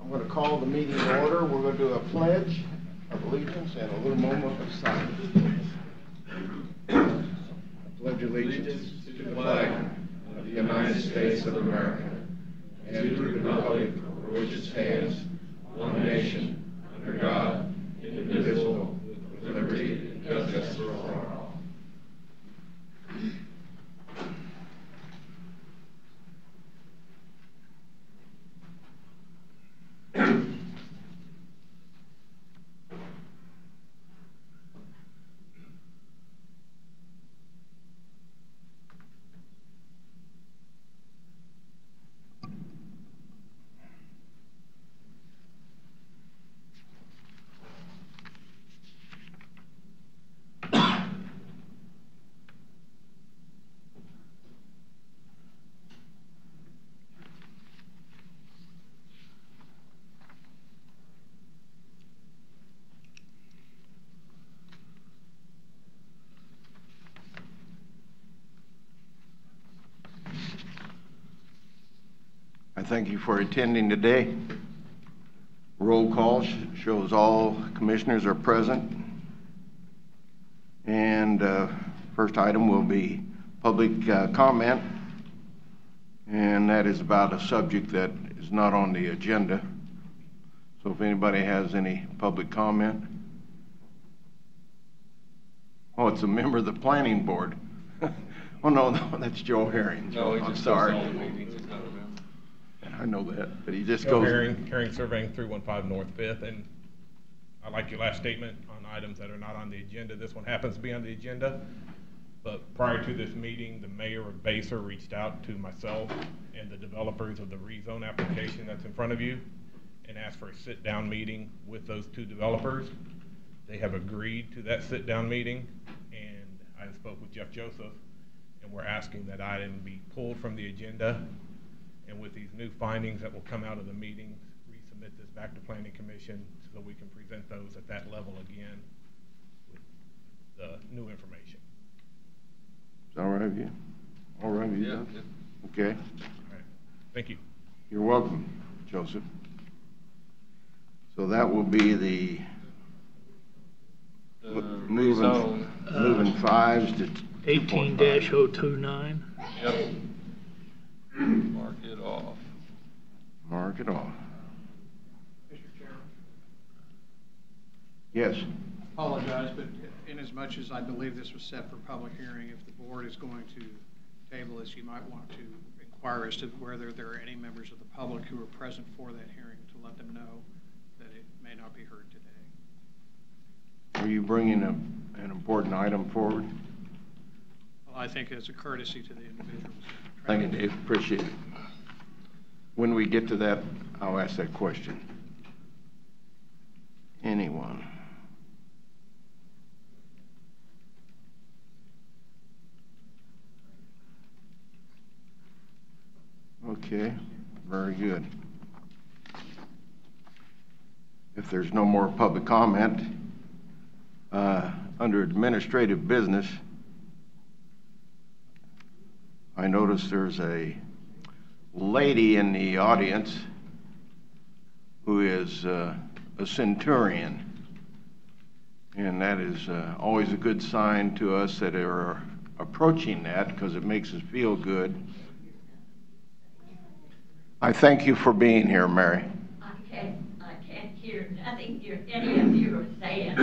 I'm going to call the meeting to order. We're going to do a pledge of allegiance and a little moment of silence. I pledge allegiance to the flag of the United States of America and to the republic for which it stands, one nation, under God, indivisible, with liberty and justice for all. I thank you for attending today. Roll call shows all commissioners are present. And first item will be public comment. And that is about a subject that is not on the agenda. So if anybody has any public comment. Oh, it's a member of the planning board. Oh, no, that's Joe Herring. No, I'm sorry. I know that, but he just goes. Herring Surveying, 315 North 5th, and I like your last statement on items that are not on the agenda. This one happens to be on the agenda, but prior to this meeting, the mayor of Baser reached out to myself and the developers of the rezone application that's in front of you and asked for a sit-down meeting with those two developers. They have agreed to that sit-down meeting, and I spoke with Jeff Joseph, and we're asking that item be pulled from the agenda. And with these new findings that will come out of the meetings, resubmit this back to Planning Commission so we can present those at that level again with the new information. Is that all right with you? All right with you? Yeah. Okay. All right. Thank you. You're welcome, Joseph. So that will be the moving fives to 18-029. Yep. Mark it off. Mark it off. Mr. Chairman. Yes. Apologize, but inasmuch as I believe this was set for public hearing, if the board is going to table this, you might want to inquire as to whether there are any members of the public who are present for that hearing to let them know that it may not be heard today. Are you bringing an important item forward? Well, I think as a courtesy to the individuals. Thank you, Dave. Appreciate it. When we get to that, I'll ask that question. Anyone? Okay, very good. If there's no more public comment, under administrative business, I notice there's a lady in the audience who is a centurion, and that is always a good sign to us that are approaching that because it makes us feel good. I thank you for being here, Mary. I can't hear nothing any of you are saying.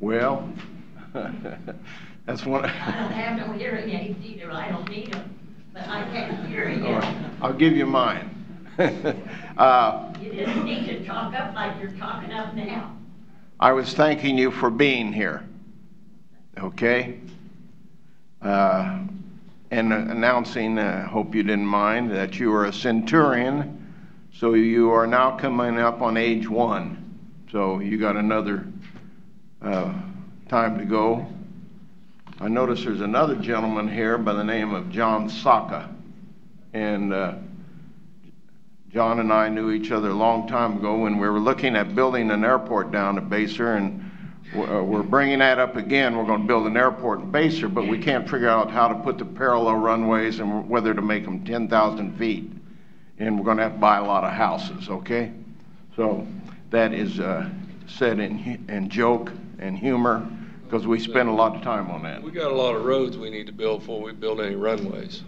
Well, that's one. I don't have no hearing aids either. I don't need them, but I can't hear you. I'll give you mine. You just need to talk up like you're talking up now. I was thanking you for being here. Okay? And announcing, hope you didn't mind, that you are a centurion, so you are now coming up on age 1. So you got another time to go. I notice there's another gentleman here by the name of John Saka. And John and I knew each other a long time ago when we were looking at building an airport down at Baser, and we're bringing that up again. We're going to build an airport in Baser, but we can't figure out how to put the parallel runways and whether to make them 10,000 feet. And we're going to have to buy a lot of houses, okay? So that is said in joke and humor, because we spend a lot of time on that. We got a lot of roads we need to build before we build any runways.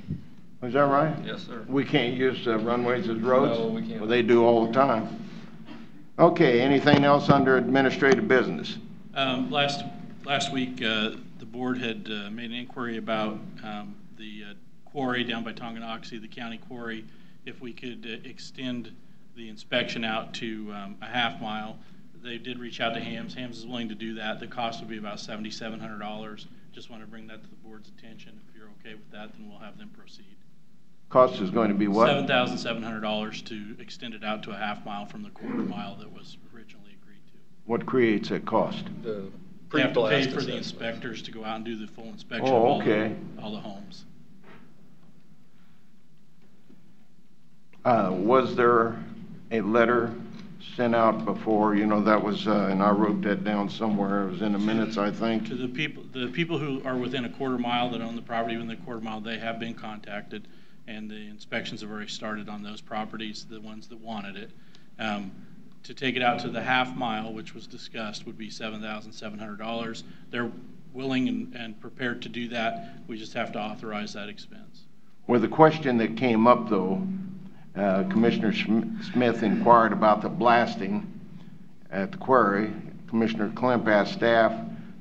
Is that right? Yes, sir. We can't use runways as roads? No, we can't. Well, they do all the time. Okay, anything else under administrative business? Last week, the board had made an inquiry about the quarry down by Tonganoxie, the county quarry, if we could extend the inspection out to a half mile. They did reach out to Hams. Hams is willing to do that. The cost would be about $7,700. Just want to bring that to the board's attention. If you're okay with that, then we'll have them proceed. Cost is going to be what? $7,700 to extend it out to a half mile from the quarter mile that was originally agreed to. What creates that cost? The They have to pay pre-blast for the assessment. inspectors to go out and do the full inspection Oh, of okay. all the homes. Was there a letter sent out before, that was, and I wrote that down somewhere, it was in the minutes, I think. To the people who are within a quarter mile that own the property within the quarter mile, they have been contacted, and the inspections have already started on those properties, the ones that wanted it. To take it out to the half mile, which was discussed, would be $7,700. They're willing and prepared to do that. We just have to authorize that expense. Well, the question that came up, though, Commissioner Smith inquired about the blasting at the quarry. Commissioner Klemp asked staff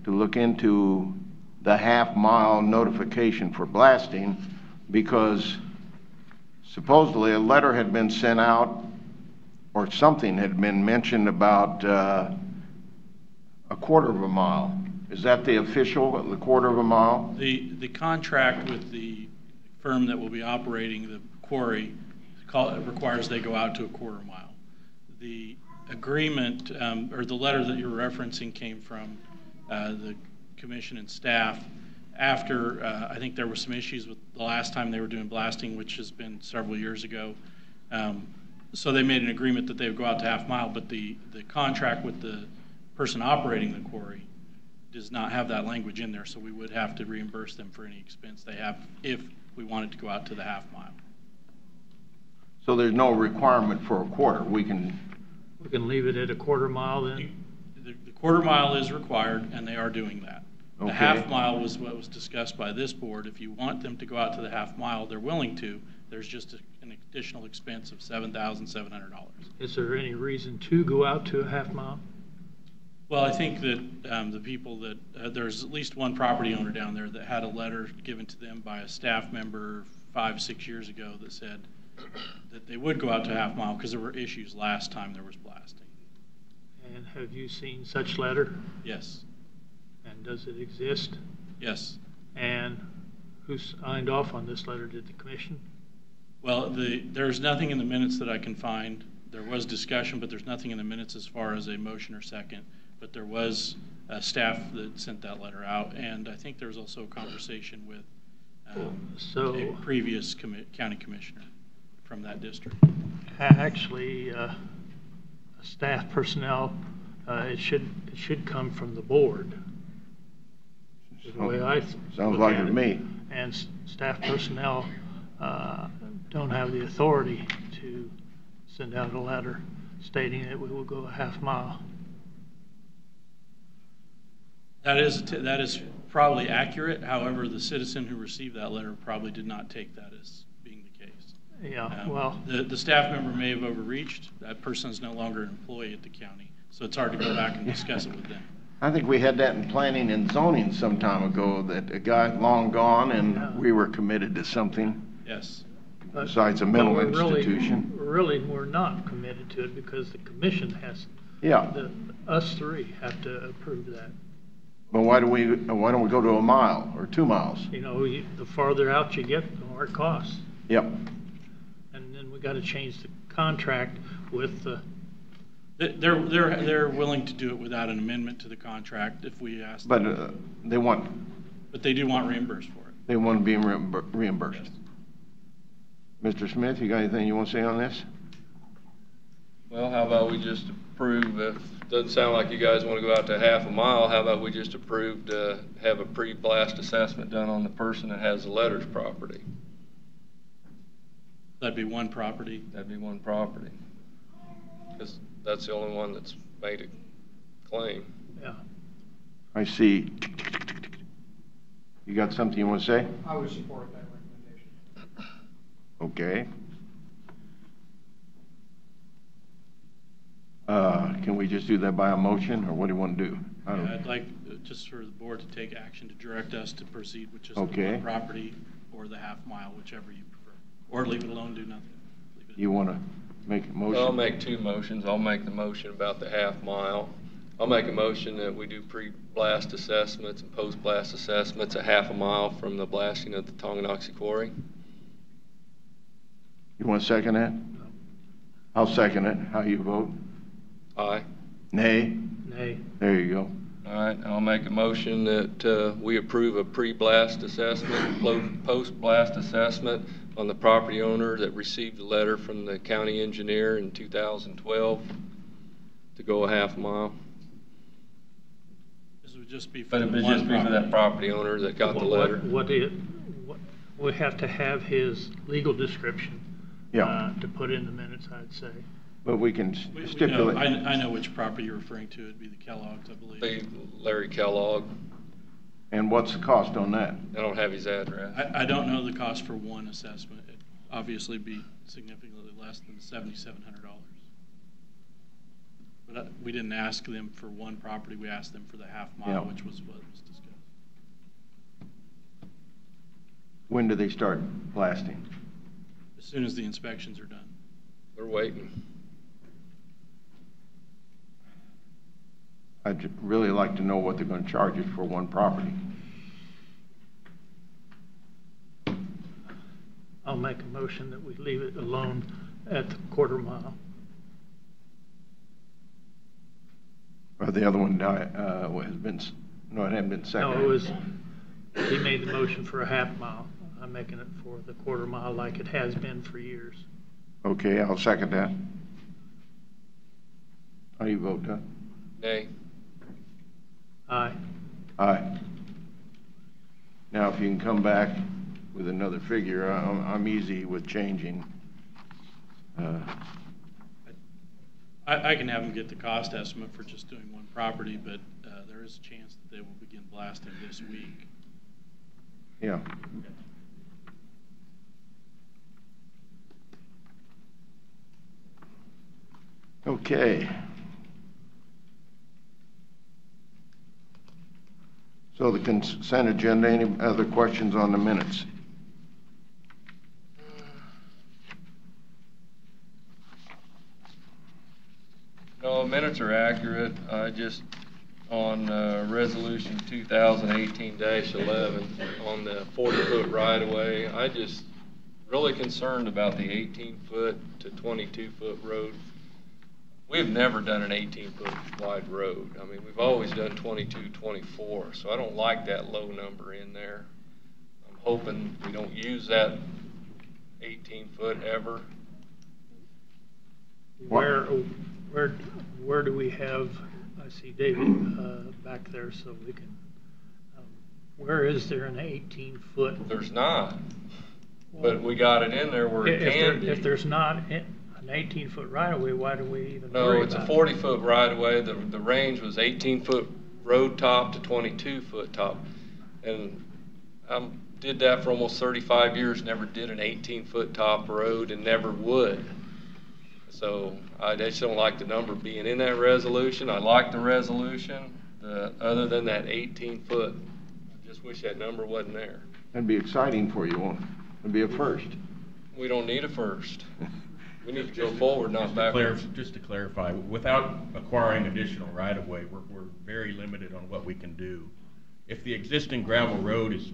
to look into the half-mile notification for blasting because supposedly a letter had been sent out or something had been mentioned about a quarter of a mile. Is that the official, the quarter of a mile? The contract with the firm that will be operating the quarry requires they go out to a quarter mile. The agreement, or the letter that you're referencing came from the commission and staff after, I think there were some issues with the last time they were doing blasting, which has been several years ago. So they made an agreement that they would go out to half mile, but the contract with the person operating the quarry does not have that language in there, so we would have to reimburse them for any expense they have if we wanted to go out to the half mile. So there's no requirement for a quarter. We can leave it at a quarter mile then? The quarter mile is required, and they are doing that. Okay. The half mile was what was discussed by this board. If you want them to go out to the half mile, they're willing to. There's just an additional expense of $7,700. Is there any reason to go out to a half mile? Well, I think that the people that, there's at least one property owner down there that had a letter given to them by a staff member 5-6 years ago that said that they would go out to half mile because there were issues last time there was blasting. And have you seen such letter? Yes. And does it exist? Yes. And who signed off on this letter? Did the commission? Well, there's nothing in the minutes that I can find. There was discussion, but there's nothing in the minutes as far as a motion or second. But there was staff that sent that letter out, and I think there was also a conversation with a previous county commissioner from that district. Actually, staff personnel, it should come from the board. The way I sounds look like at it to me. And staff personnel don't have the authority to send out a letter stating that we will go a half mile. That is probably accurate. However, the citizen who received that letter probably did not take that as being the case. Yeah, well, The staff member may have overreached. That person is no longer an employee at the county, so it's hard to go back and discuss it with them. I think we had that in planning and zoning some time ago, that a guy long gone and we were committed to something Yes. besides a mental but institution. Really, we're not committed to it because the commission has, Yeah, us three have to approve that. but why don't we go to a mile or 2 miles? You know, the farther out you get, the more it costs. Yep. And then we got to change the contract with the, They're willing to do it without an amendment to the contract if we ask them. But they want But they do want reimbursed for it. to be reimbursed. Mr. Smith, you got anything you want to say on this? Well, how about we just approve, if it doesn't sound like you guys want to go out to half a mile, how about we just approve to have a pre-blast assessment done on the person that has the letter's property? That'd be one property. That'd be one property. Because that's the only one that's made a claim. Yeah. I see. You got something you want to say? I would support that recommendation. Okay. Can we just do that by a motion, or what do you want to do? I don't- I'd like just for the board to take action to direct us to proceed with just the Okay. one property or the half mile, whichever you prefer. Or leave it alone, do nothing. Leave it You want to make a motion? I'll make two motions. I'll make the motion about the half mile. I'll make a motion that we do pre-blast assessments and post-blast assessments a half a mile from the blasting of the Tonganoxie Quarry. You want to second that? I'll second it. How you vote? Aye. Nay? Nay. There you go. All right, I'll make a motion that we approve a pre-blast assessment, post-blast assessment on the property owner that received a letter from the county engineer in 2012 to go a half mile. This would just be for But it the would one just be for that property owner that got the letter. What we have to have his legal description. Yeah. To put in the minutes, I'd say. But we can We know, stipulate. I know which property you're referring to. It'd be the Kellogg's, I believe. Be Larry Kellogg. And what's the cost on that? I don't have his address. I don't know the cost for one assessment. It'd obviously be significantly less than $7,700. But we didn't ask them for one property. We asked them for the half mile, Yeah. which was what was discussed. When do they start blasting? As soon as the inspections are done. They're waiting. I'd really like to know what they're going to charge us for one property. I'll make a motion that we leave it alone at the quarter mile. Or the other one has been, no, it hadn't been No, seconded. it was, he made the motion for a half mile. I'm making it for the quarter mile like it has been for years. Okay, I'll second that. How do you vote, Doug? Nay. Aye. Aye. Now, if you can come back with another figure, I'm easy with changing. I can have them get the cost estimate for just doing one property, but there is a chance that they will begin blasting this week. Yeah. Okay. So the consent agenda, any other questions on the minutes? No, minutes are accurate. I just, on resolution 2018-11, on the 40-foot right-of-way, I just really concerned about the 18-foot to 22-foot road. We've never done an 18-foot wide road. I mean, we've always done 22, 24, so I don't like that low number in there. I'm hoping we don't use that 18-foot ever. Where do we have, I see David back there, so we can, where is there an 18-foot? There's not, but we got it in there where it can be. If there's not an 18-foot right-of-way, why do we even No, worry it's a about it? 40-foot right-of-way. The range was 18-foot road top to 22-foot top. And I did that for almost 35 years, never did an 18-foot top road and never would. So I just don't like the number being in that resolution. I like the resolution. Other than that 18-foot, I just wish that number wasn't there. That'd be exciting for you, won't it? It'd be a first. We don't need a first. We need to go forward, not backwards. Just to clarify, without acquiring additional right-of-way, we're very limited on what we can do. If the existing gravel road is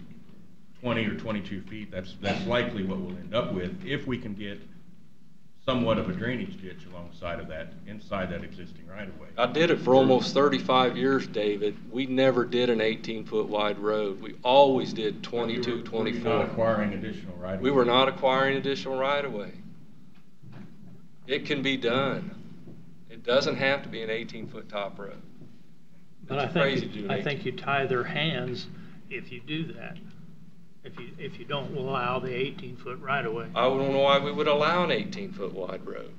20 or 22 feet, that's likely what we'll end up with if we can get somewhat of a drainage ditch alongside of that, inside that existing right-of-way. I did it for almost 35 years, David. We never did an 18-foot wide road. We always did 22, 24. We were not acquiring additional right-of-way. We were not acquiring additional right-of-way. It can be done. It doesn't have to be an 18-foot top road. But It's crazy to do an I think you tie their hands if you do that. If you don't allow the 18-foot right-of-way. I don't know why we would allow an 18-foot wide road.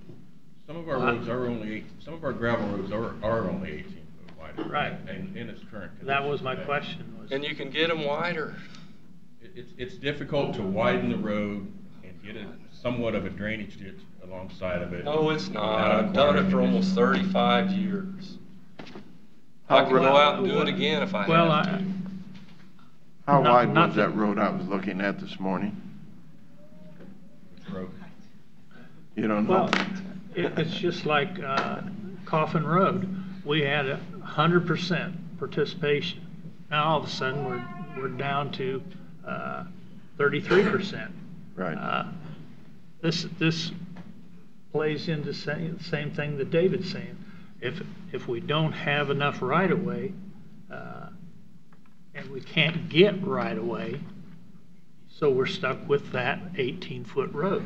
Some of our roads are only, some of our gravel roads are only 18 foot wide. Right. And in its current condition. That was my today. question. And you can get them wider. It's difficult to widen the road and get somewhat of a drainage ditch alongside of it. No, it's not. without I've done it for acquiring almost 35 years. I can go out and do it again if I have to. How Not- wide not was the- that road I was looking at this morning? road. You don't know? Well, it's just like Coffin Road. We had 100% participation. Now all of a sudden, we're down to 33%. Right. This plays into same thing that David's saying. If we don't have enough right-of-way, and we can't get right-of-way, so we're stuck with that 18-foot road.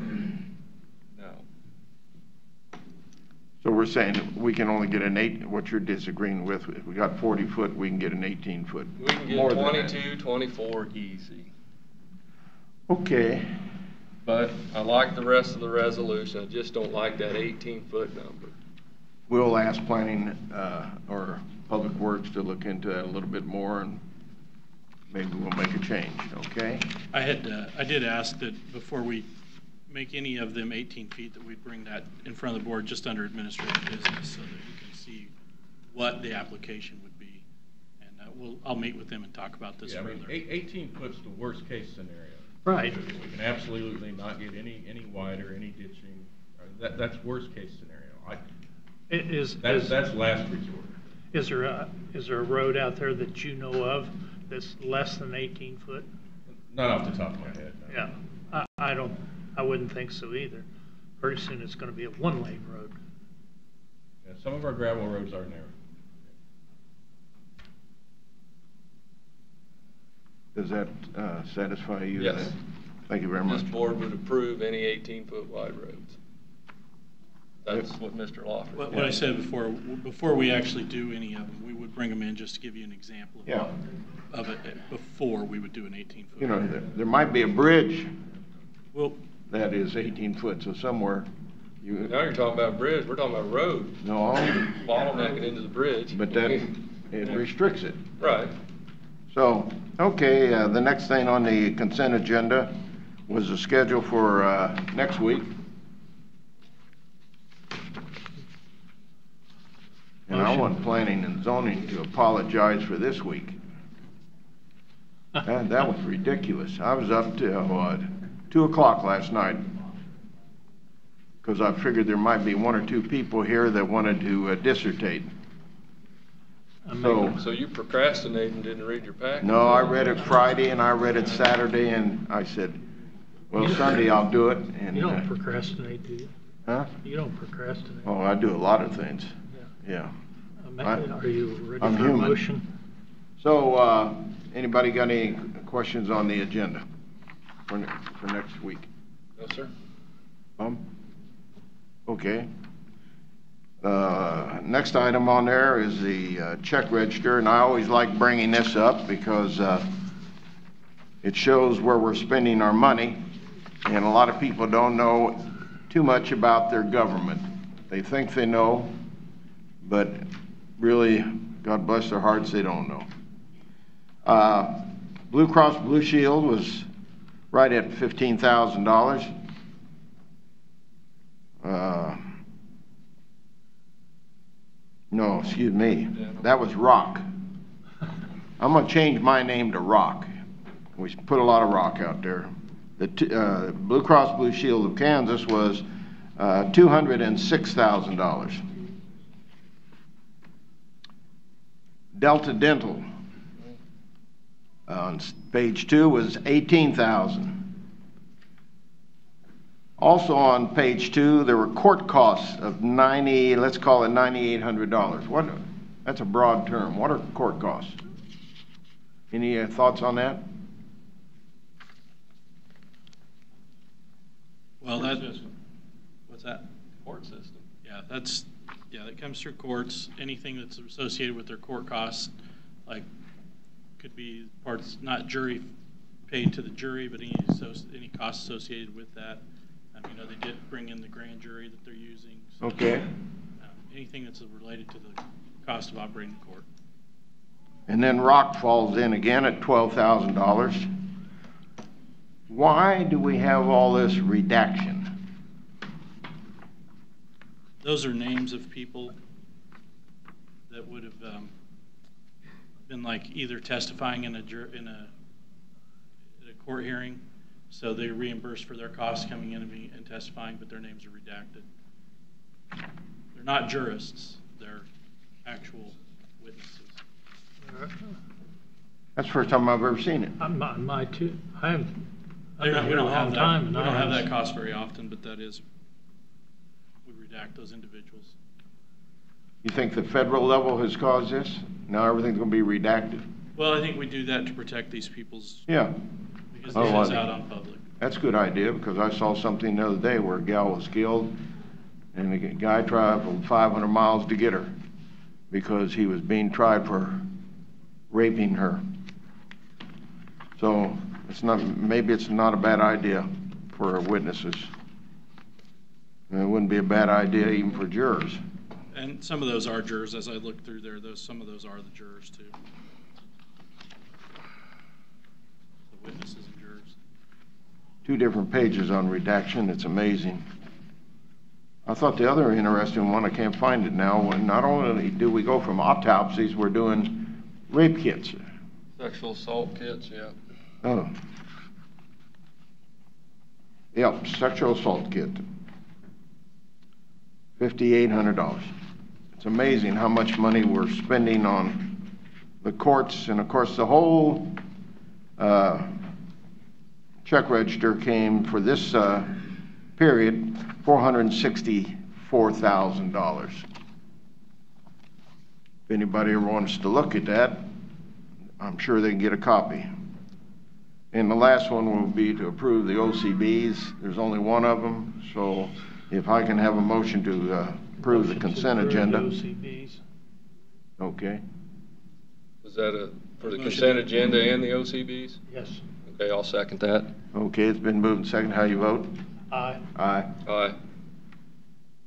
No. So we're saying we can only get what you're disagreeing with, if we got 40 foot, we can get an 18 foot. We can get More than that. 22, 24 easy. Okay, But I like the rest of the resolution. I just don't like that 18-foot number. we'll ask planning, or Public Works to look into that a little bit more, and maybe we'll make a change, okay? I did ask that before we make any of them 18 feet, that we'd bring that in front of the board just under administrative business so that we can see what the application would be. And I'll meet with them and talk about this Yeah, I mean, further. 18 foot's the worst case scenario. Right. We can absolutely not get any wider, any ditching. That's worst case scenario. That's last resort. Is there a road out there that you know of that's less than 18 foot? Not off the top of my head. No. Yeah, I wouldn't think so either. Pretty soon it's gonna be a one-lane road. Yeah, some of our gravel roads are narrow. Does that satisfy you? Yes. Thank you very This much. board would approve any 18-foot wide roads. That's what Mr. Lawler. What I said before we actually do any of them, we would bring them in just to give you an example Yeah. of it before we would do an 18-foot. You know, there might be a bridge Well, that is 18 foot, so somewhere you, Now you're talking about a bridge, we're talking about a road, no, bottlenecking into the bridge. but that, it restricts it. Right. So, okay, the next thing on the consent agenda was the schedule for next week. And I want planning and zoning to apologize for this week. That was ridiculous. I was up till 2 o'clock last night, because I figured there might be one or two people here that wanted to dissertate. So you procrastinated and didn't read your packet? No, I read it Friday and I read it Saturday, and I said, well, Sunday I'll do it. And You don't procrastinate, do you? Huh? You don't procrastinate. Oh, I do a lot of things. Yeah. Are you ready I'm for a human. motion? So, anybody got any questions on the agenda for next week? No, sir. Okay. Next item on there is the check register, and I always like bringing this up because it shows where we're spending our money, and a lot of people don't know too much about their government. They think they know, but really, God bless their hearts, they don't know. Blue Cross Blue Shield was right at $15,000. No, excuse me, that was Rock. I'm gonna change my name to Rock. We put a lot of rock out there. The Blue Cross Blue Shield of Kansas was $206,000. Delta Dental on page 2 was $18,000. Also on page 2, there were court costs of let's call it $9,800. That's a broad term. What are court costs? Any thoughts on that? well, what's that? Court system. Yeah, that comes through courts. Anything that's associated with their court costs, like, could be parts, not jury paid to the jury, but any costs associated with that. You know, they did bring in the grand jury that they're using. So, Okay. anything that's related to the cost of operating the court. And then rock falls in again at $12,000. Why do we have all this redaction? Those are names of people that would have been like either testifying in a court hearing, so they're reimbursed for their costs coming in and testifying, but their names are redacted. They're not jurists; they're actual witnesses. That's the first time I've ever seen it. My two, I've We been here a don't have long that. time. We and don't I have haven't- that cost very often, but that is, we redact those individuals. You think the federal level has caused this? Now everything's going to be redacted? Well, I think we do that to protect these people's, Yeah, because Oh, this I is think- out on public. that's a good idea, because I saw something the other day where a gal was killed, and the guy traveled 500 miles to get her because he was being tried for raping her. So maybe it's not a bad idea for witnesses. And it wouldn't be a bad idea even for jurors. And some of those are jurors, as I look through there, some of those are the jurors too. The witnesses and jurors. 2 different pages on redaction, it's amazing. I thought the other interesting one, I can't find it now, when not only do we go from autopsies, we're doing rape kits. Sexual assault kits, yeah. Oh. Yep, sexual assault kit. $5,800. It's amazing how much money we're spending on the courts, and of course the whole check register came for this period, $464,000. If anybody ever wants to look at that, I'm sure they can get a copy. And the last one will be to approve the OCBs. There's only one of them, so if I can have a motion to approve the Motion to consent approve agenda. OCBs. Okay. Was that for the Motion. consent agenda and the OCBs? Yes. Okay, I'll second that. Okay, it's been moved and seconded. How you vote? Aye. Aye. Aye.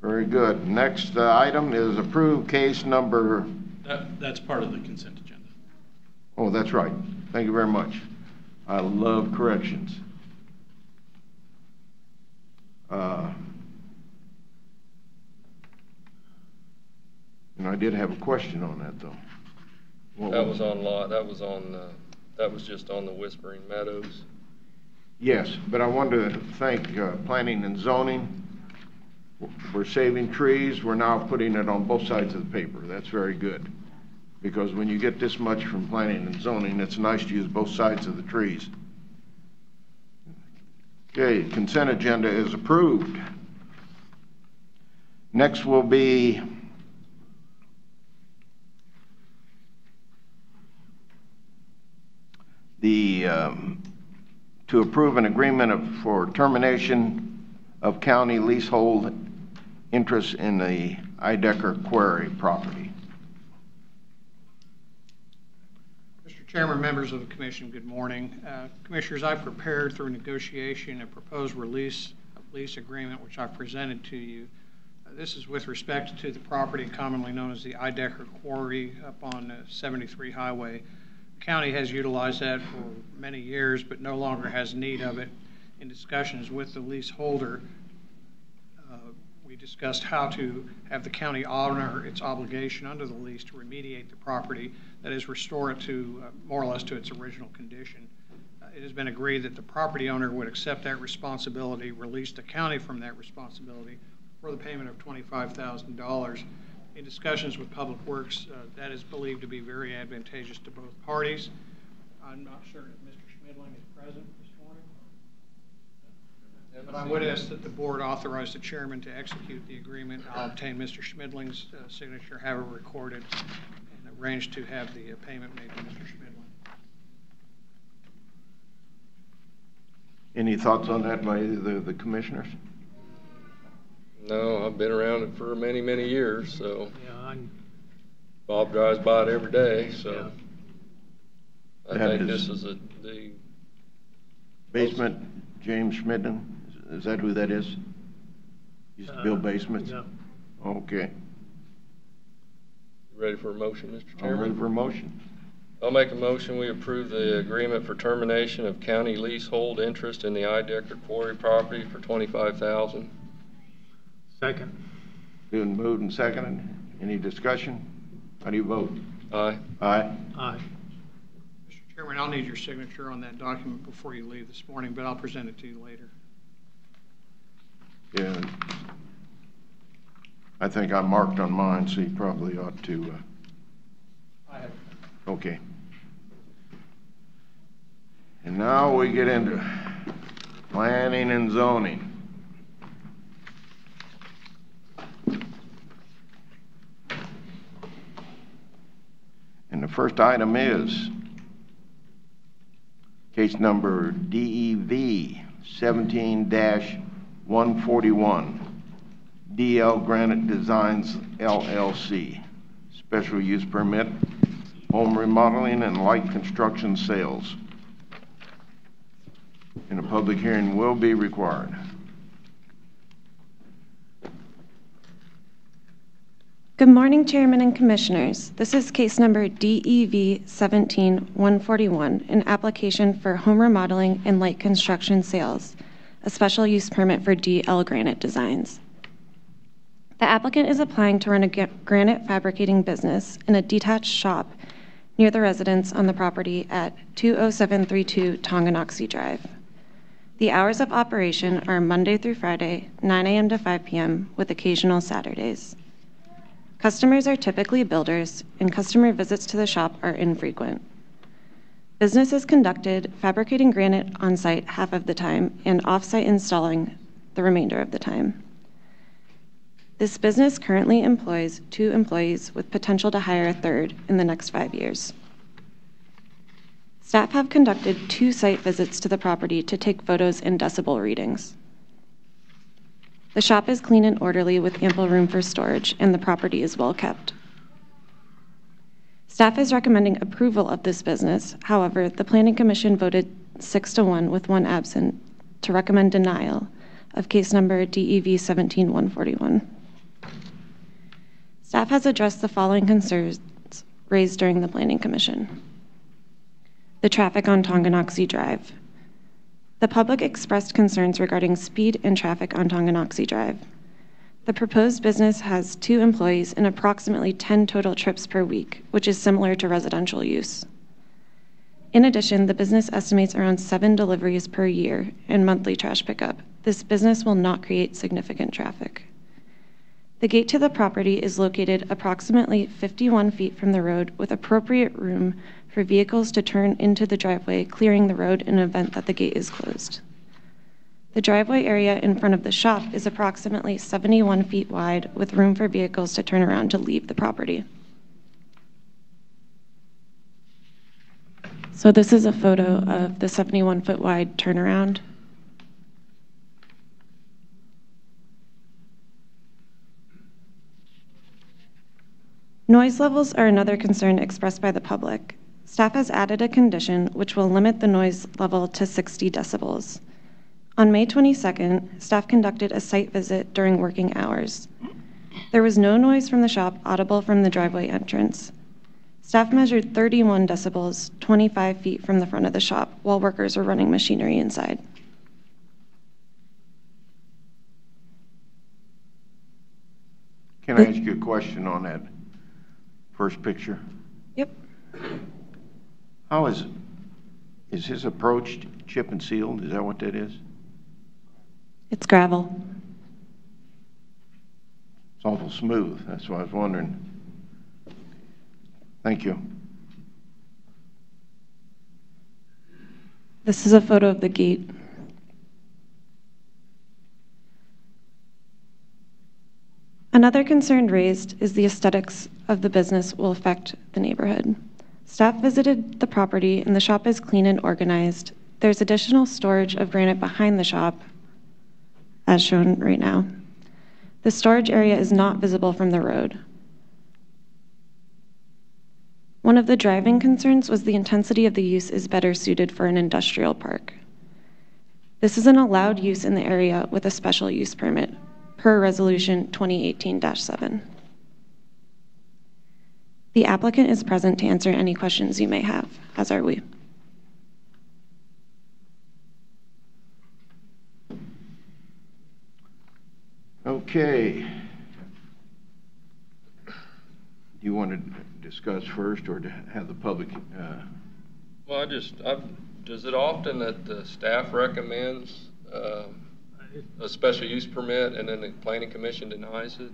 Very good. Next item is approved case number, That's part of the consent agenda. oh, that's right. Thank you very much. I love corrections. And I did have a question on that, though. What That was on that was just on the Whispering Meadows. Yes, but I wanted to thank planning and zoning. We're saving trees. We're now putting it on both sides of the paper. That's very good. Because when you get this much from planning and zoning, it's nice to use both sides of the trees. Okay, consent agenda is approved. Next will be to approve an agreement for termination of county leasehold interest in the Idecker Quarry property. Mr. Chairman, members of the commission, good morning. Commissioners, I've prepared through negotiation a proposed lease agreement, which I've presented to you. This is with respect to the property commonly known as the Idecker Quarry up on 73 Highway. The county has utilized that for many years, but no longer has need of it. In discussions with the leaseholder, we discussed how to have the county honor its obligation under the lease to remediate the property, that is, restore it to more or less to its original condition. It has been agreed that the property owner would accept that responsibility, release the county from that responsibility for the payment of $25,000. In discussions with Public Works, that is believed to be very advantageous to both parties. I'm not sure if Mr. Schmidling is present this morning, but I would ask that the board authorize the chairman to execute the agreement. I'll obtain Mr. Schmidling's signature, have it recorded, and arrange to have the payment made to Mr. Schmidling. Any thoughts on that by either of the commissioners? No, I've been around it for many, many years, so Yeah, Bob drives by it every day, so Yeah. I That think is- this is the Basement, James Schmidlin, Is that who that is? Used to build basements? Yeah. Okay. Ready for a motion, Mr. I'm ready Chairman? for a motion. I'll make a motion, we approve the agreement for termination of county leasehold interest in the Idecker Quarry property for $25,000. Second. Been moved and seconded. Any discussion? How do you vote? Aye. Aye. Aye. Mr. Chairman, I'll need your signature on that document before you leave this morning, but I'll present it to you later. Yeah. I think I marked on mine, so you probably ought to, I have. okay. And now we get into planning and zoning. And the first item is case number DEV 17-141, DL Granite Designs LLC, special use permit, home remodeling and light construction sales. And a public hearing will be required. Good morning, Chairman and Commissioners. This is case number DEV 17-141, an application for home remodeling and light construction sales, a special use permit for DL Granite Designs. The applicant is applying to run a granite fabricating business in a detached shop near the residence on the property at 20732 Tonganoxie Drive. The hours of operation are Monday through Friday, 9 a.m. to 5 p.m., with occasional Saturdays. Customers are typically builders, and customer visits to the shop are infrequent. Business is conducted fabricating granite on site half of the time and off-site installing the remainder of the time. This business currently employs 2 employees with potential to hire a third in the next 5 years. Staff have conducted 2 site visits to the property to take photos and decibel readings. The shop is clean and orderly with ample room for storage, and the property is well kept. Staff is recommending approval of this business. However, the Planning Commission voted 6-1 with 1 absent to recommend denial of case number DEV 17-141. Staff has addressed the following concerns raised during the Planning Commission. The traffic on Tonganoxie Drive. The public expressed concerns regarding speed and traffic on Tonganoxie Drive. The proposed business has 2 employees and approximately 10 total trips per week, which is similar to residential use. In addition, the business estimates around 7 deliveries per year and monthly trash pickup. This business will not create significant traffic. The gate to the property is located approximately 51 feet from the road with appropriate room for vehicles to turn into the driveway, clearing the road in the event that the gate is closed. The driveway area in front of the shop is approximately 71 feet wide with room for vehicles to turn around to leave the property. So this is a photo of the 71-foot wide turnaround. Noise levels are another concern expressed by the public. Staff has added a condition which will limit the noise level to 60 decibels. On May 22nd, staff conducted a site visit during working hours. There was no noise from the shop audible from the driveway entrance. Staff measured 31 decibels, 25 feet from the front of the shop, while workers were running machinery inside. Can I ask you a question on that first picture? Yep. How is his approach chip and sealed? Is that what that is? It's gravel. It's awful smooth. That's what I was wondering. Thank you. This is a photo of the gate. Another concern raised is the aesthetics of the business will affect the neighborhood. Staff visited the property and the shop is clean and organized. There's additional storage of granite behind the shop, as shown right now. The storage area is not visible from the road. One of the driving concerns was the intensity of the use is better suited for an industrial park. This is an allowed use in the area with a special use permit per Resolution 2018-7. The applicant is present to answer any questions you may have, as are we. Okay. Do you want to discuss first or to have the public? Well, does it often that the staff recommends a special use permit and then the planning commission denies it?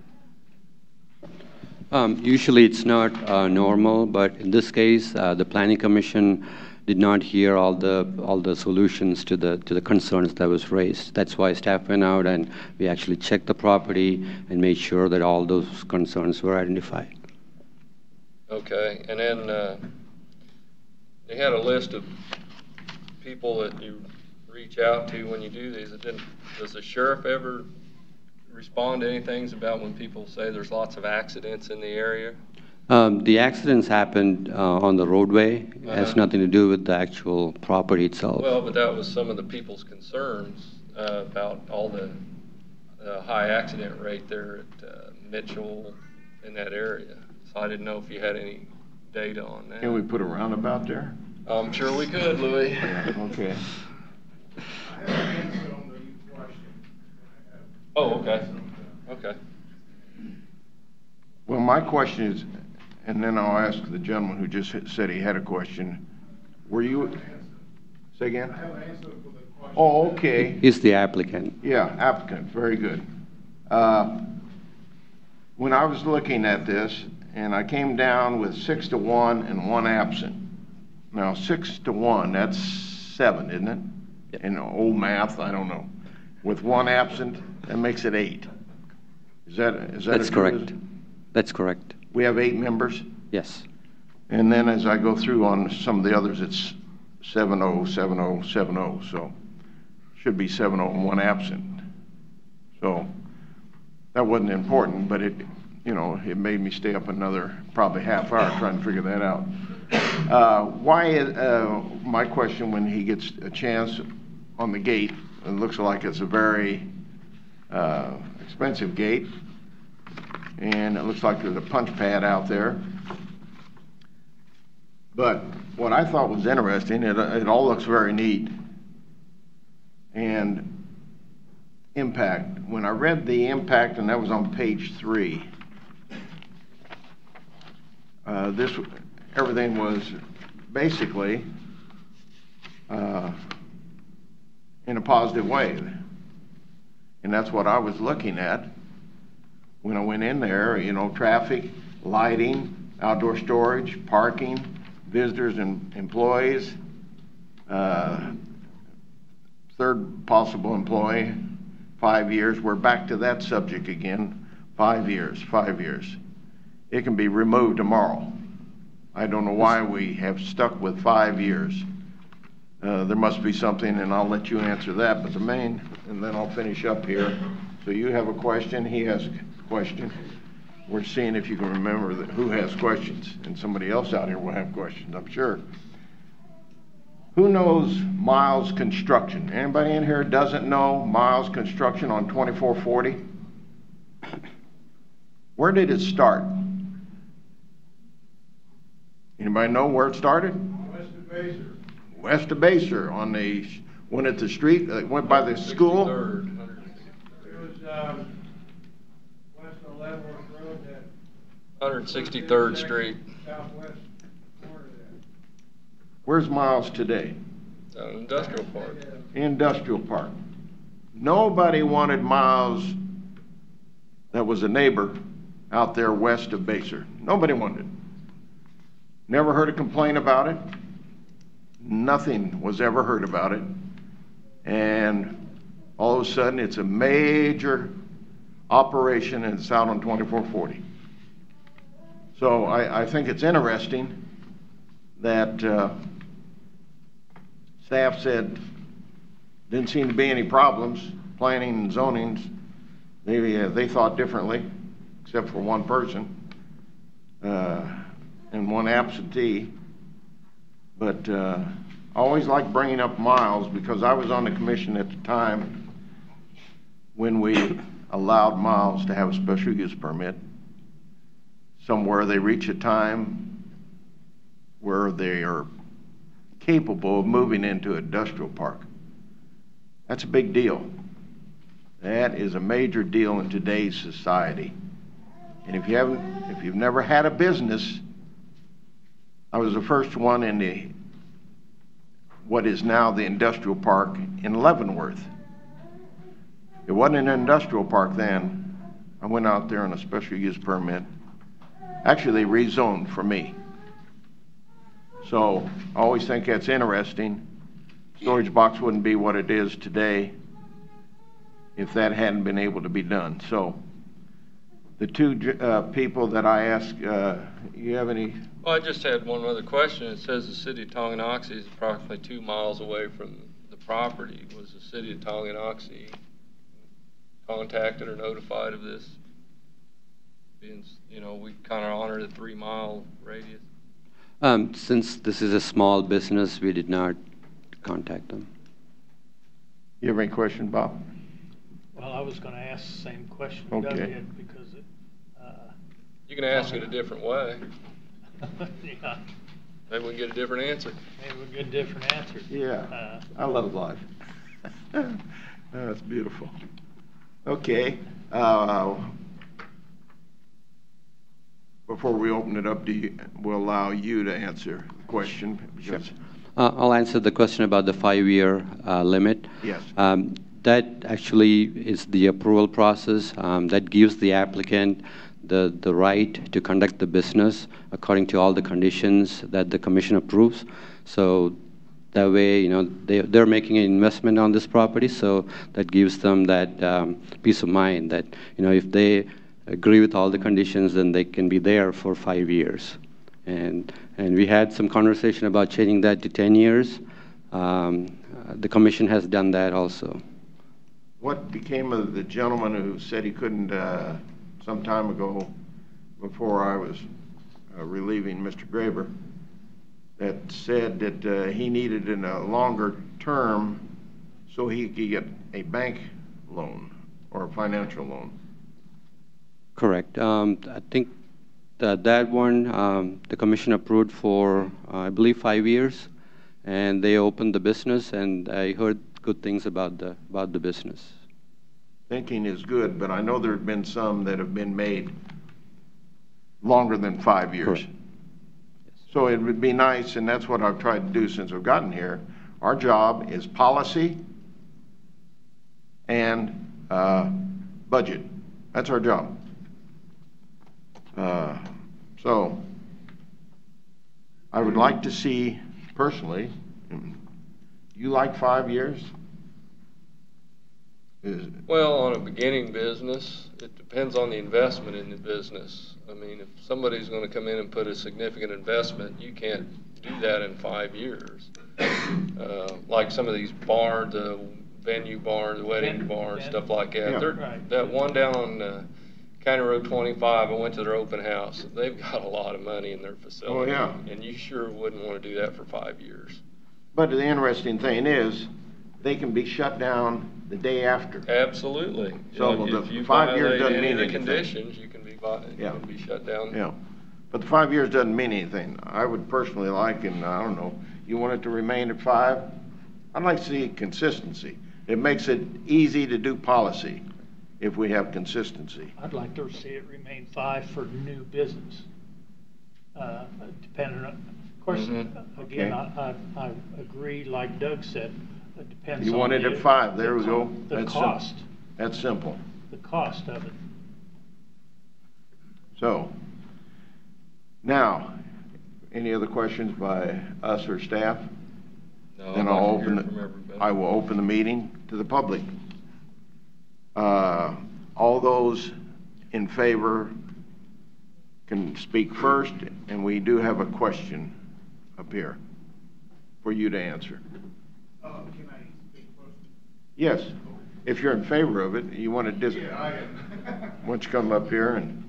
Usually it's not normal, but in this case, the planning commission did not hear all the solutions to the concerns that was raised. That's why staff went out and we actually checked the property and made sure that all those concerns were identified. Okay, and then they had a list of people that you reach out to when you do these. Does the sheriff ever respond to anything about when people say there's lots of accidents in the area? The accidents happened on the roadway. It has nothing to do with the actual property itself. Well, but that was some of the people's concerns about all the high accident rate there at Mitchell in that area. So I didn't know if you had any data on that. Can we put a roundabout there? I'm sure we could, Louis. Yeah, okay. Oh, okay. Okay. Well, my question is, and then I'll ask the gentleman who just said he had a question. Were you, say again? I have an answer for the question. Oh, okay. He's the applicant. Yeah, applicant, very good. When I was looking at this, and I came down with 6 to 1 and 1 absent. Now, 6 to 1, that's 7, isn't it? Yep. In old math, I don't know. With 1 absent, that makes it 8. Is that That's correct. That's correct. We have 8 members? Yes. And then as I go through on some of the others, it's 7-0, 7-0, 7-0. So should be 7-0 and 1 absent. So that wasn't important, but it made me stay up another probably half hour trying to figure that out. My question, when he gets a chance on the gate, it looks like it's a very expensive gate, and it looks like there's a punch pad out there. But what I thought was interesting, it all looks very neat. And impact, when I read the impact, and that was on page 3, everything was basically in a positive way. And that's what I was looking at when I went in there, traffic, lighting, outdoor storage, parking, visitors and employees, third possible employee, 5 years. We're back to that subject again, 5 years, 5 years. It can be removed tomorrow. I don't know why we have stuck with 5 years. There must be something, and I'll let you answer that, but and then I'll finish up here. So you have a question, he has a question. We're seeing if you can remember who has questions, and somebody else out here will have questions, I'm sure. Who knows Miles Construction? Anybody in here doesn't know Miles Construction on 2440? Where did it start? Anybody know where it started? West of Baser. West of Baser, went at the street, went by the school. 63rd. It was west of Leavenworth Road, that 163rd Street. southwest corner of that. Where's Miles today? Down in Industrial Park. Industrial Park. Nobody wanted Miles that was a neighbor out there west of Baser. Nobody wanted it. Never heard a complaint about it. Nothing was ever heard about it. And all of a sudden, it's a major operation and it's out on 2440. So I think it's interesting that staff said didn't seem to be any problems. Planning and zonings, they thought differently, except for one person and one absentee. But I always like bringing up Miles because I was on the commission at the time when we allowed Miles to have a special use permit. Somewhere they reach a time where they are capable of moving into an industrial park. That's a big deal. That is a major deal in today's society. And if you've never had a business, I was the first one in what is now the industrial park in Leavenworth. It wasn't an industrial park then. I went out there on a special use permit. Actually, they rezoned for me. So I always think that's interesting. Storage box wouldn't be what it is today if that hadn't been able to be done. So the two people that I asked, you have any? Well, I just had one other question. It says the city of Tonganoxie is approximately 2 miles away from the property. Was the city of Tonganoxie contacted or notified of this? Being, you know, we kind of honor the 3-mile radius. Since this is a small business, we did not contact them. You have any question, Bob? Well, I was going to ask the same question Okay. Doug did because it. You can ask it a different way. Yeah, Maybe we can get a different answer. maybe we'll get a different answer. Yeah, I love life. That's beautiful. Okay. Before we open it up, we'll allow you to answer the question. Because, I'll answer the question about the 5-year limit. yes. That actually is the approval process that gives the applicant the right to conduct the business according to all the conditions that the commission approves. So that way, you know, they're making an investment on this property, so that gives them that peace of mind that, you know, if they agree with all the conditions, then they can be there for 5 years. And we had some conversation about changing that to 10 years. The commission has done that also. What became of the gentleman who said he couldn't, some time ago, before I was relieving Mr. Graber, that said that he needed in a longer term so he could get a bank loan or a financial loan? Correct. I think that one, the commission approved for, I believe, 5 years, and they opened the business, and I heard good things about the business. Thinking is good, but I know there have been some that have been made longer than 5 years. Correct. So it would be nice, and that's what I've tried to do since I've gotten here. Our job is policy and budget. That's our job. So I would like to see, personally, you like 5 years? Well, on a beginning business, it depends on the investment in the business. I mean, if somebody's going to come in and put a significant investment, you can't do that in 5 years. Like some of these barns, the venue barns, the wedding barns, stuff like that. Yeah. Right. That one down on County Road 25, I went to their open house. They've got a lot of money in their facility. Oh, yeah. And you sure wouldn't want to do that for 5 years. But the interesting thing is, they can be shut down the day after. Absolutely. So If the you 5 years violate doesn't any mean of the anything. conditions, you can be shut down. Yeah, but the 5 years doesn't mean anything. I would personally like, and I don't know, you want it to remain at 5? I'd like to see consistency. It makes it easy to do policy if we have consistency. I'd like to see it remain 5 for new business. Depending on, of course, again, Okay. I agree, like Doug said, it depends on. You want it at 5, there we go. The That's cost, simple. That's simple. the cost of it. So, now, any other questions by us or staff? No, Then I'd like I'll to hear open from it. everybody. I will open the meeting to the public. All those in favor can speak first, and we do have a question up here for you to answer. Can I speak first? Yes, if you're in favor of it, you want to Yeah, I am. why don't you come up here and.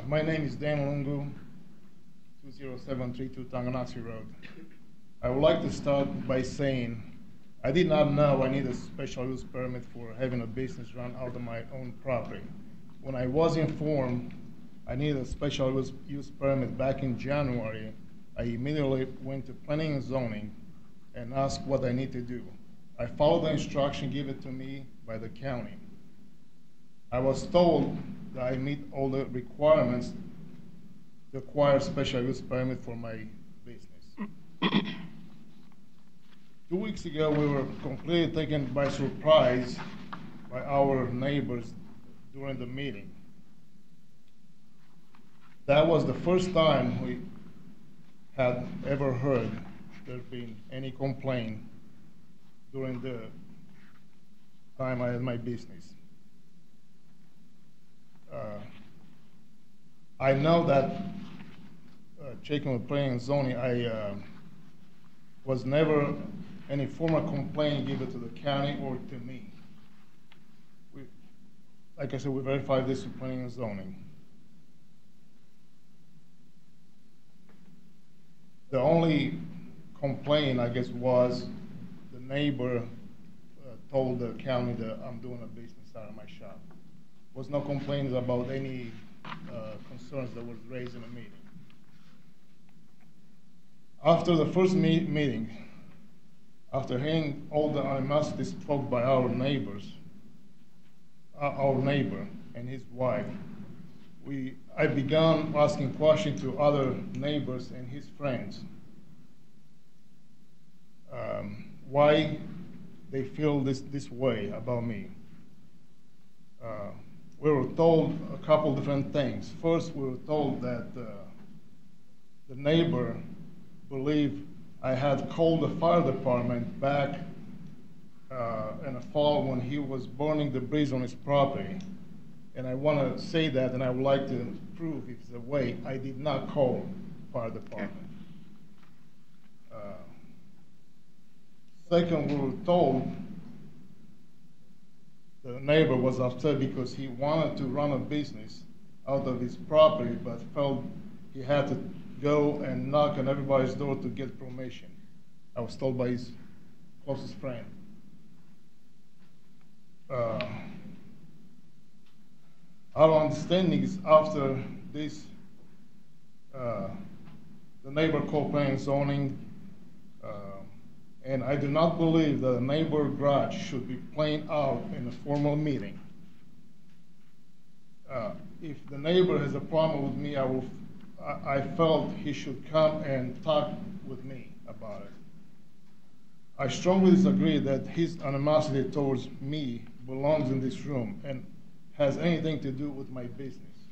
My name is Dan Lungu, 20732 Tanganaxi Road. I would like to start by saying I did not know I need a special use permit for having a business run out of my own property. When I was informed I needed a special use permit back in January, I immediately went to planning and zoning and asked what I need to do. I followed the instruction given to me by the county. I was told that I meet all the requirements to acquire a special use permit for my business. 2 weeks ago, we were completely taken by surprise by our neighbors during the meeting. That was the first time we had ever heard there been any complaint during the time I had my business. I know that checking with planning and zoning, I was never any formal complaint given to the county or to me. Like I said, we verified this with planning and zoning. The only complaint, I guess, was the neighbor told the county that I'm doing a business out of my shop. Was no complaints about any concerns that was raised in the meeting. After the first meeting, after hearing all the animosity spoke by our neighbor and his wife, I began asking questions to other neighbors and his friends. Why they feel this way about me. We were told a couple different things. First, we were told that the neighbor believed I had called the fire department back in the fall when he was burning debris on his property. And I want to say that, and I would like to prove if it's a way I did not call fire department. Second, we were told the neighbor was upset because he wanted to run a business out of his property, but felt he had to go and knock on everybody's door to get permission. I was told by his closest friend. Our understanding is after this, the neighbor called planning and zoning, and I do not believe that a neighbor garage should be playing out in a formal meeting. If the neighbor has a problem with me, I felt he should come and talk with me about it. I strongly disagree that his animosity towards me belongs in this room and has anything to do with my business.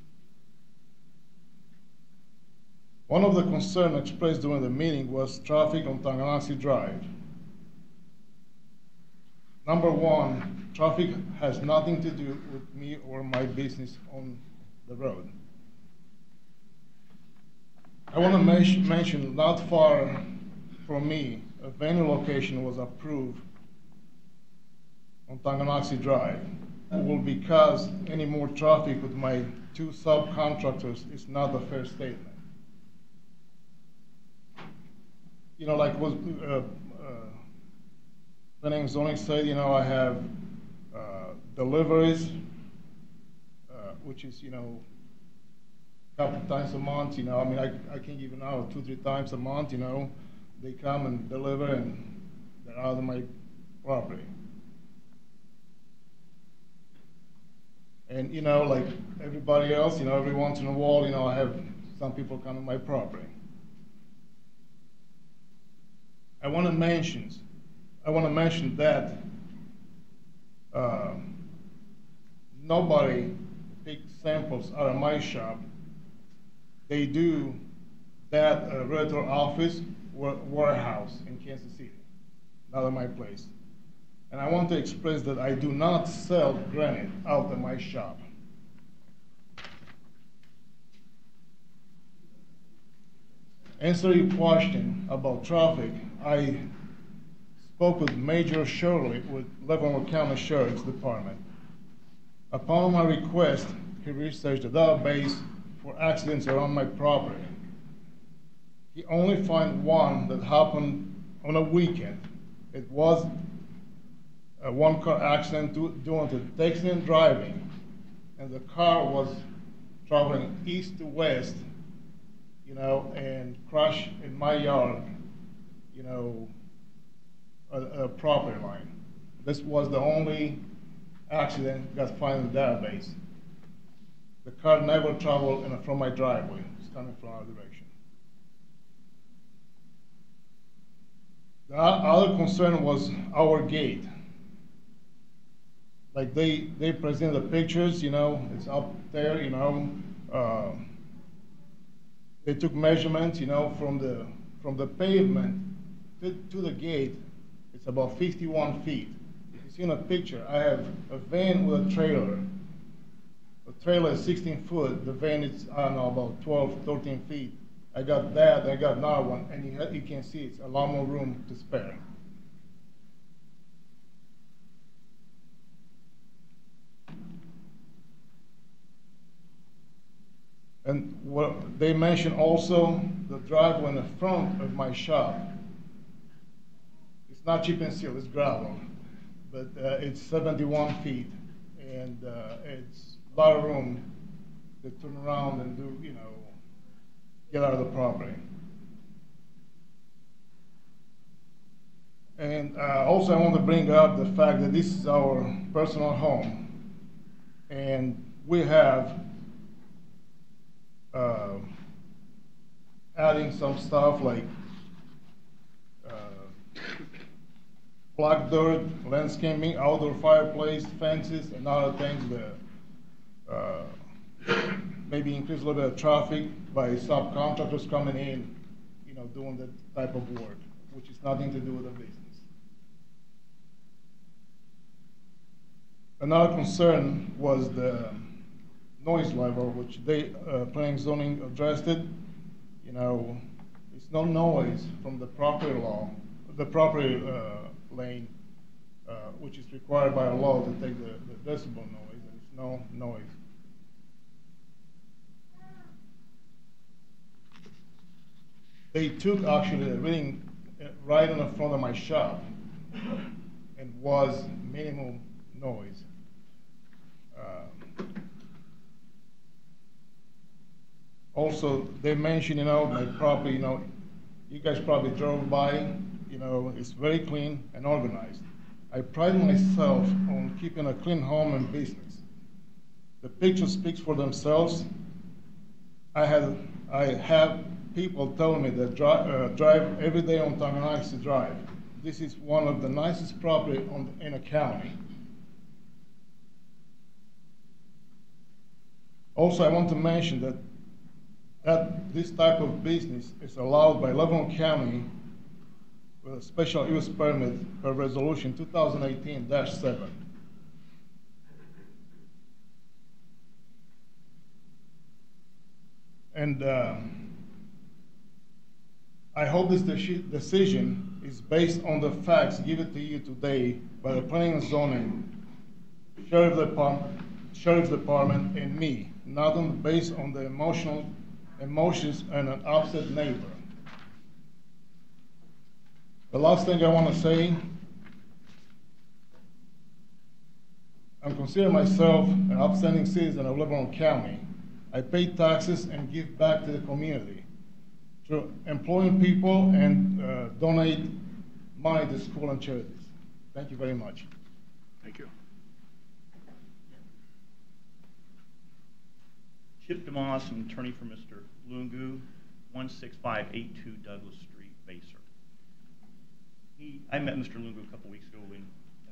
One of the concerns expressed during the meeting was traffic on Tanganaxi Drive. Number one, traffic has nothing to do with me or my business on the road. I want to mention not far from me, a venue location was approved on Tanganaxi Drive. Well, because any more traffic with my two subcontractors is not a fair statement. You know, like was planning and zoning said, you know, I have deliveries, which is, you know, a couple times a month, you know, I mean, I can give an hour 2-3 times a month, you know, they come and deliver and they're out of my property. And, you know, like everybody else, you know, every once in a while, you know, I have some people come to my property. I want to mention that nobody picks samples out of my shop. They do that at a realtor office or warehouse in Kansas City, not at my place. And I want to express that I do not sell granite out of my shop. Answer your question about traffic. I spoke with Major Shirley with Leavenworth County Sheriff's Department. Upon my request, he researched the database for accidents around my property. He only found one that happened on a weekend. It was a one-car accident due to texting and driving, and the car was traveling east to west, you know, and crashed in my yard, you know, a property line. This was the only accident that found in the database. The car never traveled from my driveway. It's coming from our direction. The other concern was our gate. Like they present the pictures, you know, it's up there, you know. They took measurements, you know, from the pavement to the gate. It's about 51 feet. If you see in a picture, I have a van with a trailer. The trailer is 16 foot. The van is, I don't know, about 12, 13 feet. I got that, I got another one, and you can see it's a lot more room to spare. And what they mentioned also, the driveway in the front of my shop. It's not chip and seal, it's gravel, but it's 71 feet, and it's a lot of room to turn around and do, you know, get out of the property. And also I want to bring up the fact that this is our personal home, and we have adding some stuff like black dirt, landscaping, outdoor fireplace, fences, and other things that maybe increase a little bit of traffic by subcontractors coming in, you know, doing that type of work, which is nothing to do with the business. Another concern was the noise level, which they, planning and zoning addressed it. You know, it's no noise from the property law, the property lane, which is required by law to take the decibel noise, and it's no noise. They took actually the reading right in the front of my shop, and was minimum noise. Also, they mentioned, you know, my property, you know, you guys probably drove by, you know, it's very clean and organized. I pride myself on keeping a clean home and business. The picture speaks for themselves. I have people telling me that drive every day on Tanganyika Drive. This is one of the nicest property in a county. Also, I want to mention that this type of business is allowed by Lebanon County with a special use permit per resolution 2018-7. And I hope this decision is based on the facts given to you today by the Planning and Zoning, Sheriff's Department, and me, not based on the emotions and an upset neighbor. The last thing I want to say, I'm considering myself an upstanding citizen of Lebanon County. I pay taxes and give back to the community through employing people and donate money to school and charities. Thank you very much. Thank you. Chip DeMoss, an attorney for Mr. Lungu, 16582 Douglas Street, Baser. I met Mr. Lungu a couple weeks ago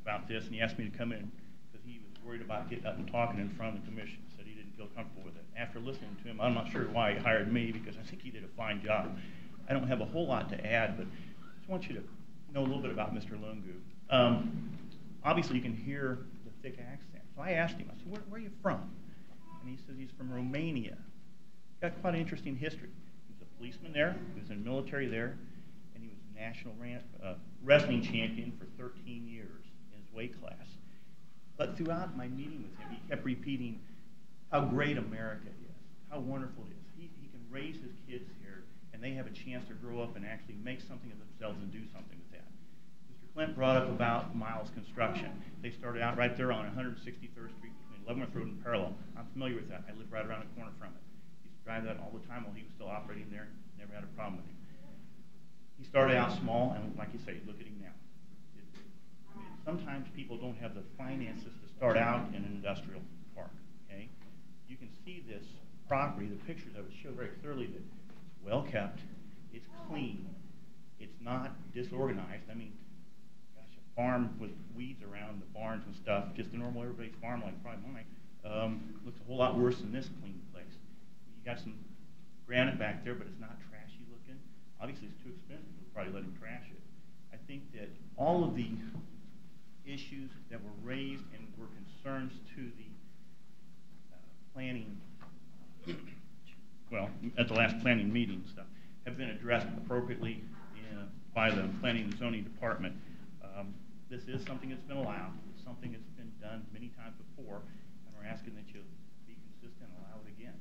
about this, and he asked me to come in because he was worried about getting up and talking in front of the commission. He said he didn't feel comfortable with it. After listening to him, I'm not sure why he hired me, because I think he did a fine job. I don't have a whole lot to add, but I just want you to know a little bit about Mr. Lungu. Obviously, you can hear the thick accent. So I asked him, I said, where are you from? And he says he's from Romania. Got quite an interesting history. He was a policeman there, he was in the military there, and he was a national wrestling champion for 13 years in his weight class. But throughout my meeting with him, he kept repeating how great America is. how wonderful it is. He can raise his kids here, and they have a chance to grow up and actually make something of themselves and do something with that. Mr. Clint brought up about Miles Construction. They started out right there on 163rd Street between Leavenworth Road and Parallel. I'm familiar with that. I live right around the corner from it. He used to drive that all the time while he was still operating there. Never had a problem with him. He started out small, and like you say, look at him now. I mean, sometimes people don't have the finances to start out in an industrial park. Okay, you can see this property. The pictures of it show very clearly that it's well kept, it's clean, it's not disorganized. I mean, gosh, a farm with weeds around the barns and stuff, just a normal everybody's farm like probably mine, looks a whole lot worse than this clean place. You got some granite back there, but it's not trashy looking. Obviously, it's too expensive. We'll probably let him trash it. I think that all of the issues that were raised and were concerns to the planning, well, at the last planning meeting and stuff, have been addressed appropriately by the Planning and Zoning Department. This is something that's been allowed. It's something that's been done many times before, and we're asking that you be consistent and allow it again.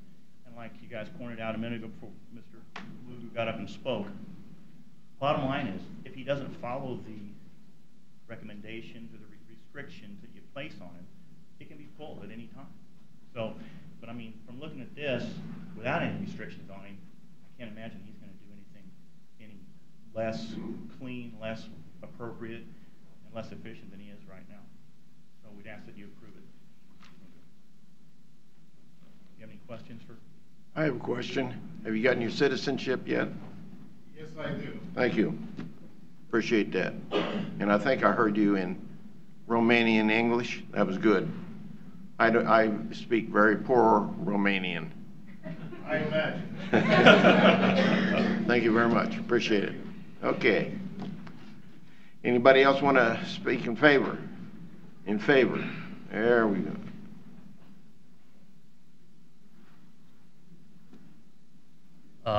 And like you guys pointed out a minute ago before Mr. Lugu got up and spoke, bottom line is, if he doesn't follow the recommendations or the restrictions that you place on him, it can be pulled at any time. So, but I mean, from looking at this, without any restrictions on him, I can't imagine he's going to do anything any less clean, less appropriate, and less efficient than he is right now. So we'd ask that you approve it. You have any questions for? I have a question. Have you gotten your citizenship yet? Yes, I do. Thank you. Appreciate that. And I think I heard you in Romanian English. That was good. I speak very poor Romanian. I imagine. Thank you very much. Appreciate it. Okay. Anybody else want to speak in favor? In favor. There we go.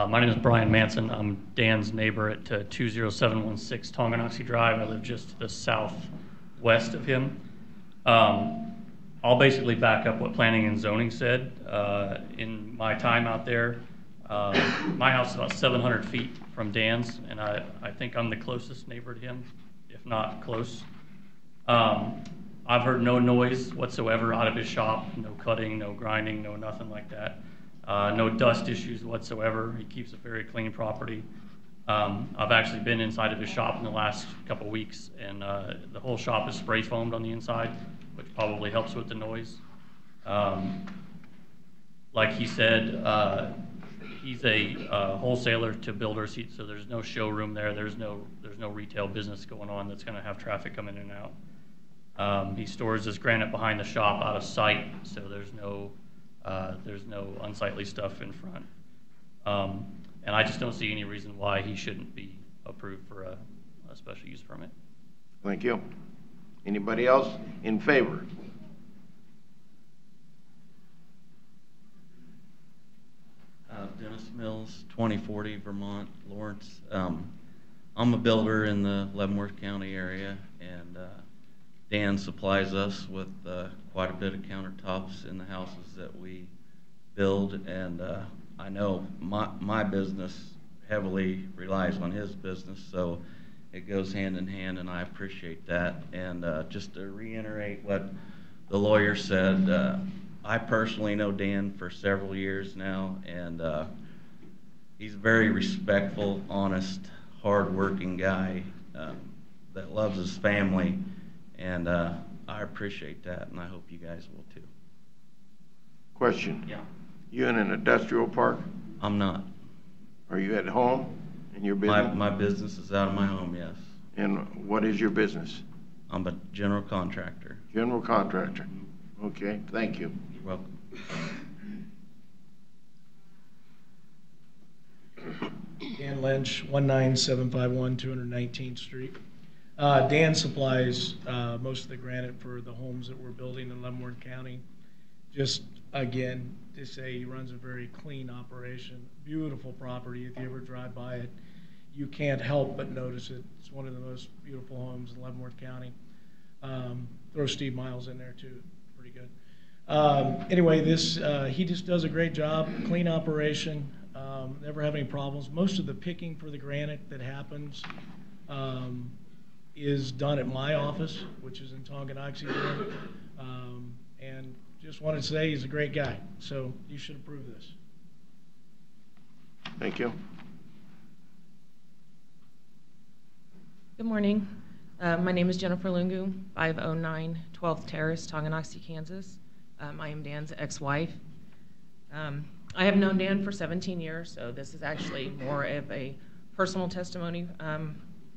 My name is Brian Manson. I'm Dan's neighbor at 20716 Tonganoxie Drive. I live just to the southwest of him. I'll basically back up what planning and zoning said. In my time out there, my house is about 700 feet from Dan's, and I think I'm the closest neighbor to him, if not close. I've heard no noise whatsoever out of his shop, no cutting, no grinding, no nothing like that. No dust issues whatsoever. He keeps a very clean property. I've actually been inside of his shop in the last couple weeks, and the whole shop is spray foamed on the inside, which probably helps with the noise. Like he said, he's a wholesaler to builders, so there's no showroom there. There's no retail business going on that's going to have traffic come in and out. He stores his granite behind the shop out of sight, so there's no unsightly stuff in front. And I just don't see any reason why he shouldn't be approved for a special use permit. Thank you. Anybody else in favor? Dennis Mills, 2040 Vermont, Lawrence. I'm a builder in the Leavenworth County area, and Dan supplies us with quite a bit of countertops in the houses that we build, and I know my business heavily relies on his business, so it goes hand in hand, and I appreciate that. And just to reiterate what the lawyer said, I personally know Dan for several years now, and he's a very respectful, honest, hard-working guy that loves his family, and I appreciate that, and I hope you guys will too. Question. Yeah. You in an industrial park? I'm not. Are you at home in your business? My business is out of my home, yes. And what is your business? I'm a general contractor. General contractor. Okay, thank you. You're welcome. Dan Lynch, 19751 219th Street. Dan supplies most of the granite for the homes that we're building in Leavenworth County. Just again, to say he runs a very clean operation. Beautiful property. If you ever drive by it, you can't help but notice it. It's one of the most beautiful homes in Leavenworth County. Throw Steve Miles in there too. Pretty good. Anyway, he just does a great job, clean operation, never have any problems. Most of the picking for the granite that happens is done at my office, which is in Tonganoxie there. And just wanted to say he's a great guy, so you should approve this. Thank you. Good morning. My name is Jennifer Lungu, 509 12th Terrace, Tonganoxie, Kansas. I am Dan's ex-wife. I have known Dan for 17 years, so this is actually more of a personal testimony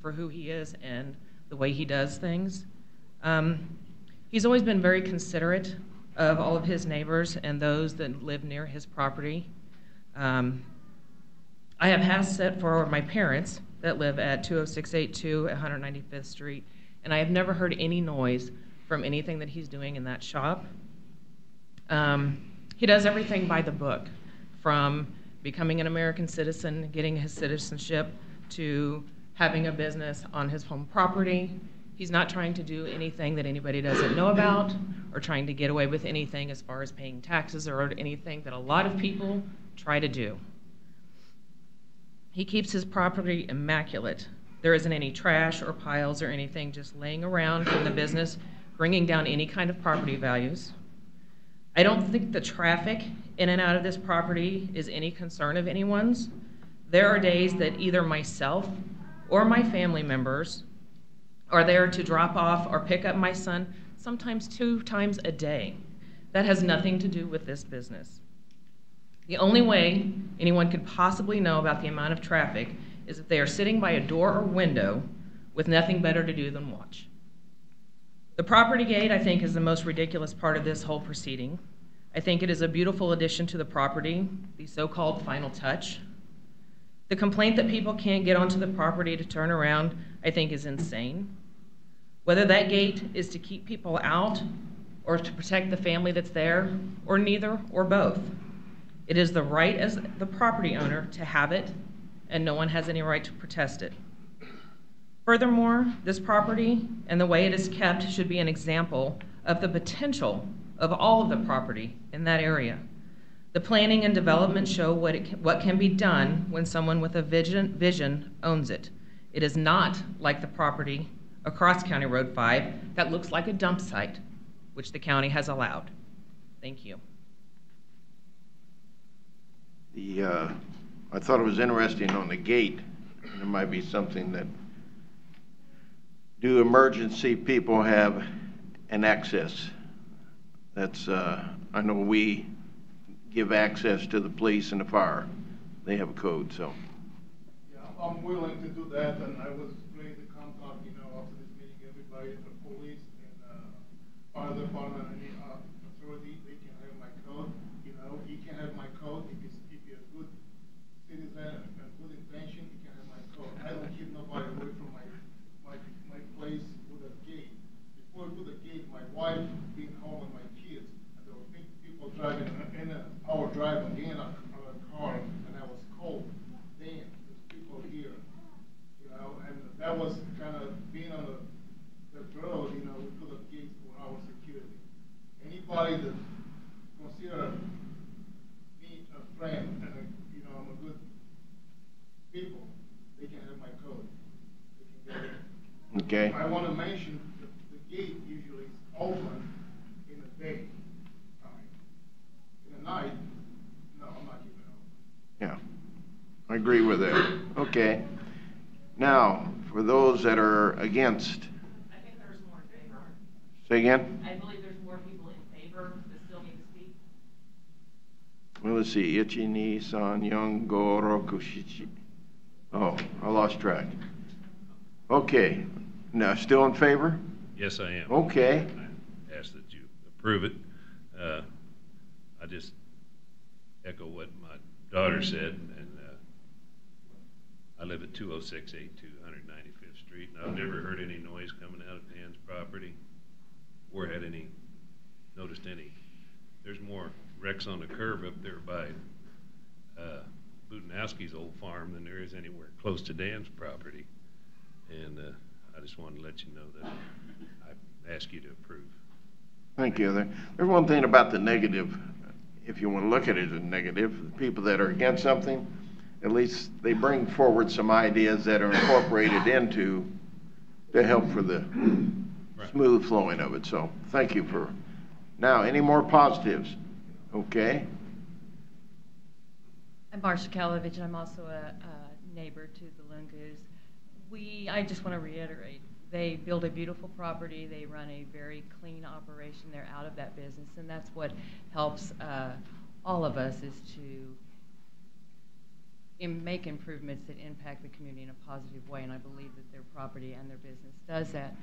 for who he is and the way he does things. He's always been very considerate of all of his neighbors and those that live near his property. I have house set for my parents that live at 20682 at 195th Street, and I have never heard any noise from anything that he's doing in that shop. He does everything by the book, from becoming an American citizen, getting his citizenship, to having a business on his home property. He's not trying to do anything that anybody doesn't know about or trying to get away with anything as far as paying taxes or anything that a lot of people try to do. He keeps his property immaculate. There isn't any trash or piles or anything just laying around from the business, bringing down any kind of property values. I don't think the traffic in and out of this property is any concern of anyone's. There are days that either myself or my family members are there to drop off or pick up my son, sometimes 2 times a day. That has nothing to do with this business. The only way anyone could possibly know about the amount of traffic is if they are sitting by a door or window with nothing better to do than watch. The property gate, I think, is the most ridiculous part of this whole proceeding. I think it is a beautiful addition to the property, the so-called final touch. The complaint that people can't get onto the property to turn around, I think, is insane. Whether that gate is to keep people out or to protect the family that's there, or neither or both. It is the right as the property owner to have it, and no one has any right to protest it. Furthermore, this property and the way it is kept should be an example of the potential of all of the property in that area. The planning and development show what can be done when someone with a vision owns it. It is not like the property across County Road 5 that looks like a dump site, which the county has allowed. Thank you. I thought it was interesting on the gate. There might be something that, do emergency people have an access? That's, I know we give access to the police and the fire. They have a code, so. Yeah, I'm willing to do that, and I was ready to contact, after this meeting, everybody, the police and fire department, and authority, they can have my code. You can have my code if you're a good citizen and good intention. You can have my code. I don't keep nobody away from my place with a gate. Before I put the gate, my wife being home with my kids, and there were people driving in our drive again on a car, and I was cold. Damn, there's people here, and that was kind of being on the road. We put a gate for our security. Anybody that consider me a friend and I'm a good people, they can have my code. They can get it. Okay. I want to mention that the gate usually is open in the day time. In the night, no, I'm not keeping it open. Yeah, I agree with that. Okay. Now, for those that are against. I think there's more in favor. Say again? I believe there's more people in favor that still need to speak. Well, let's see. Ichi, ni, san, young, go, roku, shichi. Oh, I lost track. Okay. Now, still in favor? Yes, I am. Okay. I ask that you approve it. I just echo what my daughter said, and I live at 20682 195th Street, and I've never heard any noise coming out of Dan's property or had noticed any. There's more wrecks on the curb up there by Budanowski's old farm than there is anywhere close to Dan's property. And I just wanted to let you know that I ask you to approve. Thank you. There's one thing about the negative, if you want to look at it as a negative, the people that are against something, at least they bring forward some ideas that are incorporated into to help for the smooth flowing of it. So thank you for, now, any more positives? Okay. I'm Marcia Kalovich, and I'm also a neighbor to the Lungus. I just want to reiterate, they build a beautiful property, they run a very clean operation, they're out of that business, and that's what helps all of us is to make improvements that impact the community in a positive way, and I believe that their property and their business does that.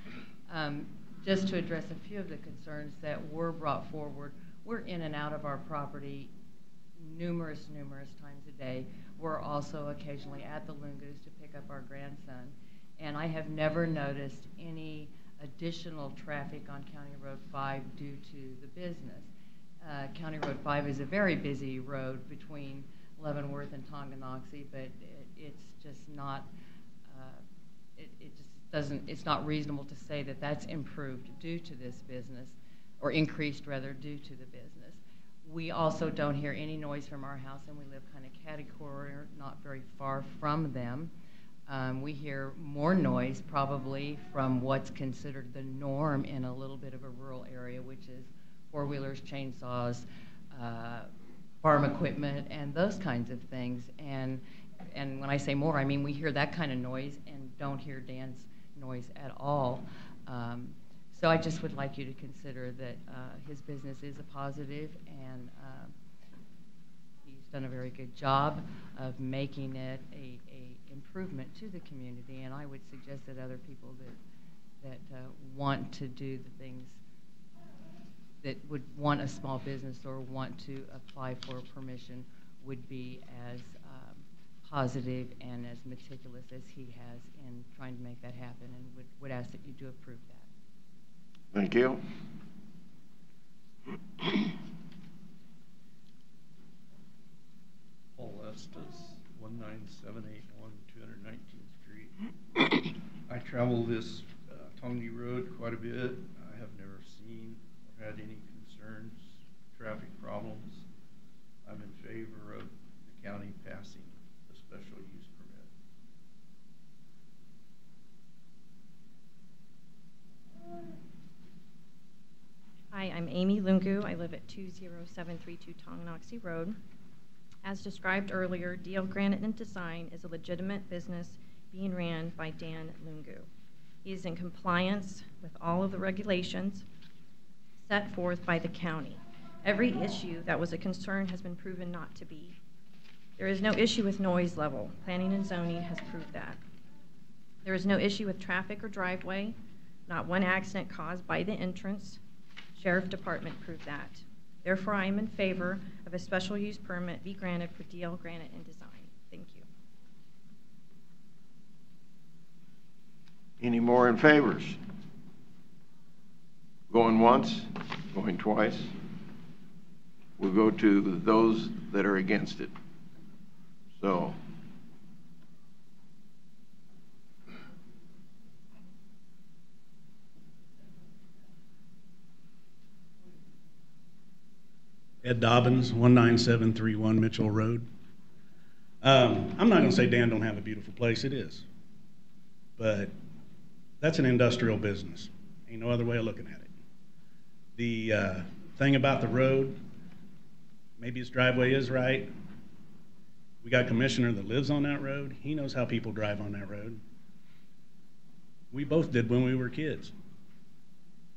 Just to address a few of the concerns that were brought forward, we're in and out of our property numerous times a day. We're also occasionally at the Lungus to pick up our grandson, and I have never noticed any additional traffic on County Road 5 due to the business. County Road 5 is a very busy road between Leavenworth and Tonganoxie, but it's just not, it's not reasonable to say that that's improved due to this business, or increased rather due to the business. We also don't hear any noise from our house, and we live kind of catty-corner, not very far from them. We hear more noise probably from what's considered the norm in a little bit of a rural area, which is four-wheelers, chainsaws, farm equipment, and those kinds of things. And when I say more, I mean we hear that kind of noise and don't hear Dan's noise at all. So I just would like you to consider that his business is a positive, and he's done a very good job of making it a improvement to the community. And I would suggest that other people that want to do the things that would want a small business or want to apply for permission would be as positive and as meticulous as he has in trying to make that happen, and would ask that you do approve that. Thank you. Paul Estes, 19781 219th Street. I travel this Tongi Road quite a bit. I have never seen or had any concerns, traffic problems. I'm in favor of the county passing the special use permit. Hi, I'm Amy Lungu. I live at 20732 Tonganoxie Road. As described earlier, DL Granite and Design is a legitimate business being ran by Dan Lungu. He is in compliance with all of the regulations set forth by the county. Every issue that was a concern has been proven not to be. There is no issue with noise level. Planning and zoning has proved that. There is no issue with traffic or driveway. Not one accident caused by the entrance. Sheriff Department proved that. Therefore, I am in favor of a special use permit be granted for DL Granite and Design. Thank you. Any more in favors? Going once, going twice. We'll go to those that are against it. So, Ed Dobbins, 19731 Mitchell Road. I'm not going to say Dan don't have a beautiful place. It is. But that's an industrial business. Ain't no other way of looking at it. The thing about the road, maybe his driveway is right. We got a commissioner that lives on that road. He knows how people drive on that road. We both did when we were kids.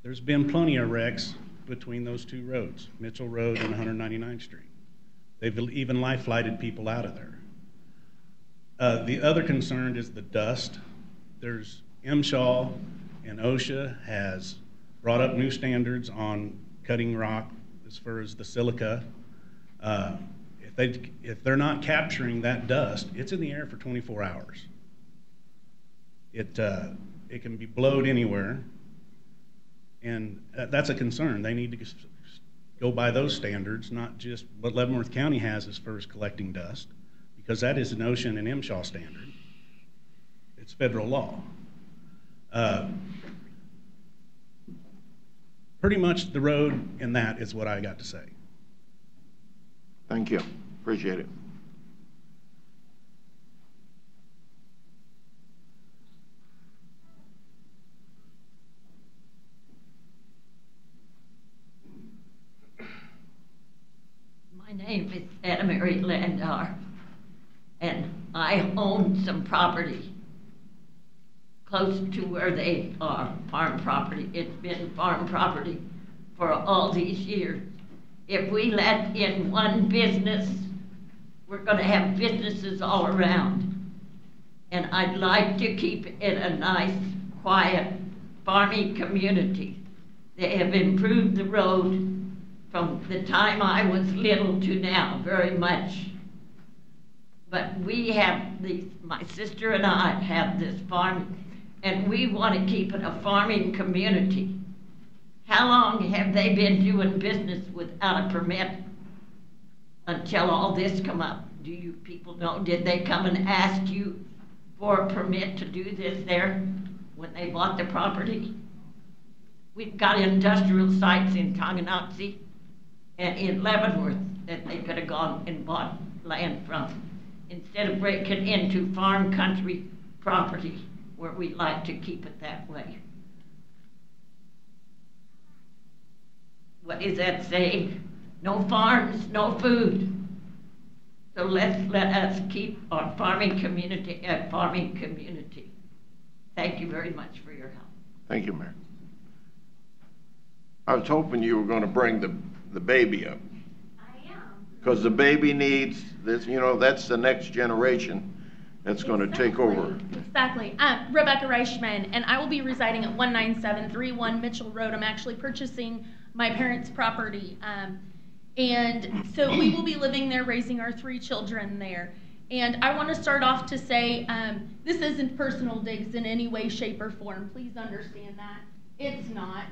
There's been plenty of wrecks between those two roads, Mitchell Road and 199th Street. They've even life flighted people out of there. The other concern is the dust. There's MSHA and OSHA has brought up new standards on cutting rock as far as the silica. If they're not capturing that dust, it's in the air for 24 hours. It can be blowed anywhere. And that's a concern. They need to go by those standards, not just what Leavenworth County has as far as collecting dust, because that is an OSHA and MSHA standard. It's federal law. pretty much the road and that is what I got to say. Thank you. Appreciate it. My name is Anna Mary Landar, and I own some property close to where they are, farm property. It's been farm property for all these years. If we let in one business, we're going to have businesses all around. And I'd like to keep it a nice, quiet, farming community. They have improved the road from the time I was little to now, very much. But we have my sister and I have this farm, and we want to keep it a farming community. How long have they been doing business without a permit until all this come up? Do you people know, did they come and ask you for a permit to do this there when they bought the property? We've got industrial sites in Tonganoxie and in Leavenworth that they could have gone and bought land from, instead of breaking into farm country property where we like to keep it that way. What is that saying? No farms, no food. So let us keep our farming community a farming community. Thank you very much for your help. Thank you, Mayor. I was hoping you were going to bring the baby up. I am. Because the baby needs this, you know, that's the next generation that's going to take over. Exactly. Rebecca Reichman, and I will be residing at 19731 Mitchell Road. I'm actually purchasing my parents' property. And so we will be living there, raising our 3 children there. And I want to start off to say, this isn't personal digs in any way, shape, or form. Please understand that. It's not.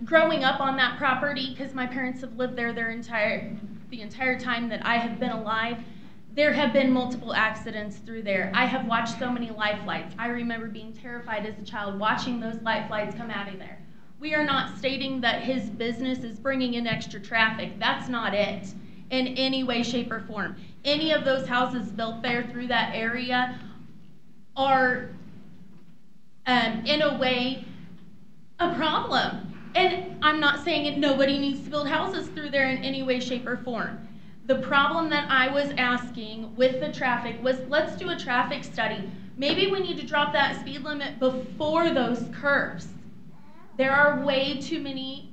Growing up on that property, because my parents have lived there the entire time that I have been alive, there have been multiple accidents through there. I have watched so many life flights. I remember being terrified as a child watching those life flights come out of there. We are not stating that his business is bringing in extra traffic. That's not it in any way, shape, or form. Any of those houses built there through that area are, in a way, a problem. And I'm not saying it, nobody needs to build houses through there in any way, shape, or form. The problem that I was asking with the traffic was, let's do a traffic study. Maybe we need to drop that speed limit before those curves. There are way too many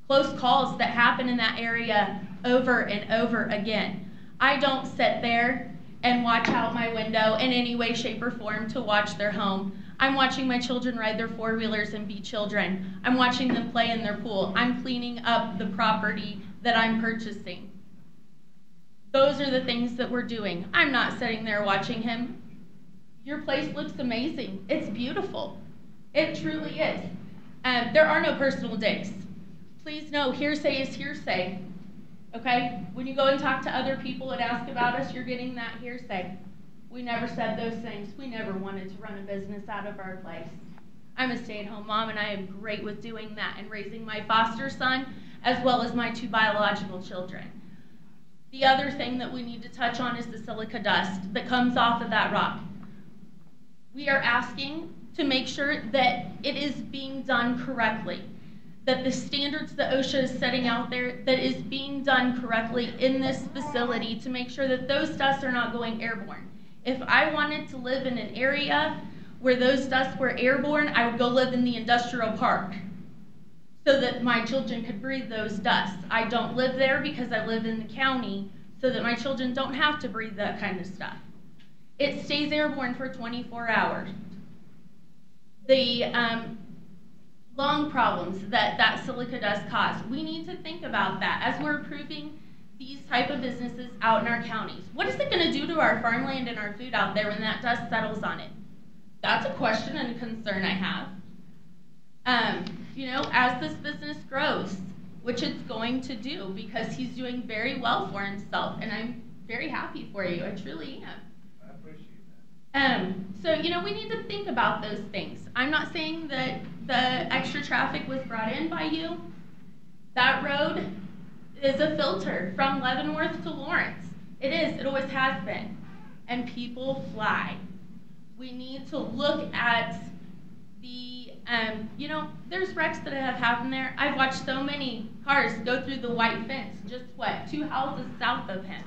close calls that happen in that area over and over again. I don't sit there and watch out my window in any way, shape, or form to watch their home. I'm watching my children ride their 4-wheelers and be children. I'm watching them play in their pool. I'm cleaning up the property that I'm purchasing. Those are the things that we're doing. I'm not sitting there watching him. Your place looks amazing. It's beautiful. It truly is. There are no personal digs. Please know, hearsay is hearsay. Okay? When you go and talk to other people and ask about us, you're getting that hearsay. We never said those things. We never wanted to run a business out of our place. I'm a stay-at-home mom, and I am great with doing that and raising my foster son as well as my 2 biological children. The other thing that we need to touch on is the silica dust that comes off of that rock. We are asking to make sure that it is being done correctly, that the standards that OSHA is setting out there, that is being done correctly in this facility to make sure that those dusts are not going airborne. If I wanted to live in an area where those dusts were airborne, I would go live in the industrial park so that my children could breathe those dusts. I don't live there because I live in the county so that my children don't have to breathe that kind of stuff. It stays airborne for 24 hours. The lung problems that silica dust cause, we need to think about that as we're approving these type of businesses out in our counties. What is it going to do to our farmland and our food out there when that dust settles on it? That's a question and a concern I have. You know, as this business grows, which it's going to do because he's doing very well for himself, and I'm very happy for you. I truly am. I appreciate So, you know, we need to think about those things. I'm not saying that the extra traffic was brought in by you. That road is a filter from Leavenworth to Lawrence. It is, it always has been. And people fly. We need to look at the, you know, there's wrecks that have happened there. I've watched so many cars go through the white fence, just what, 2 houses south of him.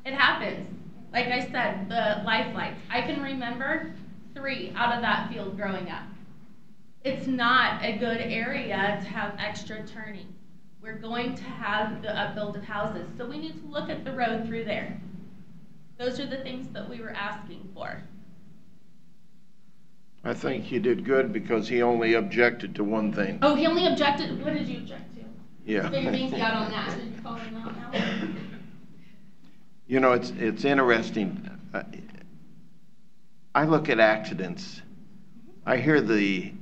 It happens. Like I said, the life lights. I can remember 3 out of that field growing up. It's not a good area to have extra turning. We're going to have the upbuilded houses, so we need to look at the road through there. Those are the things that we were asking for. I think he did good because he only objected to one thing. Oh, he only objected, what did you object to? Yeah. So you're being out on that, did you call him out now? You know, it's interesting. I look at accidents. I hear the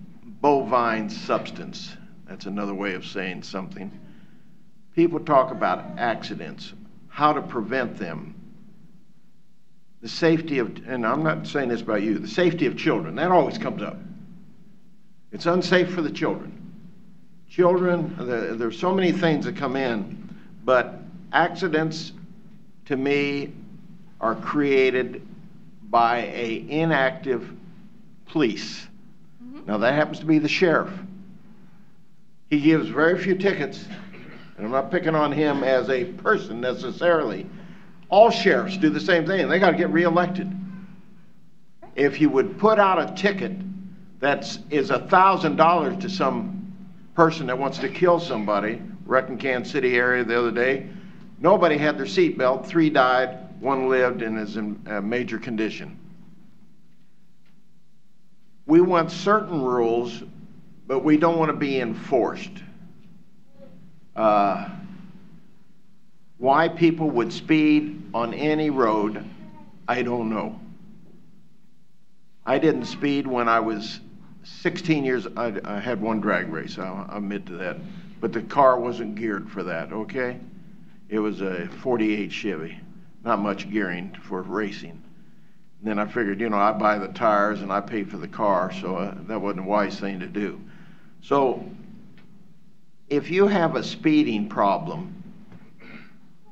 bovine substance. That's another way of saying something. People talk about accidents, how to prevent them. The safety of, and I'm not saying this about you, the safety of children, that always comes up. It's unsafe for the children. Children, there's so many things that come in, but accidents, to me, are created by an inactive police. Now that happens to be the sheriff. He gives very few tickets, and I'm not picking on him as a person necessarily. All sheriffs do the same thing. They got to get reelected. If you would put out a ticket that is $1,000 to some person that wants to kill somebody, wreck in Kansas City area the other day, nobody had their seatbelt. 3 died, 1 lived and is in major condition. We want certain rules, but we don't want to be enforced. Why people would speed on any road, I don't know. I didn't speed when I was 16 years. I had 1 drag race, I'll admit to that. But the car wasn't geared for that, okay? It was a 48 Chevy, not much gearing for racing. And then I figured, you know, I buy the tires and I pay for the car, so that wasn't a wise thing to do. So if you have a speeding problem,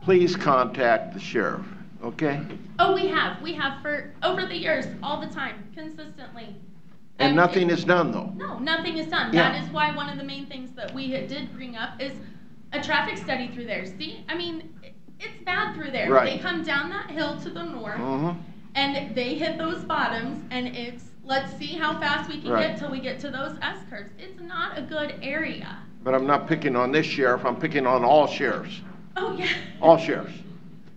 please contact the sheriff, okay? Oh, we have for over the years, all the time, consistently. And nothing is done though. No, nothing is done. Yeah. That is why one of the main things that we did bring up is a traffic study through there. See, I mean, it's bad through there. Right. They come down that hill to the north, Mm-hmm. and they hit those bottoms, and it's, let's see how fast we can Right. get till we get to those S-curves. It's not a good area. But I'm not picking on this sheriff, I'm picking on all sheriffs. Oh, yeah. All sheriffs.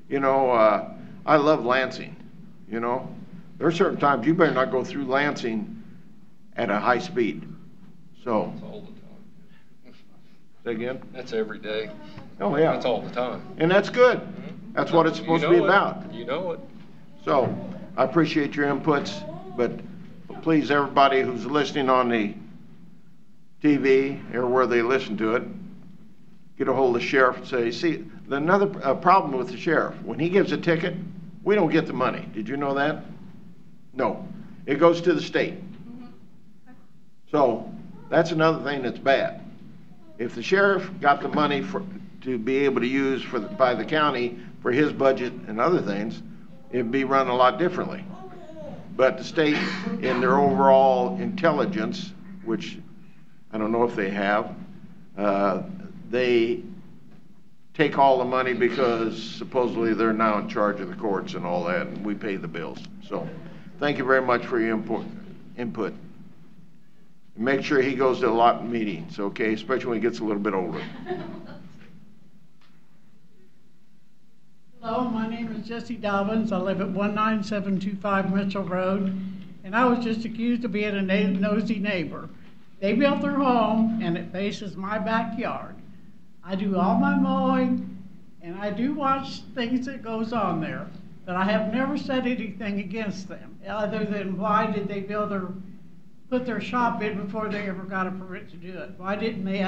You know, I love Lansing, you know. There are certain times you better not go through Lansing at a high speed. So. That's all the time. Say again? That's every day. Oh, yeah. That's all the time. And that's good. That's what it's supposed to be about. You know it. So, I appreciate your inputs, but please, everybody who's listening on the TV or where they listen to it, get a hold of the sheriff and say, see, another problem with the sheriff, when he gives a ticket, we don't get the money. Did you know that? No. It goes to the state. So, that's another thing that's bad. If the sheriff got the money to be able to use by the county for his budget and other things, it'd be run a lot differently. But the state, in their overall intelligence, which I don't know if they have, they take all the money because supposedly they're now in charge of the courts and all that, and we pay the bills. So, thank you very much for your input. Make sure he goes to a lot of meetings, okay, especially when he gets a little bit older. Hello, my name is Jesse Dobbins. I live at 19725 Mitchell Road, and I was just accused of being a nosy neighbor. They built their home, and it faces my backyard. I do all my mowing, and I do watch things that goes on there, but I have never said anything against them, other than why did they put their shop in before they ever got a permit to do it? Why didn't they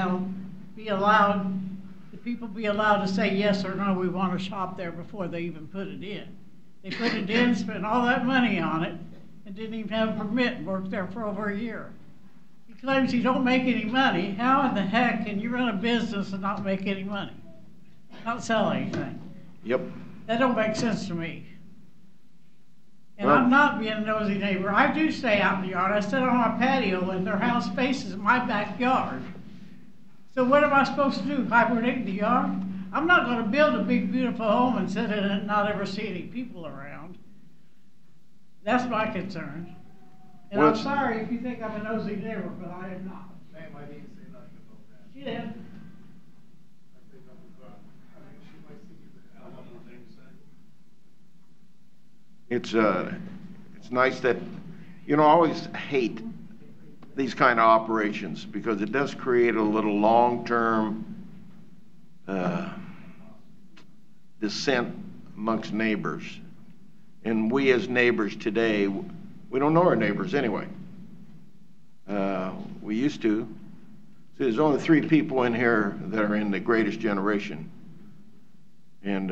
people be allowed to say yes or no, we want a shop there before they even put it in? They put it in, spent all that money on it, and didn't even have a permit and worked there for over a year. He claims he don't make any money. How in the heck can you run a business and not make any money? Not sell anything? Yep. That don't make sense to me. And Well, I'm not being a nosy neighbor. I do stay out in the yard. I sit on my patio and their house faces my backyard. So what am I supposed to do, hibernate in the yard? I'm not gonna build a big, beautiful home and sit in it and not ever see any people around. That's my concern. And Well, I'm sorry if you think I'm a nosy neighbor, but I am not. Ma'am, I didn't say nothing about that. She did. It's nice that, you know, I always hate these kind of operations because it does create a little long-term dissent amongst neighbors. And we as neighbors today, we don't know our neighbors anyway. We used to. See, there's only 3 people in here that are in the greatest generation. And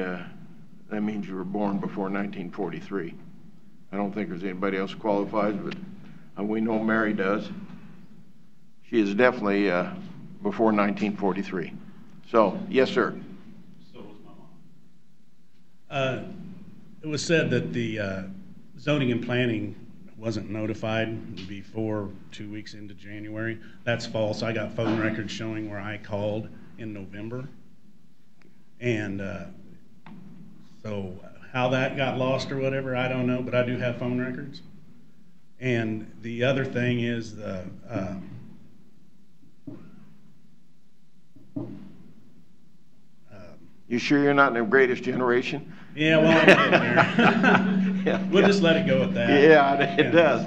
that means you were born before 1943. I don't think there's anybody else qualifies, but we know Mary does. She is definitely before 1943. So, yes, sir. So was my mom. It was said that the zoning and planning wasn't notified before 2 weeks into January. That's false. I got phone records showing where I called in November. And so how that got lost or whatever, I don't know, but I do have phone records. And the other thing is the you sure you're not in the greatest generation? Yeah, well, I'm getting there. We'll just let it go at that. Yeah, it does.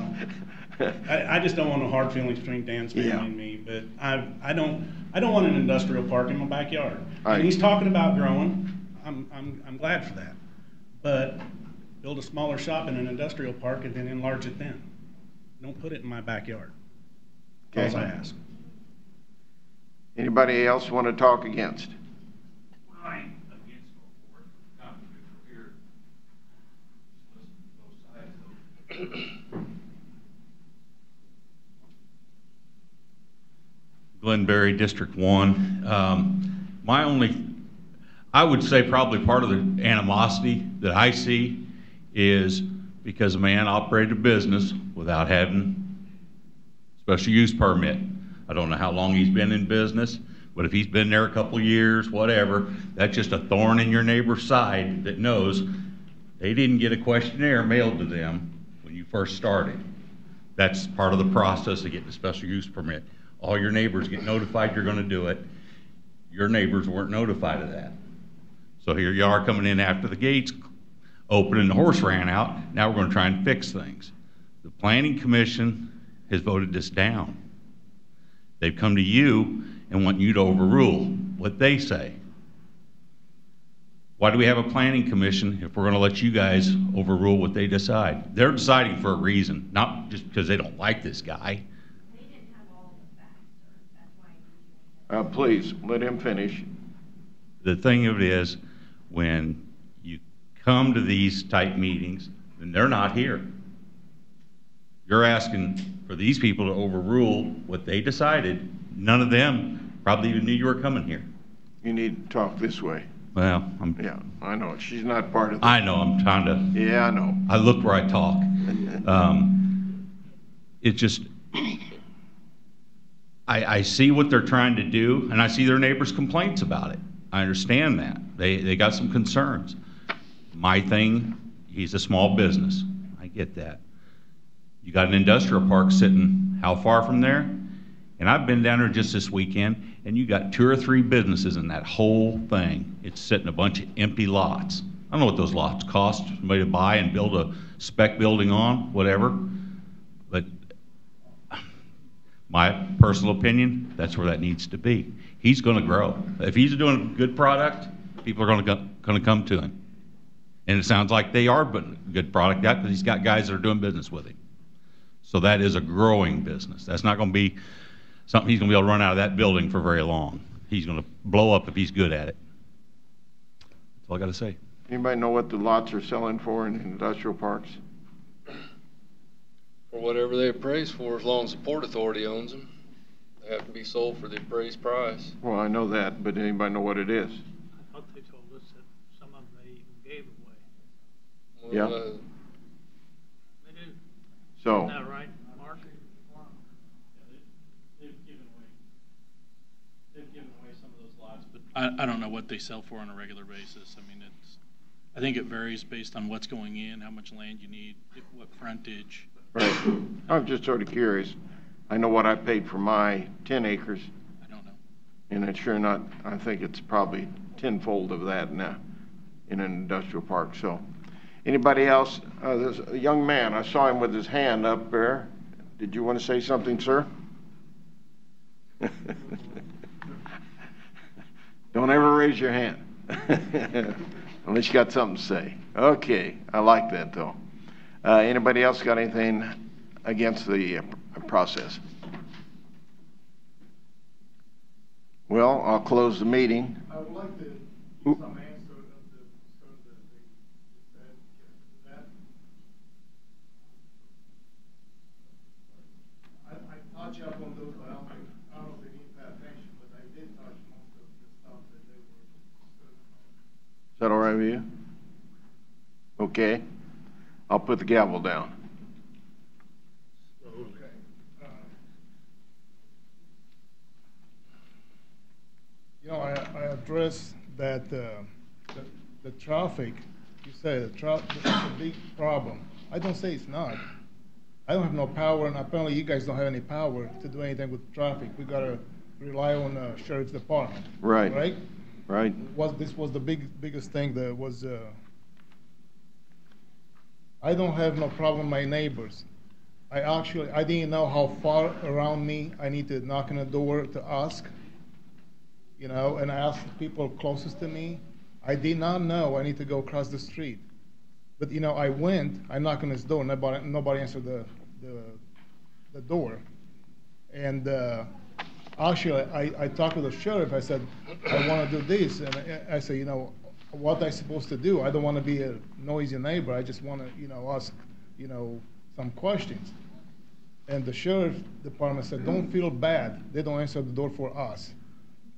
I just don't want no hard feelings between Dan's family and me, but I don't want an industrial park in my backyard. And he's talking about growing. I'm glad for that. But build a smaller shop in an industrial park and then enlarge it then. Don't put it in my backyard. That's all I ask. Anybody else want to talk against? Glenberry, District 1. I would say probably part of the animosity that I see is because a man operated a business without having special use permit. I don't know how long he's been in business, but if he's been there a couple of years, whatever, that's just a thorn in your neighbor's side that knows they didn't get a questionnaire mailed to them when you first started. That's part of the process of getting a special use permit. All your neighbors get notified you're going to do it. Your neighbors weren't notified of that. So here you are coming in after the gates open and the horse ran out. Now we're going to try and fix things. The Planning Commission has voted this down. They've come to you and want you to overrule what they say. Why do we have a Planning Commission if we're going to let you guys overrule what they decide? They're deciding for a reason, not just because they don't like this guy. Please, let him finish. The thing of it is, when you come to these type meetings, then they're not here. You're asking for these people to overrule what they decided. None of them probably even knew you were coming here. You need to talk this way. Well, yeah, I know. She's not part of the... I know, I'm trying to... Yeah, I know. I look where I talk. It just... I see what they're trying to do, and I see their neighbors' complaints about it. I understand that. They got some concerns. My thing, he's a small business. I get that. You got an industrial park sitting how far from there? And I've been down there just this weekend, and you got 2 or 3 businesses in that whole thing. It's sitting a bunch of empty lots. I don't know what those lots cost, somebody to buy and build a spec building on, whatever. But my personal opinion, that's where that needs to be. He's going to grow. If he's doing a good product, people are going to come to him. And it sounds like they are putting a good product out because he's got guys that are doing business with him. So that is a growing business. That's not going to be something he's going to be able to run out of that building for very long. He's going to blow up if he's good at it. That's all I got to say. Anybody know what the lots are selling for in industrial parks? For whatever they appraise for, as long as the Port Authority owns them. They have to be sold for the appraised price. Well, I know that, but anybody know what it is? I thought they told us that some of them they even gave away. Well, Yeah. They do. So. Isn't that right, Mark? They've given away some of those lots, but I don't know what they sell for on a regular basis. I mean, I think it varies based on what's going in, how much land you need, what frontage. Right. I'm just sort of curious. I know what I paid for my 10 acres. I don't know. And it's sure not, I think it's probably tenfold of that now in an industrial park. So, anybody else? There's a young man. I saw him with his hand up there. Did you want to say something, sir? Don't ever raise your hand. Unless you got something to say. Okay, I like that though. Anybody else got anything against the process? Well, I'll close the meeting. I would like to give some answer of the concern that they said that. I touch up on those, but I don't know if they didn't pay attention, but I did touch most of the stuff that they were concerned about. Is that all right with you? Okay. I'll put the gavel down. Okay. You know, I addressed that the traffic, you say the traffic is a big problem. I don't say it's not. I don't have no power, and apparently you guys don't have any power to do anything with traffic. We gotta rely on the sheriff's department. Right. Right? Right. This was the biggest thing that was, I don't have no problem with my neighbors. I didn't know how far around me I need to knock on the door to ask, you know, and I asked the people closest to me. I did not know I need to go across the street. But, you know, I knocked on his door, nobody answered the door. And actually, I talked to the sheriff, I said, I want to do this, and I said, you know, what I supposed to do? I don't want to be a noisy neighbor. I just want to, you know, ask, you know, some questions. And the sheriff department said, don't feel bad. They don't answer the door for us.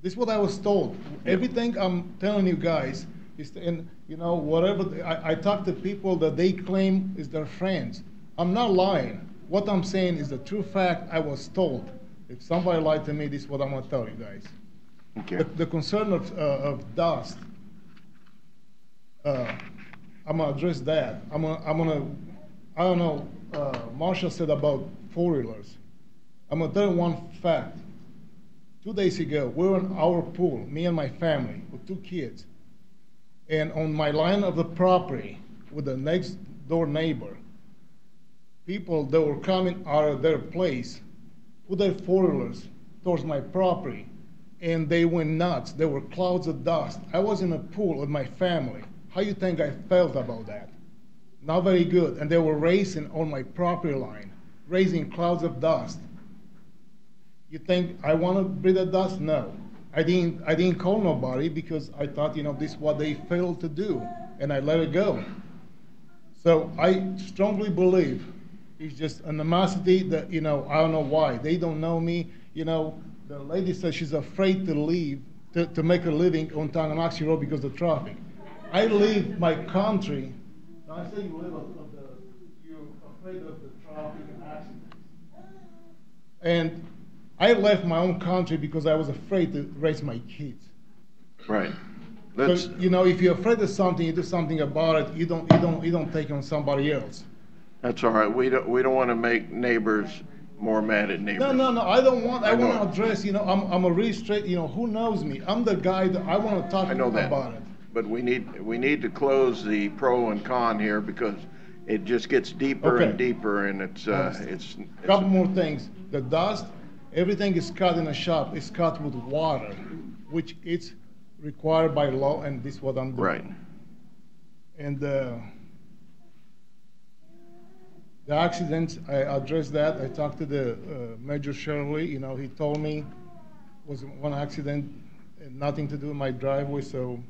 This is what I was told. Everything I'm telling you guys is, and you know, whatever, I talk to people that they claim is their friends. I'm not lying. What I'm saying is the true fact I was told. If somebody lied to me, this is what I'm going to tell you guys. Okay. The concern of dust, I'm gonna address that. I don't know, Marshall said about four-wheelers. I'm gonna tell you one fact. 2 days ago, we were in our pool, me and my family, with 2 kids. And on my line of the property, with the next door neighbor, people that were coming out of their place, put their four-wheelers towards my property, and they went nuts. There were clouds of dust. I was in a pool with my family. How you think I felt about that? Not very good. And they were racing on my property line, raising clouds of dust. You think I want to breathe the dust? No. I didn't call nobody because I thought, you know, this is what they failed to do, and I let it go. So I strongly believe it's just an animosity that, you know, I don't know why. They don't know me. You know, the lady says she's afraid to leave, to make a living on Tonganoxie Road because of traffic. I leave my country. I say you live you're afraid of the traffic and accidents. And I left my own country because I was afraid to raise my kids. Right. So, you know, if you're afraid of something, you do something about it. You don't take on somebody else. That's all right. We don't want to make neighbors more mad at neighbors. No. I don't want. I want to address. You know, I'm a really straight. You know, who knows me? I'm the guy that I want to talk about it. But we need to close the pro and con here because it just gets deeper and deeper, and it's couple more things. The dust, everything is cut in a shop. It's cut with water, which it's required by law, and this is what I'm doing. Right. And the accidents, I addressed that. I talked to the Major Shirley. You know, he told me it was one accident, nothing to do with my driveway. So.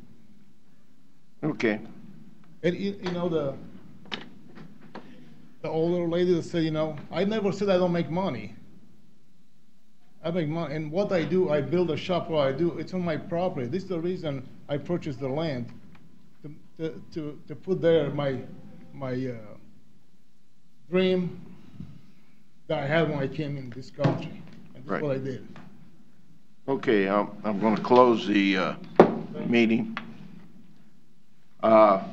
Okay. And you know the older lady that said, you know, I never said I don't make money. I make money, and what I do, I build a shop where I do, it's on my property. This is the reason I purchased the land, to put there my dream that I had when I came in this country, and that's what I did. Okay, I'm going to close the meeting. That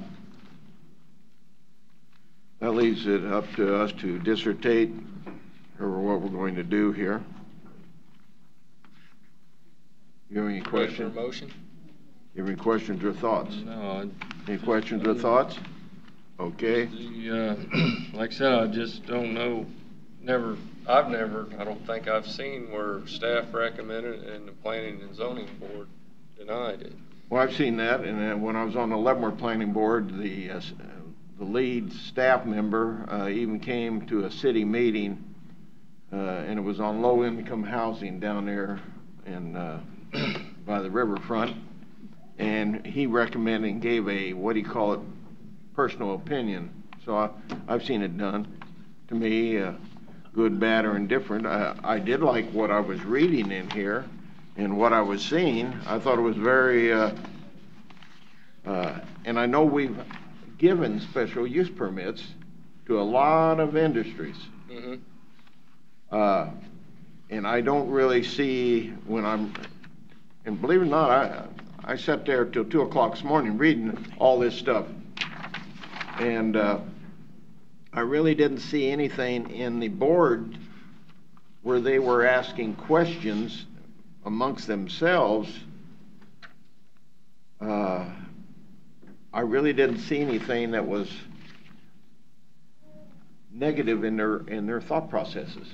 leaves it up to us to dissertate over what we're going to do here. You have any questions? Motion? You have any questions or thoughts? No. Any questions or thoughts? Okay. Like I said, I just don't know. I don't think I've seen where staff recommended and the Planning and Zoning Board denied it. Well, I've seen that, and then when I was on the Leavenworth Planning Board, the lead staff member even came to a city meeting, and it was on low-income housing down there in by the riverfront, and he recommended and gave a, what do you call it, personal opinion. So I've seen it done. To me, good, bad, or indifferent. I did like what I was reading in here and what I was seeing. I thought it was very, and I know we've given special use permits to a lot of industries. Mm-hmm. And I don't really see when and believe it or not, I sat there till 2 o'clock this morning reading all this stuff. And I really didn't see anything in the board where they were asking questions amongst themselves. I really didn't see anything that was negative in their thought processes,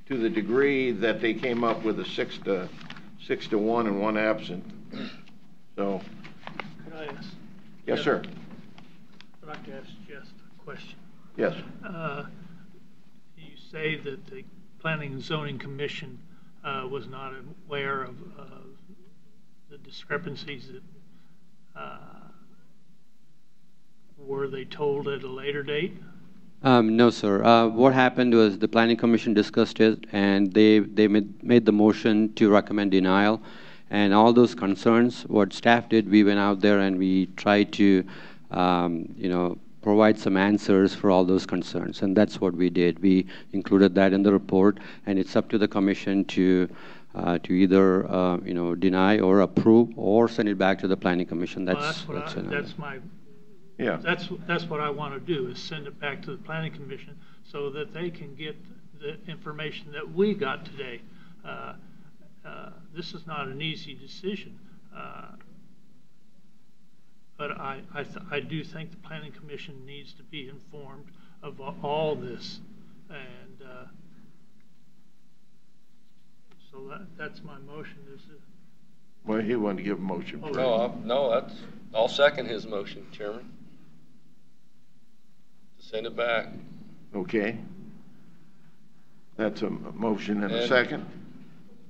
to the degree that they came up with a 6 to 1 and 1 absent. So. Could I ask? Yes, sir. I'd like to ask just a question. Yes. You say that the Planning and Zoning Commission was not aware of the discrepancies that were they told at a later date? No, sir. What happened was the Planning Commission discussed it, and they made the motion to recommend denial. And all those concerns, what staff did, we went out there and we tried to, provide some answers for all those concerns. And that's what we did. We included that in the report, and it's up to the commission to either, deny or approve or send it back to the Planning Commission. That's what I want to do, is send it back to the Planning Commission so that they can get the information that we got today. This is not an easy decision, but I do think the Planning Commission needs to be informed of all this, and so that's my motion. Well, he wanted to give a motion. I'll second his motion, Chairman. Send it back. Okay. That's a motion and a second.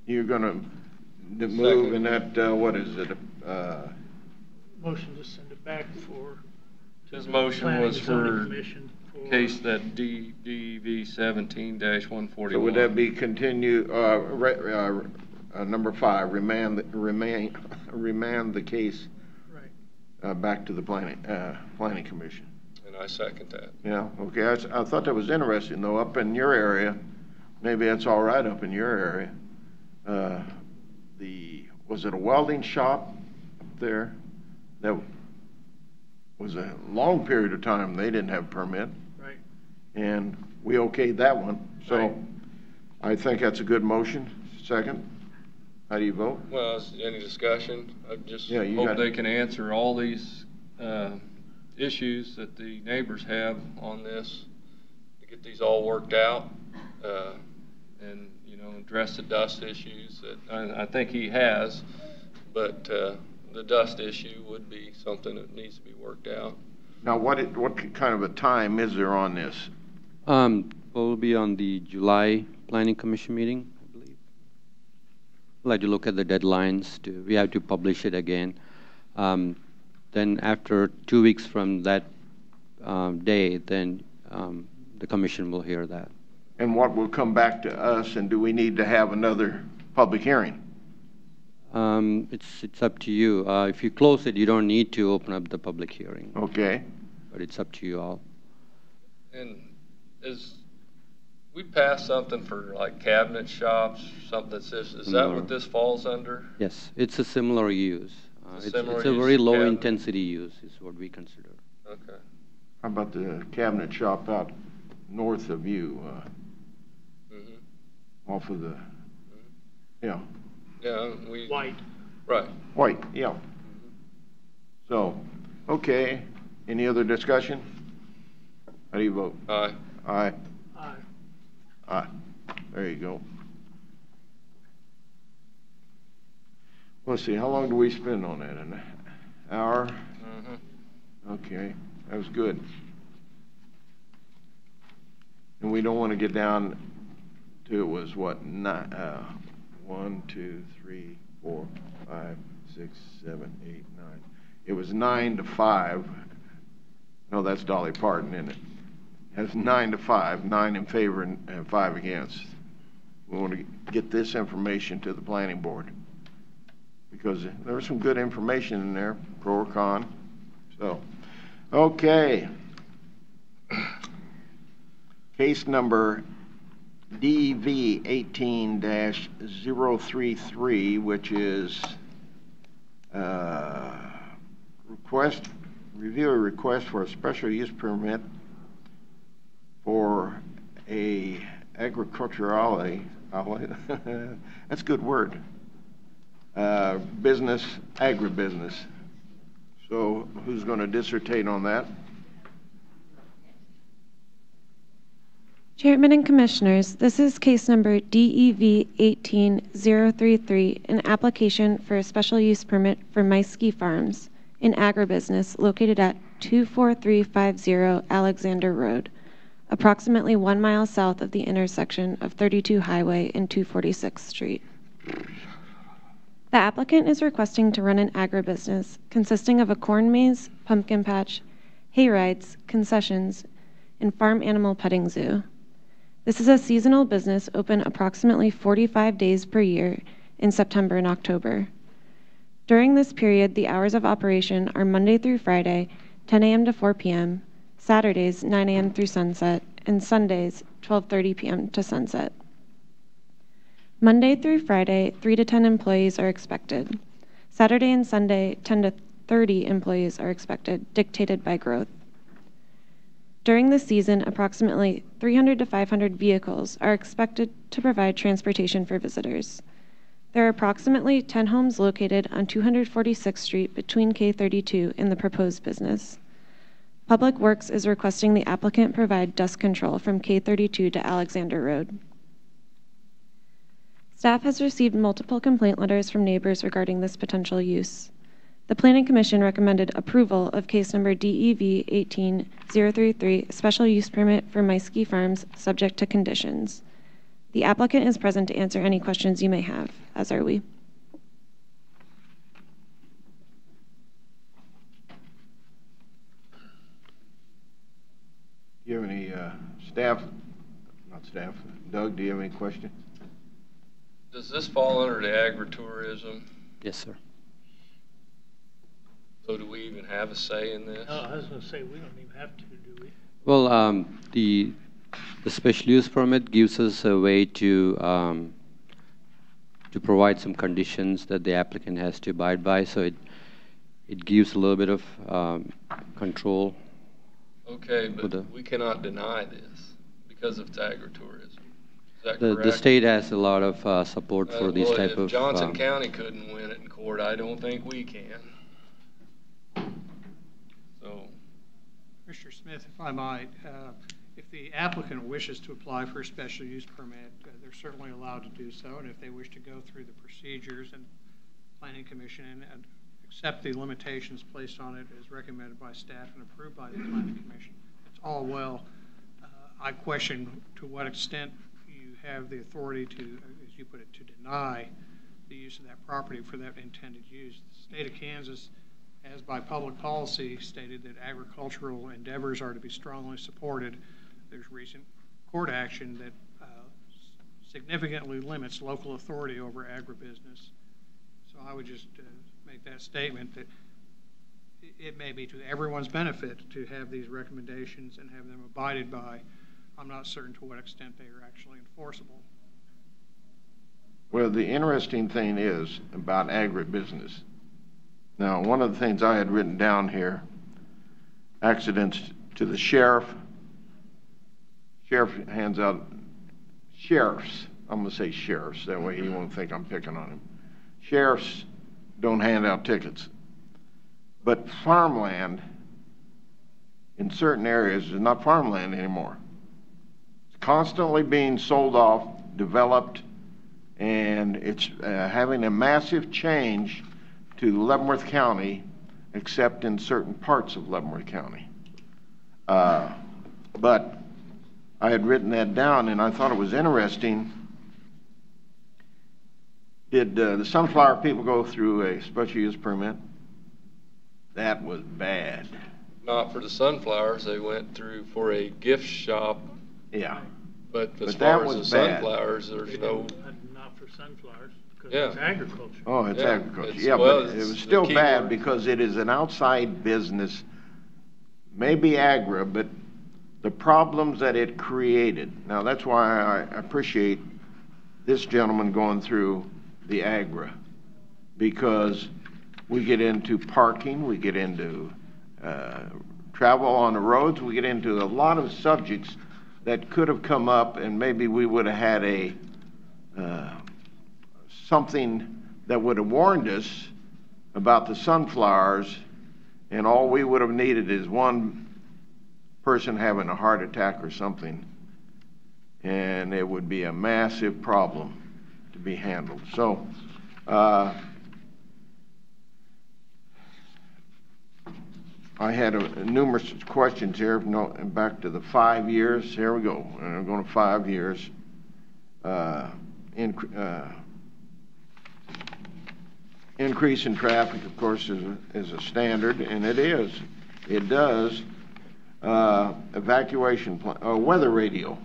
You're going to move in that, what is it? Motion to send it back for. His motion was for case that DV 17-141. So would that be continue, number 5, remand the case back to the planning commission? And I second that. Yeah, okay. I thought that was interesting, though. Up in your area, maybe that's all right up in your area. Was it a welding shop up there? That was a long period of time they didn't have a permit. Right. And we okayed that one. So I think that's a good motion. Second. How do you vote? Well, any discussion? I just hope they can answer all these issues that the neighbors have on this, to get these all worked out, and address the dust issues that I think he has, but the dust issue would be something that needs to be worked out. Now, what kind of a time is there on this? We'll be on the July Planning Commission meeting, I believe. We'll have to look at the deadlines. We have to publish it again. Then after 2 weeks from that day, then the commission will hear that. And what will come back to us, and do we need to have another public hearing? It's up to you. If you close it, you don't need to open up the public hearing. Okay. But it's up to you all. And we passed something for like cabinet shops, something that says, is that what this falls under? Yes, it's a similar use. It's a use very low cabinet. intensity use is what we consider. Okay. How about the cabinet shop out north of you, off of the, yeah. Yeah, White. Right. White, yeah. So, okay, any other discussion? How do you vote? Aye. Aye. Aye. Aye. There you go. Let's see, how long do we spend on that? An hour? Okay, that was good. And we don't want to get down to, it was what, 1, 2, 3, 4, 5, 6, 7, 8, 9. It was 9 to 5. No, that's Dolly Parton, isn't it? That's 9 to 5, 9 in favor and 5 against. We want to get this information to the planning board because there was some good information in there, pro or con. So, okay. Case number DV 18-033, which is review a request for a special use permit for a agriculturally, that's a good word, business, agribusiness. So who's going to dissertate on that? Chairman and Commissioners, this is case number DEV 18-033, an application for a special use permit for Meiske Farms, an agribusiness located at 24350 Alexander Road, approximately 1 mile south of the intersection of 32 Highway and 246th Street. The applicant is requesting to run an agribusiness consisting of a corn maze, pumpkin patch, hay rides, concessions, and farm animal petting zoo. This is a seasonal business open approximately 45 days per year in September and October. During this period, the hours of operation are Monday through Friday, 10 a.m. to 4 p.m., Saturdays, 9 a.m. through sunset, and Sundays, 12:30 p.m. to sunset. Monday through Friday, 3 to 10 employees are expected. Saturday and Sunday, 10 to 30 employees are expected, dictated by growth. During the season, approximately 300 to 500 vehicles are expected to provide transportation for visitors. There are approximately 10 homes located on 246th Street between K32 and the proposed business. Public Works is requesting the applicant provide dust control from K32 to Alexander Road. Staff has received multiple complaint letters from neighbors regarding this potential use. The Planning Commission recommended approval of case number DEV 18-033, special use permit for Meiske Farms, subject to conditions. The applicant is present to answer any questions you may have, as are we. Do you have any Doug, do you have any questions? Does this fall under the agritourism? Yes, sir. So do we even have a say in this? No, I was going to say, we don't even have to, do we? Well, the special use permit gives us a way to provide some conditions that the applicant has to abide by. So it gives a little bit of control. Okay, but we cannot deny this because of its agritourism. Is that The correct? state has a lot of support for these Well, type if of. Johnson County couldn't win it in court, I don't think we can. So, Mr. Smith, if I might, if the applicant wishes to apply for a special use permit, they're certainly allowed to do so. And if they wish to go through the procedures and Planning Commission and accept the limitations placed on it as recommended by staff and approved by the Planning Commission, it's all well. I question to what extent you have the authority to, as you put it, to deny the use of that property for that intended use. The state of Kansas has, by public policy, stated that agricultural endeavors are to be strongly supported, there's recent court action that significantly limits local authority over agribusiness. So I would just make that statement that it may be to everyone's benefit to have these recommendations and have them abided by. I'm not certain to what extent they are actually enforceable. Well, the interesting thing is about agribusiness. Now, one of the things I had written down here, accidents to the sheriff. Sheriff hands out sheriffs. I'm going to say sheriffs. That way he won't think I'm picking on him. Sheriffs don't hand out tickets. But farmland in certain areas is not farmland anymore. It's constantly being sold off, developed, and it's having a massive change to Leavenworth County, except in certain parts of Leavenworth County. But I had written that down, and I thought it was interesting. Did the sunflower people go through a special use permit? That was bad. Not for the sunflowers. They went through for a gift shop. Yeah. But as But far that as the was bad. sunflowers, there's no. Not for sunflowers, because Yeah. it's agriculture. Oh, it's Yeah, agriculture. it's- Yeah, well, but it it's was the still key bad word. because it is an outside business, maybe agri, but the problems that it created. Now, that's why I appreciate this gentleman going through the agri, because we get into parking, we get into travel on the roads, we get into a lot of subjects that could have come up, and maybe we would have had a something that would have warned us about the sunflowers, and all we would have needed is one person having a heart attack or something, and it would be a massive problem to be handled. So I had numerous questions here. No, back to the 5 years. Here we go. I'm going to 5 years. Increase in traffic, of course, is a standard, and it is. It does. Evacuation plan, weather radio.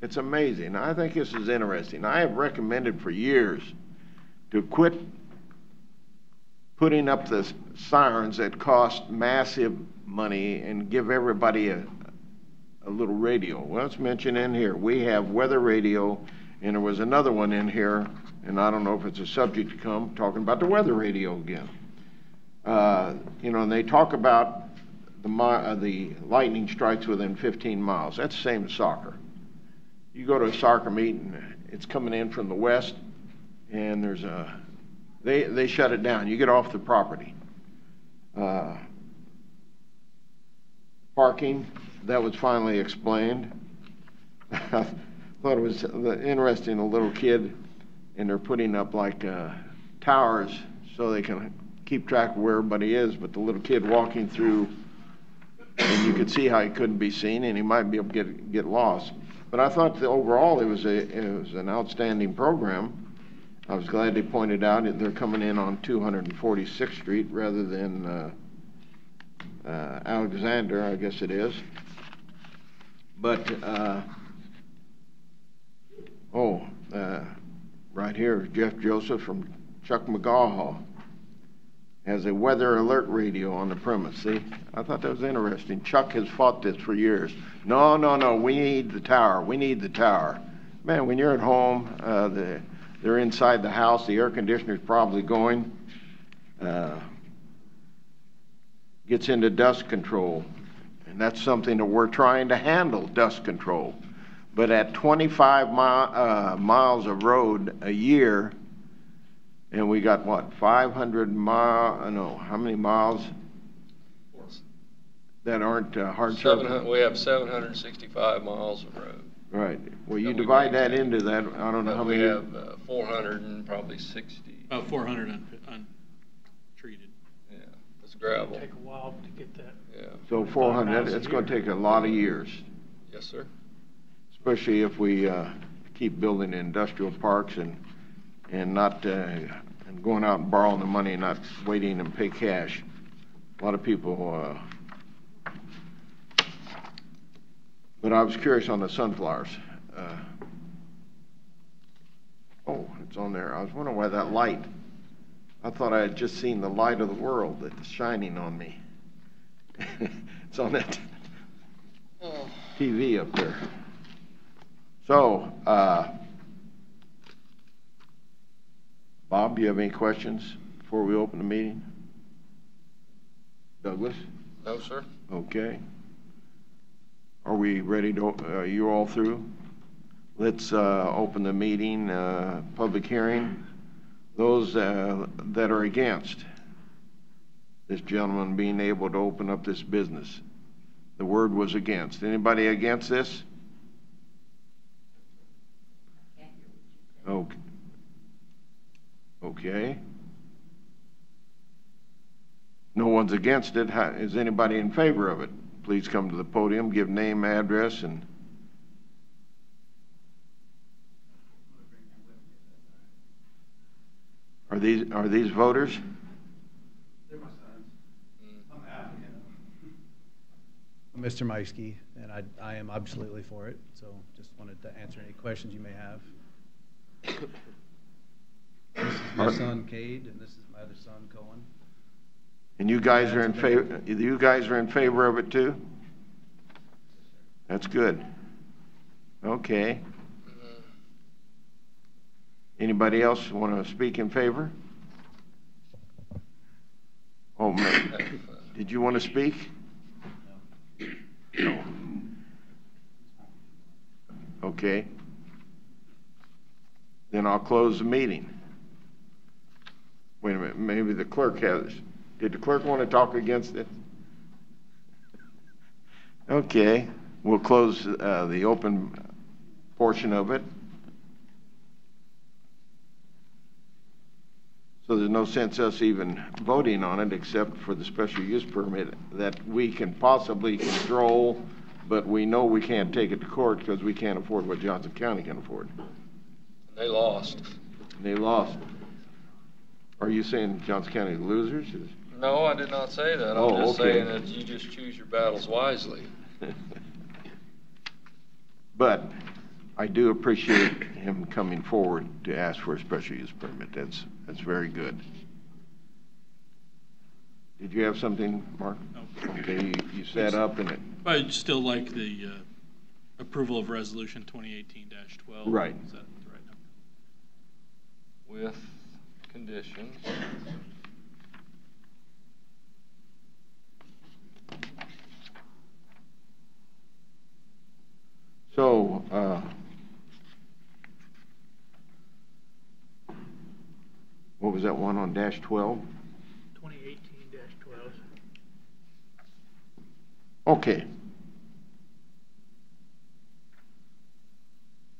It's amazing. I think this is interesting. I have recommended for years to quit putting up the sirens that cost massive money and give everybody a little radio. Well, it's mentioned in here. We have weather radio, and there was another one in here, and I don't know if it's a subject to come, talking about the weather radio again. You know, and they talk about the lightning strikes within 15 miles. That's the same as soccer. You go to a soccer meeting, it's coming in from the west, and there's a they shut it down. You get off the property. Parking, that was finally explained. I thought it was interesting, a little kid, and they're putting up like towers so they can keep track of where everybody is, but the little kid walking through, and you could see how he couldn't be seen, and he might be able to get lost. But I thought that overall it was an outstanding program. I was glad they pointed out that they're coming in on 246th Street rather than Alexander, I guess it is. But, right here, Jeff Joseph from Chuck McGaw has a weather alert radio on the premise. See, I thought that was interesting. Chuck has fought this for years. No, we need the tower. We need the tower. Man, when you're at home, they're inside the house. The air conditioner's probably going. Gets into dust control, and that's something that we're trying to handle, dust control. But at 25 miles of road a year, and we got what, 500 miles? No, how many miles that aren't hard surface? We have 765 miles of road. Right. Well, you divide that into that. I don't know how many. We have 400 and probably 60. 400 untreated. Yeah, it's gravel. It'll take a while to get that. Yeah. So 400. It's going to take a lot of years. Yes, sir. Especially if we keep building industrial parks and not and going out and borrowing the money and not waiting and pay cash. A lot of people. But I was curious on the sunflowers. Oh, it's on there. I was wondering why that light. I thought I had just seen the light of the world that's shining on me. It's on that TV up there. So, Bob, do you have any questions before we open the meeting? Douglas? No, sir. Okay. Are we ready to, are you all through? Let's open the meeting, public hearing. Those that are against this gentleman being able to open up this business. The word was against. Anybody against this? Okay. Okay. No one's against it. Is anybody in favor of it? Please come to the podium, give name, address, and are these voters? They're my sons. I'm African. Mr. Meiske, and I am absolutely for it. So just wanted to answer any questions you may have. This is my son Cade, and this is my other son Cohen. And you guys are in favor. You guys are in favor of it too. That's good. Okay. Anybody else want to speak in favor? Oh, man. Did you want to speak? No. Okay. Then I'll close the meeting. Wait a minute. Maybe the clerk has. Did the clerk want to talk against it? Okay. We'll close the open portion of it. So there's no sense us even voting on it except for the special use permit that we can possibly control, but we know we can't take it to court because we can't afford what Johnson County can afford. They lost. They lost. Are you saying Johnson County losers? No, I did not say that. I'm just saying that you just choose your battles wisely. But I do appreciate him coming forward to ask for a special use permit. That's very good. Did you have something, Mark? No. Okay, you sat up and it. I'd still like the approval of resolution 2018-12. Right. Is that the right number? With conditions. So, what was that one on -12? 2018-12. Okay.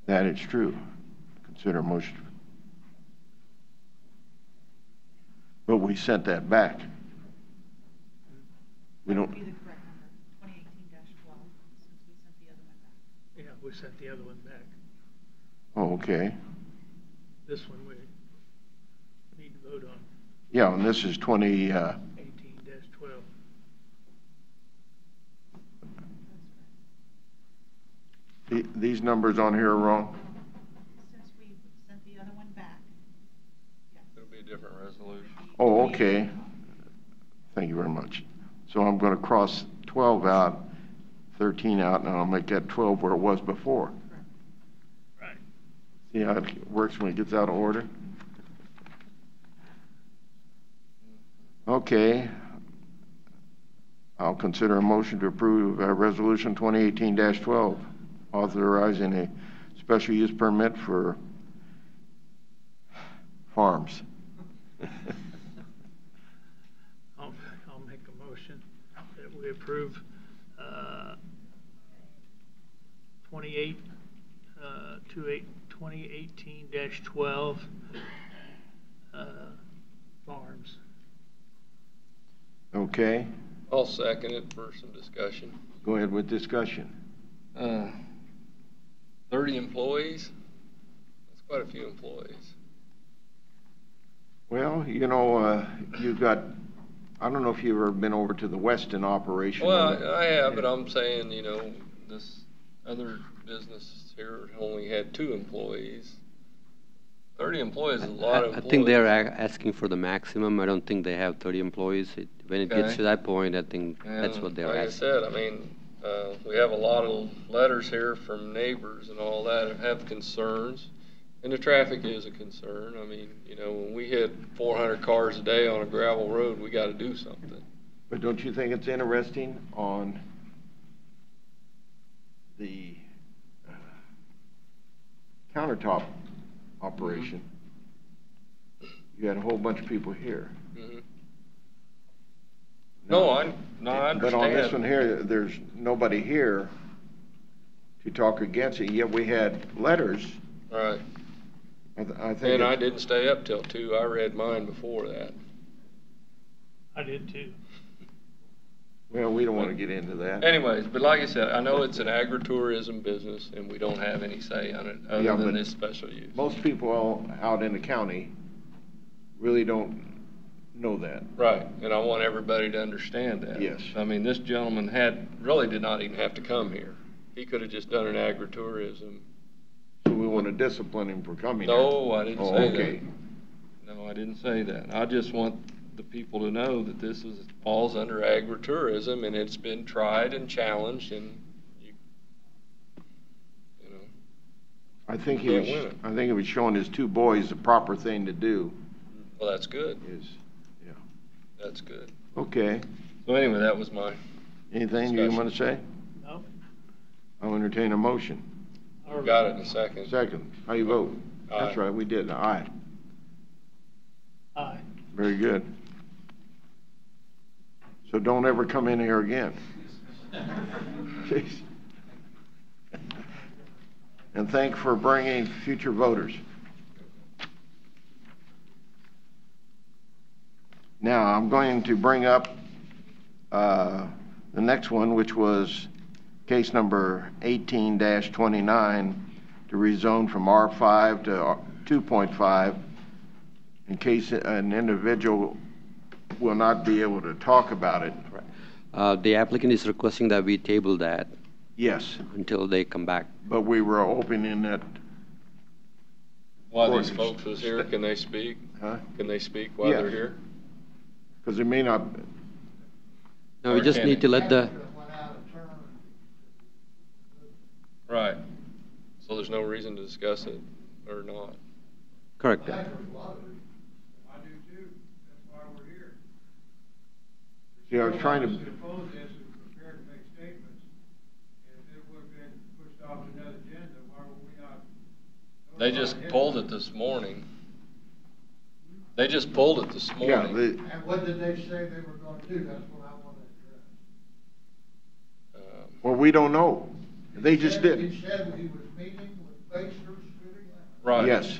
That is true. Consider a motion. But we sent that back. We don't. Yeah, we sent the other one back. Oh, okay. This one we need to vote on. Yeah, and this is 20. 18-12. These numbers on here are wrong? Since we sent the other one back. It'll be a different resolution. Oh, okay. Thank you very much. So I'm going to cross 12 out, 13 out, and I'll make that 12 where it was before. Right. See how it works when it gets out of order? Okay. I'll consider a motion to approve Resolution 2018-12, authorizing a special use permit for farms. I'll make a motion that we approve 2018-12 farms. Okay. I'll second it for some discussion. Go ahead with discussion. 30 employees? That's quite a few employees. Well, you know, you've got, I don't know if you've ever been over to the Weston operation. Well, I have, but I'm saying, you know, this other businesses here only had 2 employees. 30 employees is a lot of employees. I think they're asking for the maximum. I don't think they have 30 employees. When it gets Okay. to that point, I think that's And what they're like asking. I said, I mean, we have a lot of letters here from neighbors and all that who have concerns, and the traffic is a concern. I mean, you know, when we hit 400 cars a day on a gravel road, we got to do something. But don't you think it's interesting on the countertop operation? You had a whole bunch of people here. Mm-hmm. No, I understand. But on this one here, there's nobody here to talk against it, yet we had letters. Right. I think. And I didn't stay up till 2. I read mine before that. I did too. Well, we don't want to get into that. Anyways, but like I said, I know it's an agritourism business, and we don't have any say on it other Yeah, than but this special use. Most people out in the county really don't know that. Right, and I want everybody to understand that. Yes. I mean, this gentleman really did not even have to come here. He could have just done an agritourism. So we want to discipline him for coming here. No, I didn't say okay. that. No, I didn't say that. I just want the people to know that this falls under agritourism, and it's been tried and challenged, and you know. I think he can't was. win it. I think he was showing his 2 boys the proper thing to do. Well, that's good. Yeah. That's good. Okay. So anyway, that was my Anything you discussion. want to say? No? I'll entertain a motion. We got it in a second. Second. How you vote? That's Aye. right, we did. Aye. Aye. Very good. So don't ever come in here again. Jeez. And thank for bringing future voters. Now, I'm going to bring up the next one, which was case number 18-29 to rezone from R5 to 2.5 in case an individual will not be able to talk about it. The applicant is requesting that we table that. Yes. Until they come back. But we were opening it. While these folks was here, can they speak? Huh? Can they speak while Yes. they're here? Because it may not. No, we just need to let the. Right. So there's no reason to discuss it, or not? Correct. I do too. That's why we're here. See, I was trying to. Oppose this and prepared to make statements. If it would have been pushed off to another agenda, why were we not? They just pulled it this morning. They just pulled it this morning. Yeah. And what did they say they were going to do? That's what I want to address. Well, we don't know. They just did. He said that he was meeting with Baser City. Right. Yes.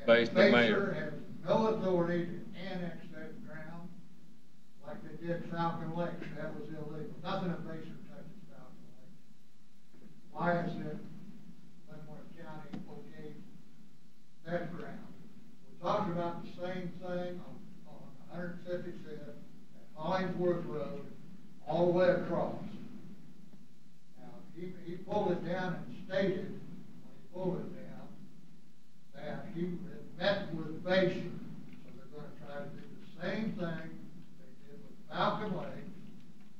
Based the Baser mayor. has no authority to annex that ground like they did Falcon Lake. That was illegal. Nothing in Baser touches Falcon Lake. Why is it Glenmore County okayed that ground? We're talking about the same thing on 155th at Hollingsworth Road, all the way across. Now, he pulled it down and stated, when he pulled it down, that he had met with Baser. So they're going to try to do the same thing they did with Falcon Lake.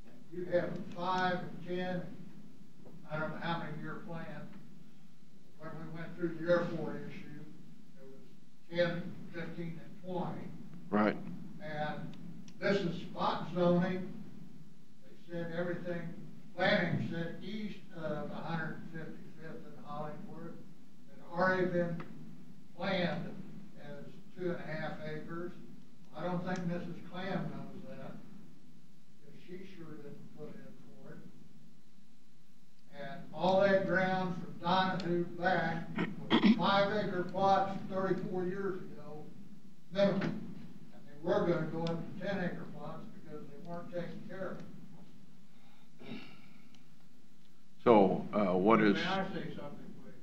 And you have a 5 and 10, I don't know how many year plan. When we went through the airport issue, it was 10, 15, and 20. Right. And this is spot zoning. They said everything, planning said east of 155th and Hollingsworth had already been planned as 2.5 acres. I don't think Mrs. Clam knows that, because she sure didn't put in for it. And all that ground from Donahue back was 5-acre plots 34 years ago, minimum. And they were going to go up to 10-acre plots because they weren't taking care of it. So, what is? May I say something, please?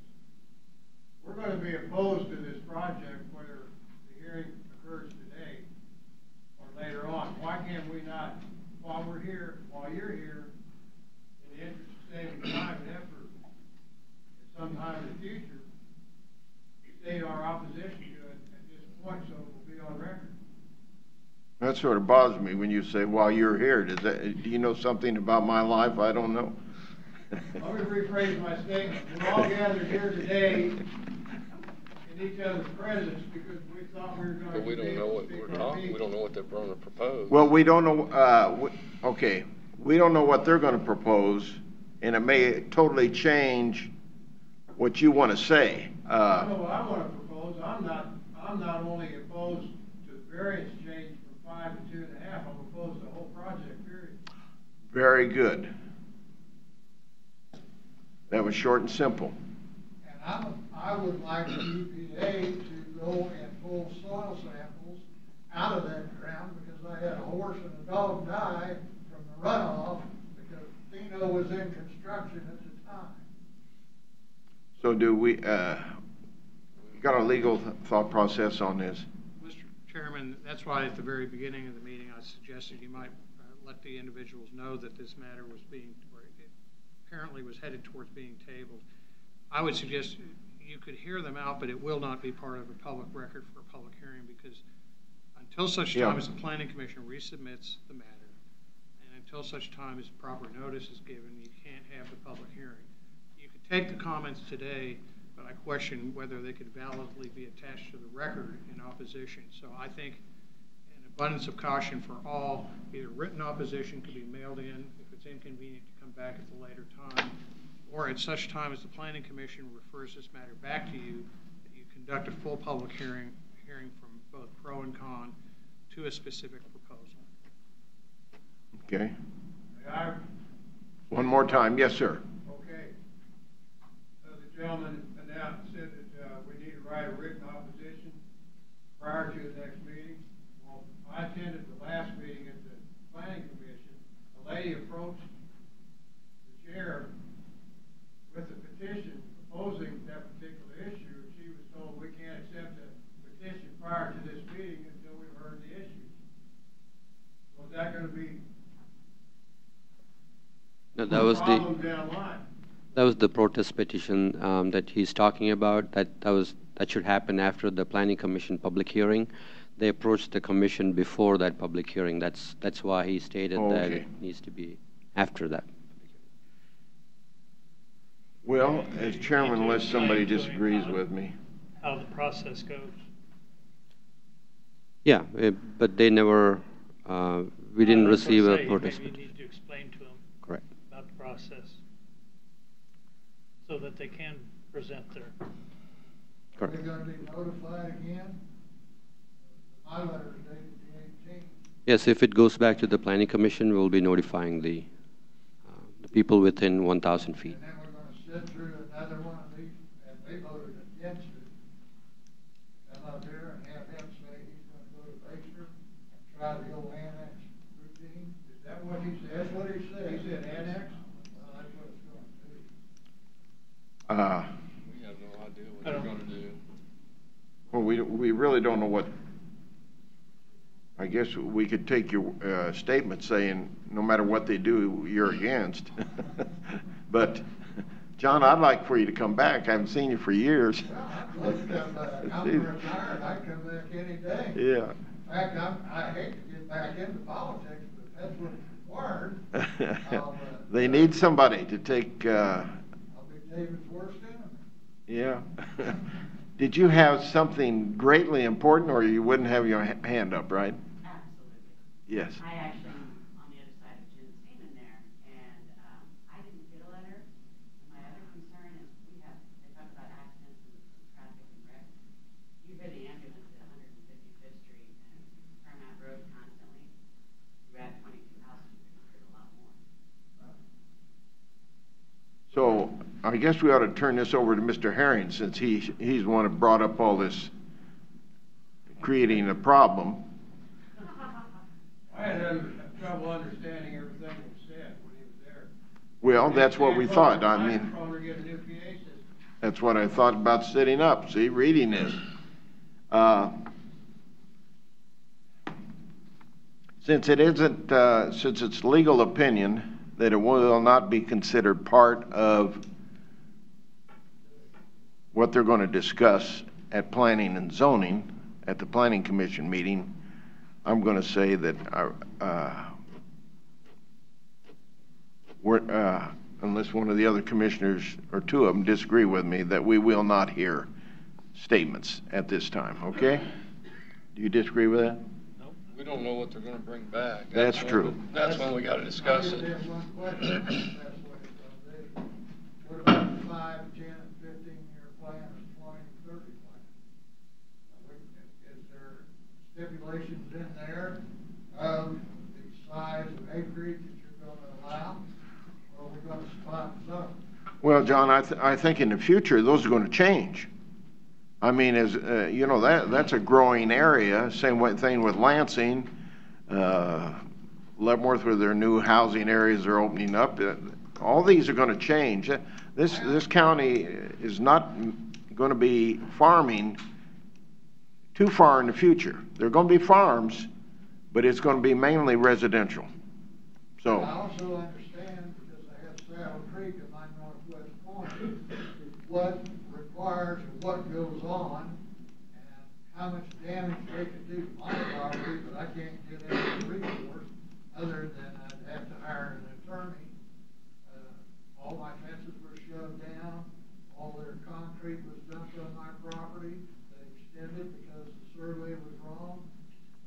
We're going to be opposed to this project whether the hearing occurs today or later on. Why can't we not, while we're here, while you're here, in the interest of saving time and effort, future, state our opposition to it at this point, so it will be on record. That sort of bothers me when you say, while you're here. Do you know something about my life I don't know? Let me rephrase my statement. We're all gathered here today in each other's presence because we thought we were going to. But we don't know what we're talking. We don't know what they're going to propose. Well, we don't know. Okay, we don't know what they're going to propose, and it may totally change what you want to say. I know what I want to propose. I'm not only opposed to variance change from 5 to 2.5. I'm opposed to the whole project. Period. Very good. That was short and simple. And I would like the EPA to go and pull soil samples out of that ground because I had a horse and a dog die from the runoff because Pheno was in construction at the time. So do we got a legal thought process on this? Mr. Chairman, that's why at the very beginning of the meeting I suggested you might let the individuals know that this matter was being, or it apparently was headed towards being tabled. I would suggest you could hear them out, but it will not be part of a public record for a public hearing because until such time as the Planning Commission resubmits the matter and until such time as proper notice is given, you can't have the public hearing. You could take the comments today, but I question whether they could validly be attached to the record in opposition. So I think an abundance of caution for all, either written opposition could be mailed in if it's inconvenient to come back at the later time, or at such time as the Planning Commission refers this matter back to you, that you conduct a full public hearing from both pro and con to a specific proposal. Okay. One more time. Yes, sir. Okay. The gentleman said that we need to write a written opposition prior to the next meeting. Well, I attended the last meeting at the Planning Commission. A lady approached the chair with a petition opposing that particular issue, and she was told we can't accept a petition prior to this meeting until we've heard the issues. Was that going to be problem down the line? That was the protest petition that he's talking about. That should happen after the Planning Commission public hearing. They approached the commission before that public hearing. That's why he stated that it needs to be after that. Well, as chairman, unless somebody disagrees with me. How the process goes. Yeah, but they never, we didn't receive a protest Maybe petition. you need to explain to them Correct. about the process so that they can present their. Are they going to be notified again? My letter is dated the 18th. Yes, if it goes back to the Planning Commission, we'll be notifying the people within 1,000 feet. And then we're going to sit through another one of these, and they voted against it. Come up here and have him say he's going to go to Baxter and try the old annex routine. Is that what he said? That's what he said. He said annex? Well, that's what it's going to be. We have no idea what they're going to do. Well, we really don't know what. I guess we could take your statement saying no matter what they do, you're against. But, John, I'd like for you to come back. I haven't seen you for years. Well, I'd love to come back. I'm retired. I come back any day. Yeah. In fact, I hate to get back into politics, but that's what's required. They need somebody to take. I'll be David's worst enemy. Yeah. Did you have something greatly important, or you wouldn't have your hand up, right? Absolutely. Yes. I actually am on the other side of Jim's name in there, and I didn't get a letter. And my other concern is they talk about accidents and traffic and wrecks. You hear the ambulance at 155th Street and Paramount Road constantly. You're at 22 houses, you're going to hear a lot more. So I guess we ought to turn this over to Mr. Herring, since he's the one that brought up all this, creating a problem. I had trouble understanding everything that was said when he was there. Well, that's what we thought. I mean, Probably get a new PA system. that's what I thought about sitting up, see, reading this. Since it isn't, since it's legal opinion that it will not be considered part of what they're going to discuss at planning and zoning, at the planning commission meeting, I'm going to say that unless one of the other commissioners or two of them disagree with me, that we will not hear statements at this time, okay? Do you disagree with that? Nope. We don't know what they're gonna bring back. That's true. That's when we gotta discuss it. What about the 5, 10, and 15-year plan or 20, 30 plan? Is there stipulations in there of the size of acreage that you're going to allow? Or are we going to spot zone? Well, John, I think in the future, those are going to change. I mean, as you know, that's a growing area. Same thing with Lansing, Leavenworth, where their new housing areas are opening up. All these are going to change. This county is not going to be farming too far in the future. There are going to be farms, but it's going to be mainly residential. So. I also understand, because I have Saddle Creek in my northwest corner, what requires and what goes on, and how much damage they can do to my property, but I can't get any recourse other than I'd have to hire an attorney. All my fences were shoved down, all their concrete was dumped on my property. They extended because the survey was wrong.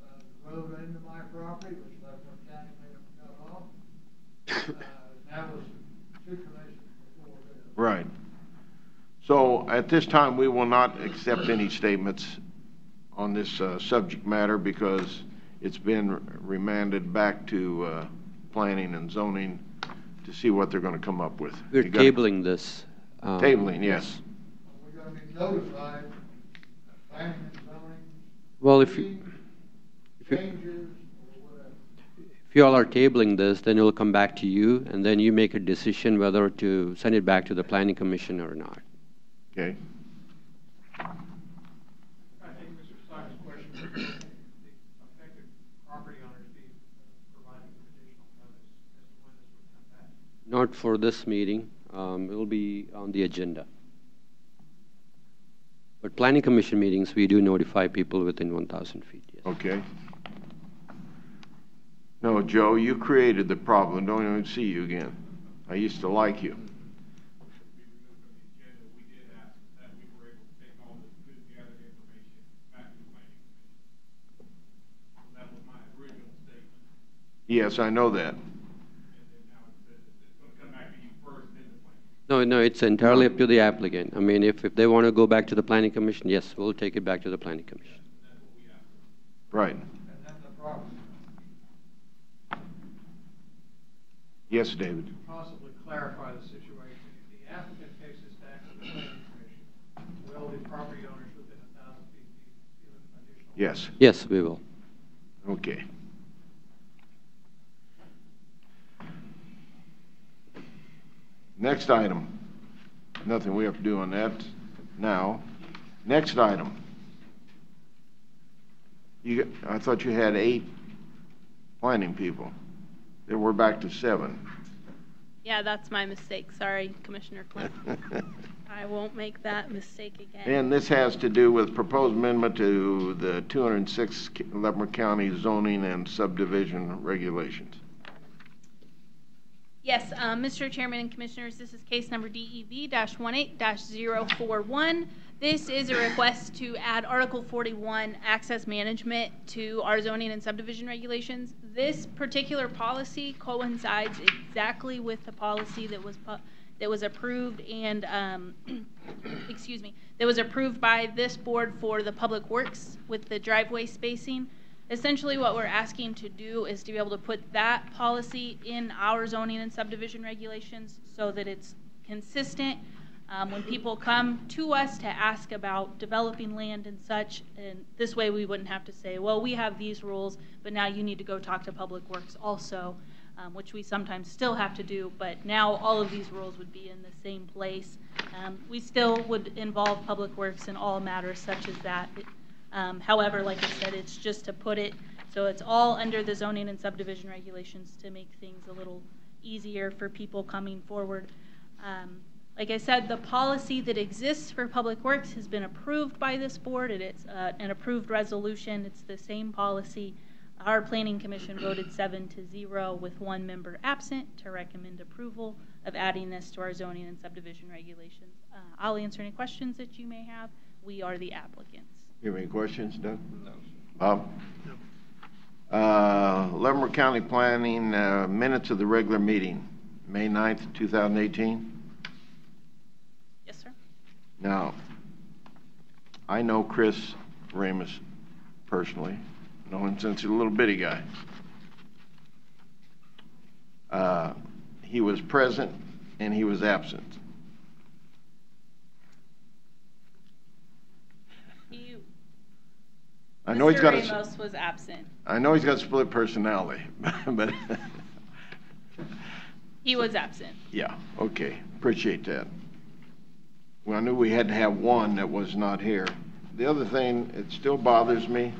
The road into my property, which Leavenworth County made them cut off. That was 2 commissions before this. Right. So at this time, we will not accept any statements on this subject matter because it's been remanded back to planning and zoning to see what they're going to come up with. We're tabling this. Tabling, yes. We're going to be notified of planning and zoning. Well, if you all are tabling this, then it will come back to you, and then you make a decision whether to send it back to the planning commission or not. Okay. I think Mr. Stock's question would be the affected property owners be providing additional notice as to when this would come back. Not for this meeting. It will be on the agenda. But planning commission meetings, we do notify people within 1,000 feet. Yes. Okay. No, Joe, you created the problem. Don't even see you again. I used to like you. Yes, I know that. No, it's entirely up to the applicant. I mean, if they want to go back to the planning commission, yes, we'll take it back to the planning commission. Right. And then the problem. Yes, David. To possibly clarify the situation, if the applicant takes this back to the planning commission, will the property owners within 1,000 feet be given additional? Yes. Yes, we will. Okay. Next item. Nothing we have to do on that now. Next item. I thought you had 8 planning people. Then we're back to 7. Yeah, that's my mistake. Sorry, Commissioner Clint. I won't make that mistake again. And this has to do with proposed amendment to the 206 Leavenworth County zoning and subdivision regulations. Yes, Mr. Chairman and Commissioners, this is case number DEV-18-041. This is a request to add Article 41 access management to our zoning and subdivision regulations. This particular policy coincides exactly with the policy that was approved and excuse me, that was approved by this board for the public works with the driveway spacing. Essentially what we're asking to do is to be able to put that policy in our zoning and subdivision regulations so that it's consistent when people come to us to ask about developing land and such, and this way we wouldn't have to say, well, we have these rules, but now you need to go talk to Public Works also, which we sometimes still have to do, but now all of these rules would be in the same place. We still would involve Public Works in all matters such as that. However, like I said, it's just to put it so it's all under the zoning and subdivision regulations to make things a little easier for people coming forward. Like I said, the policy that exists for Public Works has been approved by this board. It is an approved resolution. It's the same policy. Our Planning Commission voted 7-0 with 1 member absent to recommend approval of adding this to our zoning and subdivision regulations. I'll answer any questions that you may have. We are the applicants. You have any questions, Doug? No. Bob? No. Leavenworth County Planning, minutes of the regular meeting, May 9th, 2018. Yes, sir. Now, I know Chris Ramus personally, known him since he's a little bitty guy. He was present and he was absent. I know he's got Ramos was absent. I know he's got split personality, but He was absent. yeah, okay, appreciate that. Well, I knew we had to have one that was not here. The other thing, it still bothers me,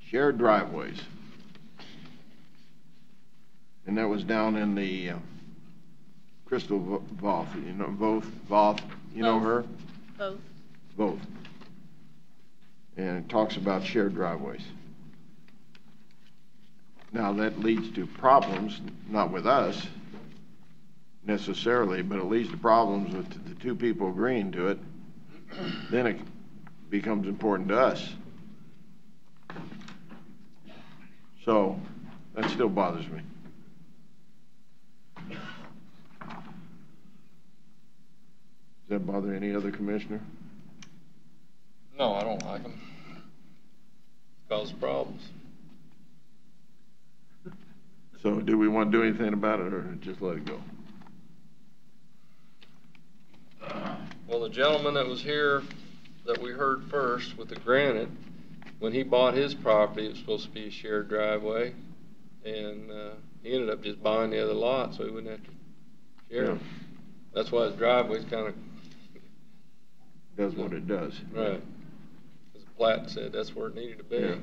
shared driveways. And that was down in the Crystal Voth, you know, Voth, you know her? Both. Both. And it talks about shared driveways. Now, that leads to problems, not with us necessarily, but it leads to problems with the 2 people agreeing to it. Then it becomes important to us. So, that still bothers me. Does that bother any other commissioner? No, I don't like them. Cause problems. So do we want to do anything about it or just let it go? Well, the gentleman that was here that we heard first with the granite, when he bought his property, it was supposed to be a shared driveway. And he ended up just buying the other lot so he wouldn't have to share them. That's why his driveway's kind of does what it does. Right. As the plat said, that's where it needed to be. Yeah.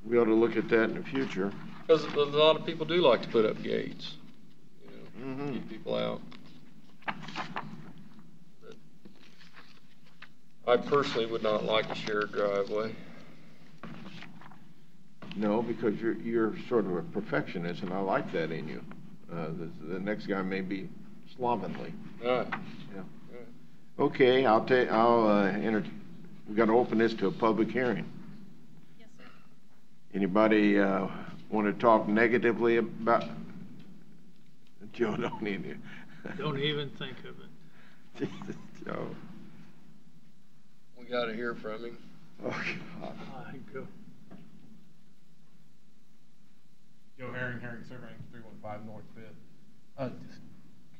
We ought to look at that in the future. Because a lot of people do like to put up gates, you know, keep people out. But I personally would not like a shared driveway. No, because you're sort of a perfectionist, and I like that in you. The next guy may be slovenly. All right. Yeah. Okay, we got to open this to a public hearing. Yes, sir. Anybody want to talk negatively about? Joe, don't even. Don't even think of it. Jesus, Joe. We got to hear from him. Oh, God. Go. Joe Herring Surveying, 315 North 5th. Can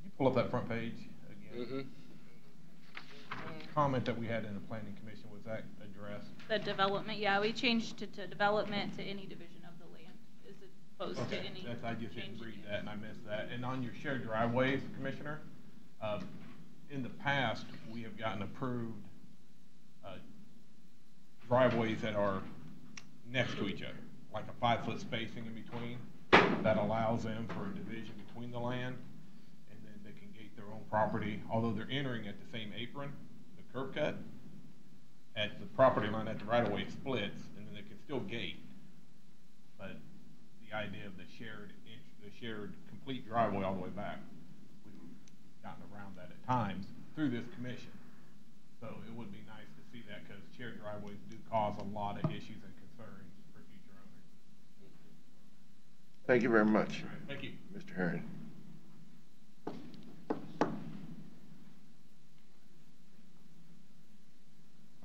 you pull up that front page again? Comment that we had in the Planning Commission, was that addressed? The development, yeah, we changed it to development to any division of the land, as opposed to any. I just didn't read that and I missed that. And on your shared driveways, Commissioner, in the past, we have gotten approved driveways that are next to each other, like a 5-foot spacing in between. That allows them for a division between the land, and then they can gate their own property, although they're entering at the same apron, the curb cut, at the property line at the right-of-way splits, and then they can still gate. But the idea of the shared complete driveway all the way back, we've gotten around that at times through this commission. So it would be nice to see that, because shared driveways do cause a lot of issues and concerns for future owners. Thank you very much. Right, thank you. Mr. Herring.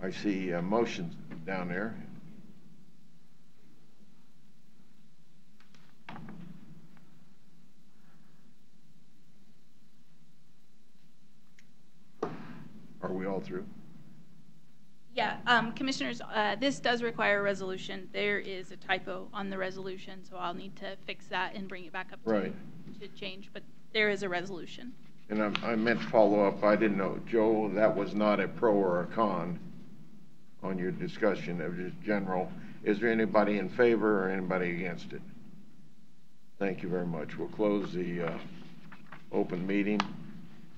I see motions down there. Are we all through? Yeah, commissioners, this does require a resolution. There is a typo on the resolution, so I'll need to fix that and bring it back up to change, but there is a resolution. And I meant to follow up. I didn't know, Joe, that was not a pro or a con on your discussion. It was just general. Is there anybody in favor or anybody against it? Thank you very much. We'll close the open meeting,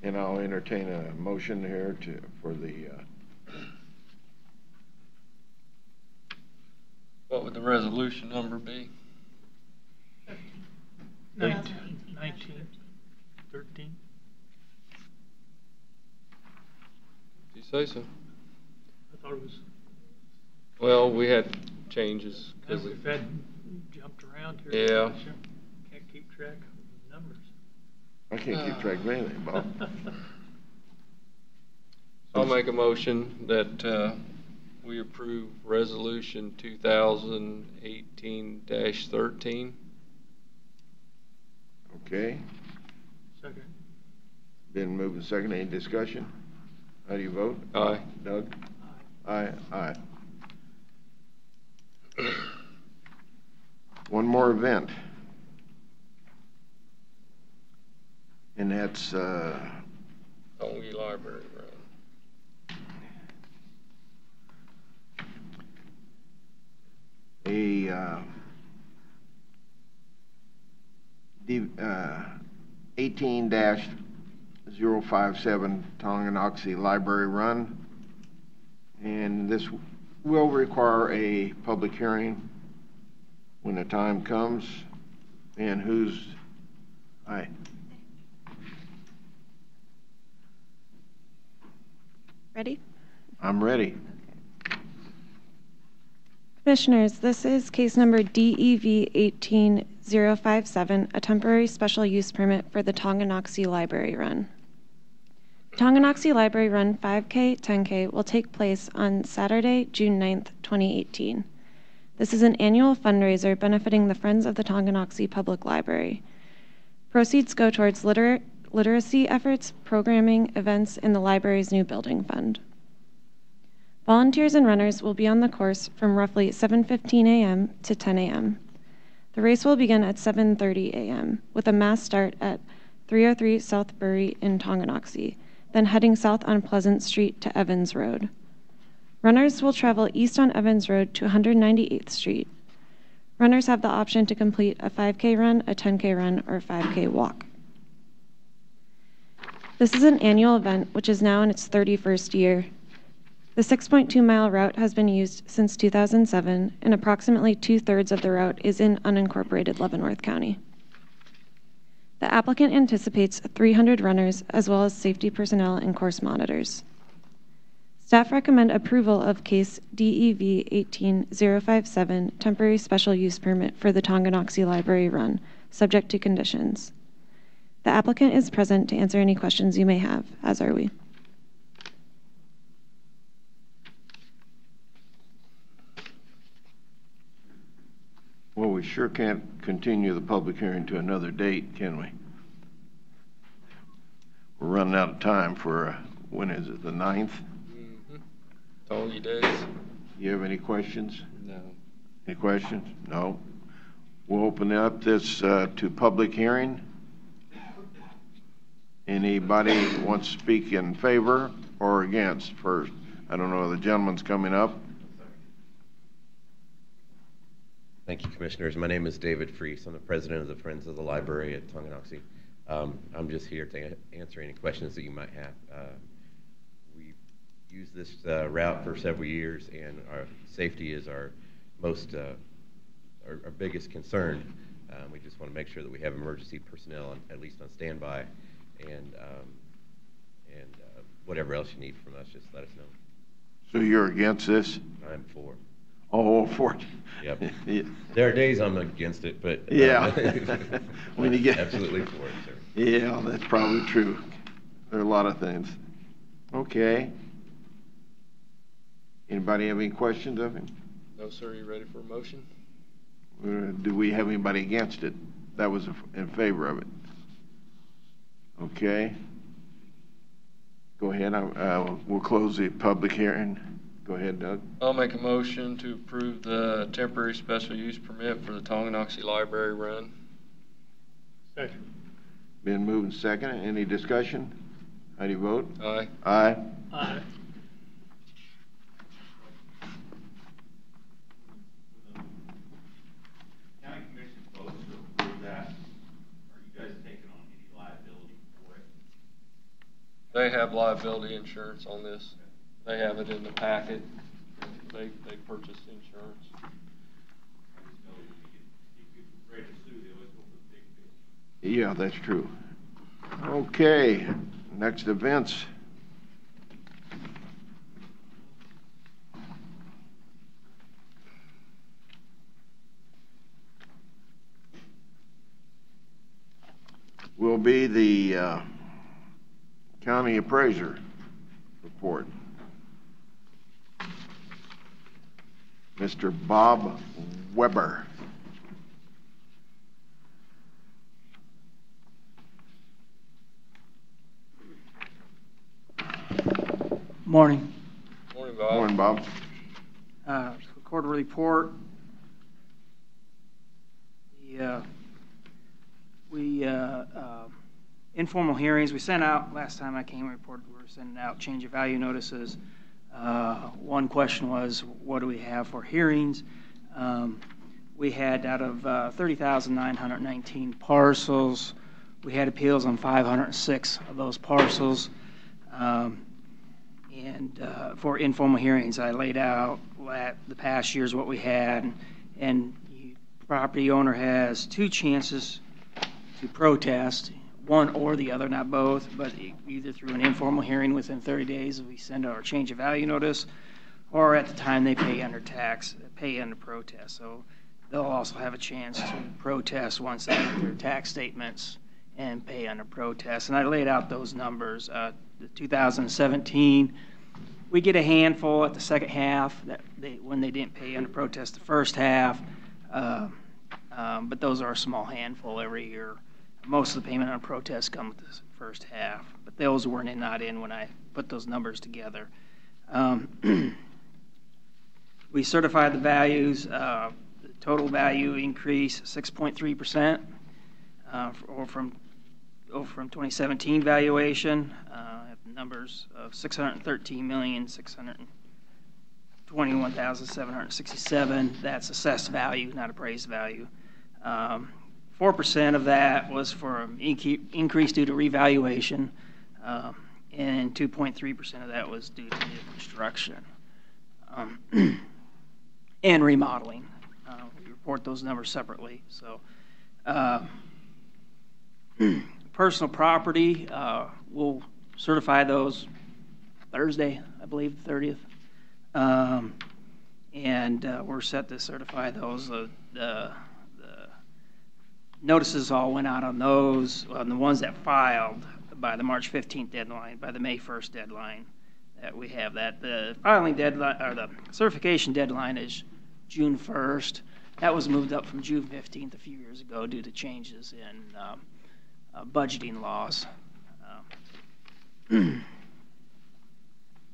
and I'll entertain a motion here for the, What would the resolution number be? 19, 13. If you say so. I thought it was, Well, we had changes. as we've had jumped around here. Yeah. Can't keep track of the numbers. I can't keep track of anything, Bob. I'll make a motion that we approve Resolution 2018-13. Okay, Second. been moved and second. Any discussion? How do you vote? Aye. Doug? Aye. Aye. One more event. And that's, Tongi Library Run. a 18-057 Tonganoxie Library Run. And this will require a public hearing when the time comes. And who's, aye. Ready? I'm ready. Commissioners, this is case number DEV 18057, a temporary special use permit for the Tonganoxie Library Run. Tonganoxie Library Run 5K, 10K will take place on Saturday, June 9th, 2018. This is an annual fundraiser benefiting the Friends of the Tonganoxie Public Library. Proceeds go towards literacy efforts, programming, events, and the library's new building fund. Volunteers and runners will be on the course from roughly 7:15 a.m. to 10 a.m. The race will begin at 7:30 a.m. with a mass start at 303 South Bury in Tonganoxie, then heading south on Pleasant Street to Evans Road. Runners will travel east on Evans Road to 198th Street. Runners have the option to complete a 5K run, a 10K run, or a 5K walk. This is an annual event which is now in its 31st year. The 6.2-mile route has been used since 2007, and approximately 2/3 of the route is in unincorporated Leavenworth County. The applicant anticipates 300 runners as well as safety personnel and course monitors. Staff recommend approval of case DEV 18057, temporary special use permit for the Tonganoxie Library Run, subject to conditions. The applicant is present to answer any questions you may have, as are we. Well, we sure can't continue the public hearing to another date, can we? We're running out of time for, when is it, the 9th? Tongi days. You have any questions? No. Any questions? No. We'll open up this to public hearing. Anybody wants to speak in favor or against first? I don't know, the gentleman's coming up. Thank you, Commissioners. My name is David Freese. I'm the president of the Friends of the Library at Tonganoxie. I'm just here to answer any questions that you might have. We've used this route for several years, and our safety is our biggest concern. We just want to make sure that we have emergency personnel at least on standby, and whatever else you need from us, just let us know. So you're against this? I'm for. Oh, for it. Yep. Yeah. There are days I'm against it, but yeah, when you get absolutely for it, sir. Yeah, that's probably true. There are a lot of things. Okay. Anybody have any questions of him? No, sir. You ready for a motion? Do we have anybody against it? That was in favor of it. Okay. Go ahead. We'll close the public hearing. Go ahead, Doug. I'll make a motion to approve the temporary special use permit for the Tonganoxie Library Run. Second. Been moved and second. Any discussion? How do you vote? Aye. Aye. Aye. County Commission votes to approve that. Are you guys taking on any liability for have liability insurance on this. They have it in the packet. They purchased insurance. Yeah, that's true. Okay, next events. Will be the county appraiser report. Mr. Bob Weber. Morning. Morning, Bob. Morning, Bob. Quarter report. Informal hearings, we sent out, last time I came reported, we were sending out change of value notices. One question was, what do we have for hearings? We had out of 30,919 parcels, we had appeals on 506 of those parcels. For informal hearings, I laid out the past years what we had, and the property owner has two chances to protest, one or the other, not both, but either through an informal hearing within 30 days if we send our change of value notice, or at the time they pay under protest. So they'll also have a chance to protest once they get their tax statements and pay under protest. And I laid out those numbers. The 2017, we get a handful at the second half when they didn't pay under protest the first half, but those are a small handful every year. Most of the payment on protest come with the first half, but those weren't not in when I put those numbers together. We certified the values. The total value increase 6.3%, from 2017 valuation. Numbers of $613,621,767. That's assessed value, not appraised value. 4% of that was for increase due to revaluation, and 2.3% of that was due to new construction and remodeling. We report those numbers separately. So, personal property, we'll certify those Thursday, I believe, the 30th. We're set to certify those. The notices all went out on those, on the ones that filed by the March 15th deadline, by the May 1st deadline that we have that. The filing deadline, or the certification deadline, is June 1st. That was moved up from June 15th a few years ago due to changes in budgeting laws.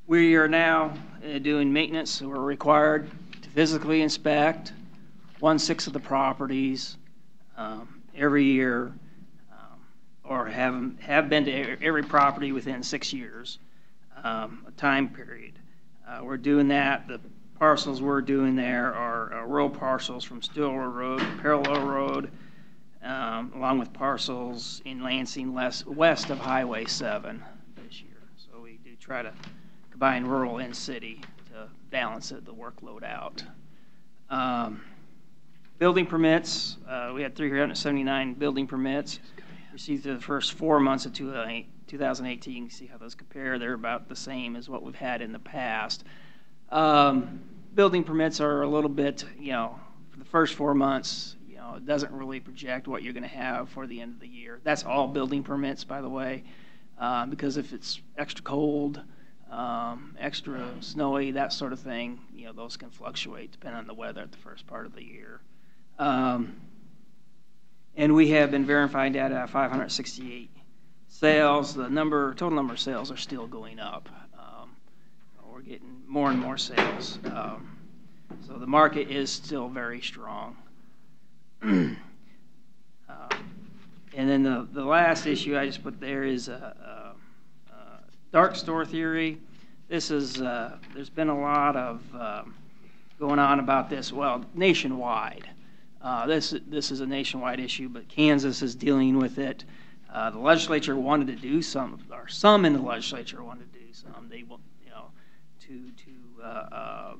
We are now doing maintenance, so we're required to physically inspect 1/6 of the properties every year, or have been to every property within 6 years, a time period. We're doing that. The parcels we're doing there are rural parcels from Stillwell Road to Parallel Road, along with parcels in Lansing west of Highway 7 this year. So we do try to combine rural and city to balance the workload out. Building permits, we had 379 building permits received through the first 4 months of 2018. You can see how those compare. They're about the same as what we've had in the past. Building permits are a little bit, for the first 4 months, it doesn't really project what you're going to have for the end of the year. That's all building permits, by the way, because if it's extra cold, extra snowy, that sort of thing, those can fluctuate depending on the weather at the first part of the year. And we have been verifying data at 568 sales. The total number of sales are still going up. We're getting more and more sales. So the market is still very strong. And then the last issue I just put there is dark store theory. This is there's been a lot of going on about this. Well, nationwide. This is a nationwide issue, but Kansas is dealing with it. The legislature wanted to do some, or some in the legislature wanted to do some. They, to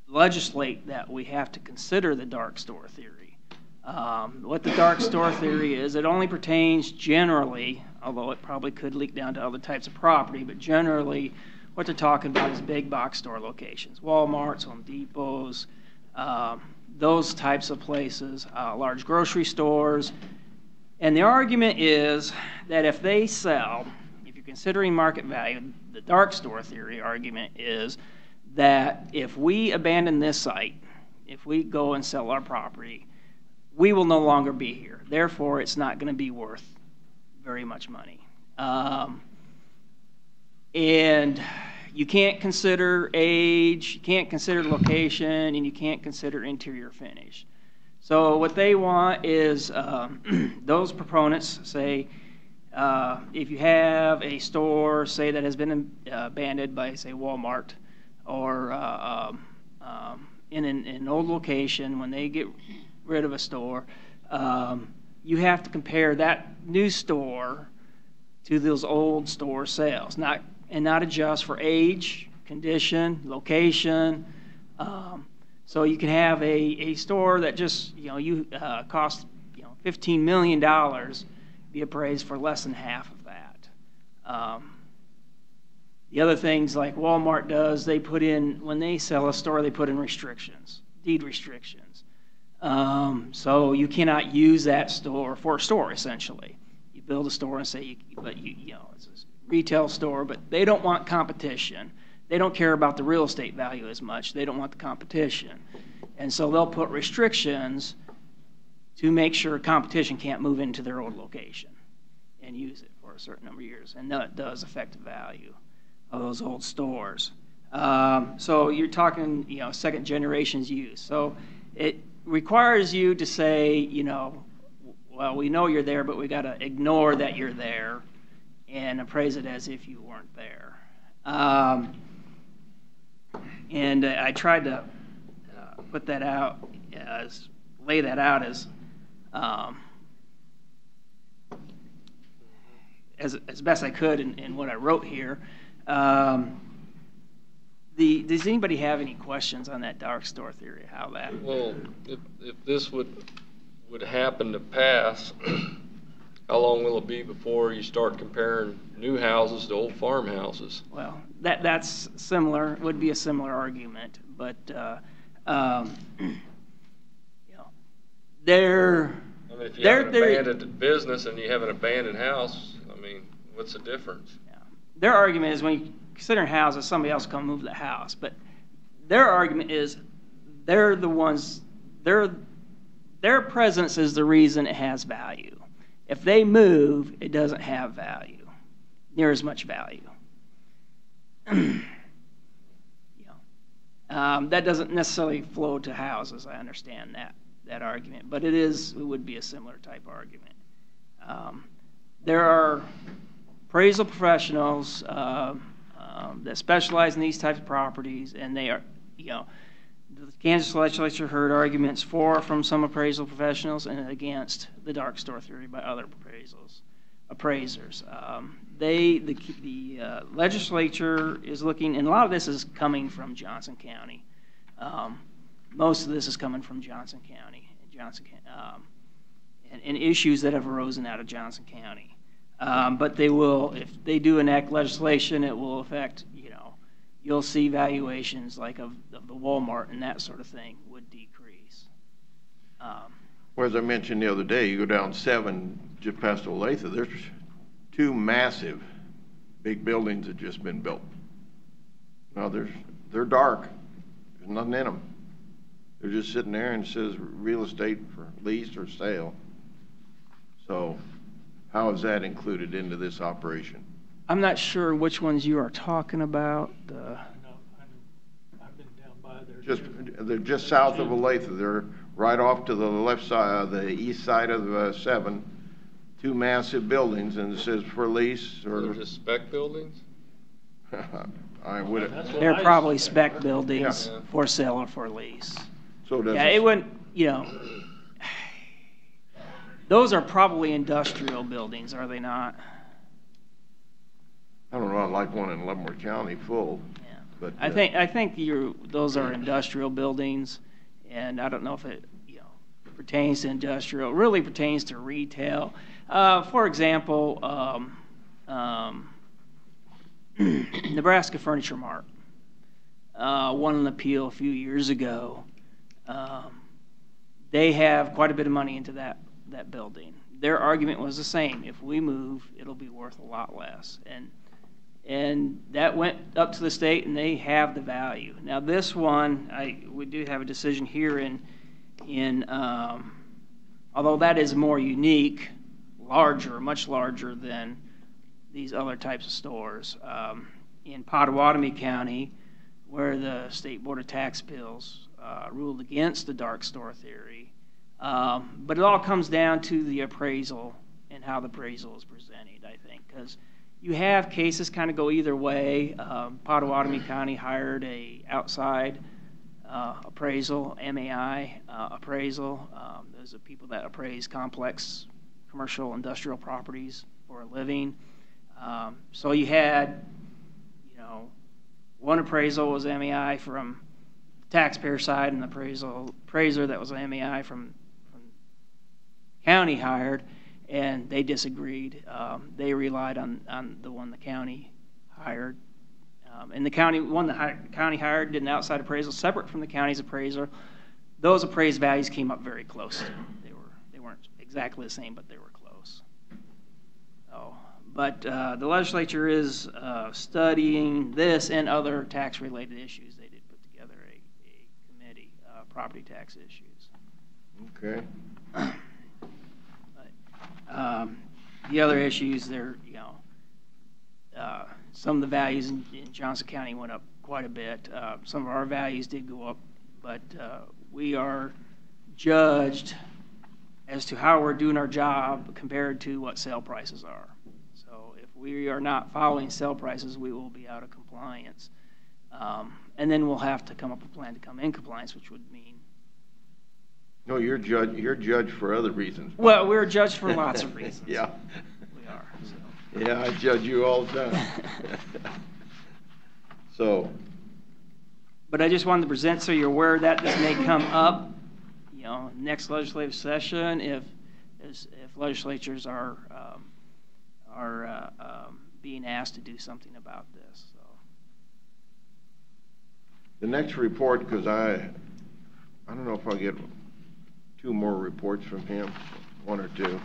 legislate that we have to consider the dark store theory. What the dark store theory is, it only pertains generally, although it probably could leak down to other types of property, but generally what they're talking about is big box store locations, Walmarts, Home Depots, those types of places, large grocery stores. And the argument is that if they sell, if you're considering market value, the dark store theory argument is that if we abandon this site, if we go and sell our property, we will no longer be here. Therefore, it's not going to be worth very much money. And you can't consider age, you can't consider location, and you can't consider interior finish. So what they want is those proponents say, if you have a store, say, that has been abandoned by, say, Walmart, or in an old location, when they get rid of a store, you have to compare that new store to those old store sales, not adjust for age, condition, location. So you can have a store that just cost $15 million, be appraised for less than half of that. The other things like Walmart does, they put in, when they sell a store, they put in restrictions, deed restrictions. So you cannot use that store for a store, essentially. You build a store and say, it's a retail store, but they don't want competition. They don't care about the real estate value as much. They don't want the competition. And so they'll put restrictions to make sure competition can't move into their old location and use it for a certain number of years. And that does affect the value of those old stores. So you're talking, second generation's use. So it requires you to say, well, we know you're there, but we got to ignore that you're there and appraise it as if you weren't there. And I tried to put that out, lay that out as best I could in what I wrote here. Does anybody have any questions on that dark store theory? How that? Well, if this would happen to pass, how long will it be before you start comparing new houses to old farmhouses? Well, that's similar. Would be a similar argument, but they're. I mean, if you have an abandoned business and you have an abandoned house, I mean, what's the difference? Yeah. Their argument is when you consider houses, somebody else come move the house, but their argument is they're the ones. Their presence is the reason it has value. If they move, it doesn't have value, near as much value. That doesn't necessarily flow to houses. I understand that argument, but it would be a similar type argument. There are appraisal professionals that specialize in these types of properties, and they are, the Kansas legislature heard arguments from some appraisal professionals and against the dark store theory by other appraisers. The legislature is looking, and a lot of this is coming from Johnson County. Most of this is coming from Johnson County, and issues that have arisen out of Johnson County. But they will, if they do enact legislation, it will affect, you'll see valuations like of the Walmart and that sort of thing would decrease. Well, as I mentioned the other day, you go down 7 just past Olathe, there's 2 massive big buildings that just been built. Now they're dark. There's nothing in them. They're just sitting there and it says real estate for lease or sale. So how is that included into this operation? I'm not sure which ones you are talking about. I've been down by there. They're just south of Olathe. They're right off to the left side, the east side of 7. 2 massive buildings, and it says for lease or. They're just spec buildings? I would. They're probably spec buildings for sale or for lease. So does it wouldn't. Those are probably industrial buildings, are they not? I don't know, I'd like one in Leavenworth County full. Yeah. But I think those are industrial buildings, and I don't know if it pertains to industrial. It really pertains to retail. For example, Nebraska Furniture Mart won an appeal a few years ago. They have quite a bit of money into that building. Their argument was the same. If we move, it'll be worth a lot less. And that went up to the state, and they have the value. Now this one, we do have a decision here in although that is more unique, much larger than these other types of stores. In Pottawatomie County, where the State Board of Tax Appeals ruled against the dark store theory. But it all comes down to the appraisal and how the appraisal is presented, I think, because you have cases kind of go either way. Pottawatomie County hired a outside appraisal, MAI appraisal. Those are people that appraise complex commercial industrial properties for a living. So you had, one appraisal was MAI from the taxpayer side, and the appraiser that was MAI from county hired, and they disagreed. They relied on the one the county hired. And the county hired did an outside appraisal separate from the county's appraiser. Those appraised values came up very close. They weren't exactly the same, but they were close. But the legislature is studying this and other tax-related issues. They did put together a committee, property tax issues. Okay. The other issues, some of the values in Johnson County went up quite a bit. Some of our values did go up, but we are judged as to how we're doing our job compared to what sale prices are. So if we are not following sale prices, we will be out of compliance. And then we'll have to come up with a plan to come in compliance, which would mean... No, you're judged for other reasons. Well, we're judged for lots of reasons. Yeah. We are. So. Yeah, I judge you all the time. So. But I just wanted to present so you're aware that this may come up, next legislative session if legislatures are being asked to do something about this. So. The next report, because I don't know if I'll get 2 more reports from him, 1 or 2.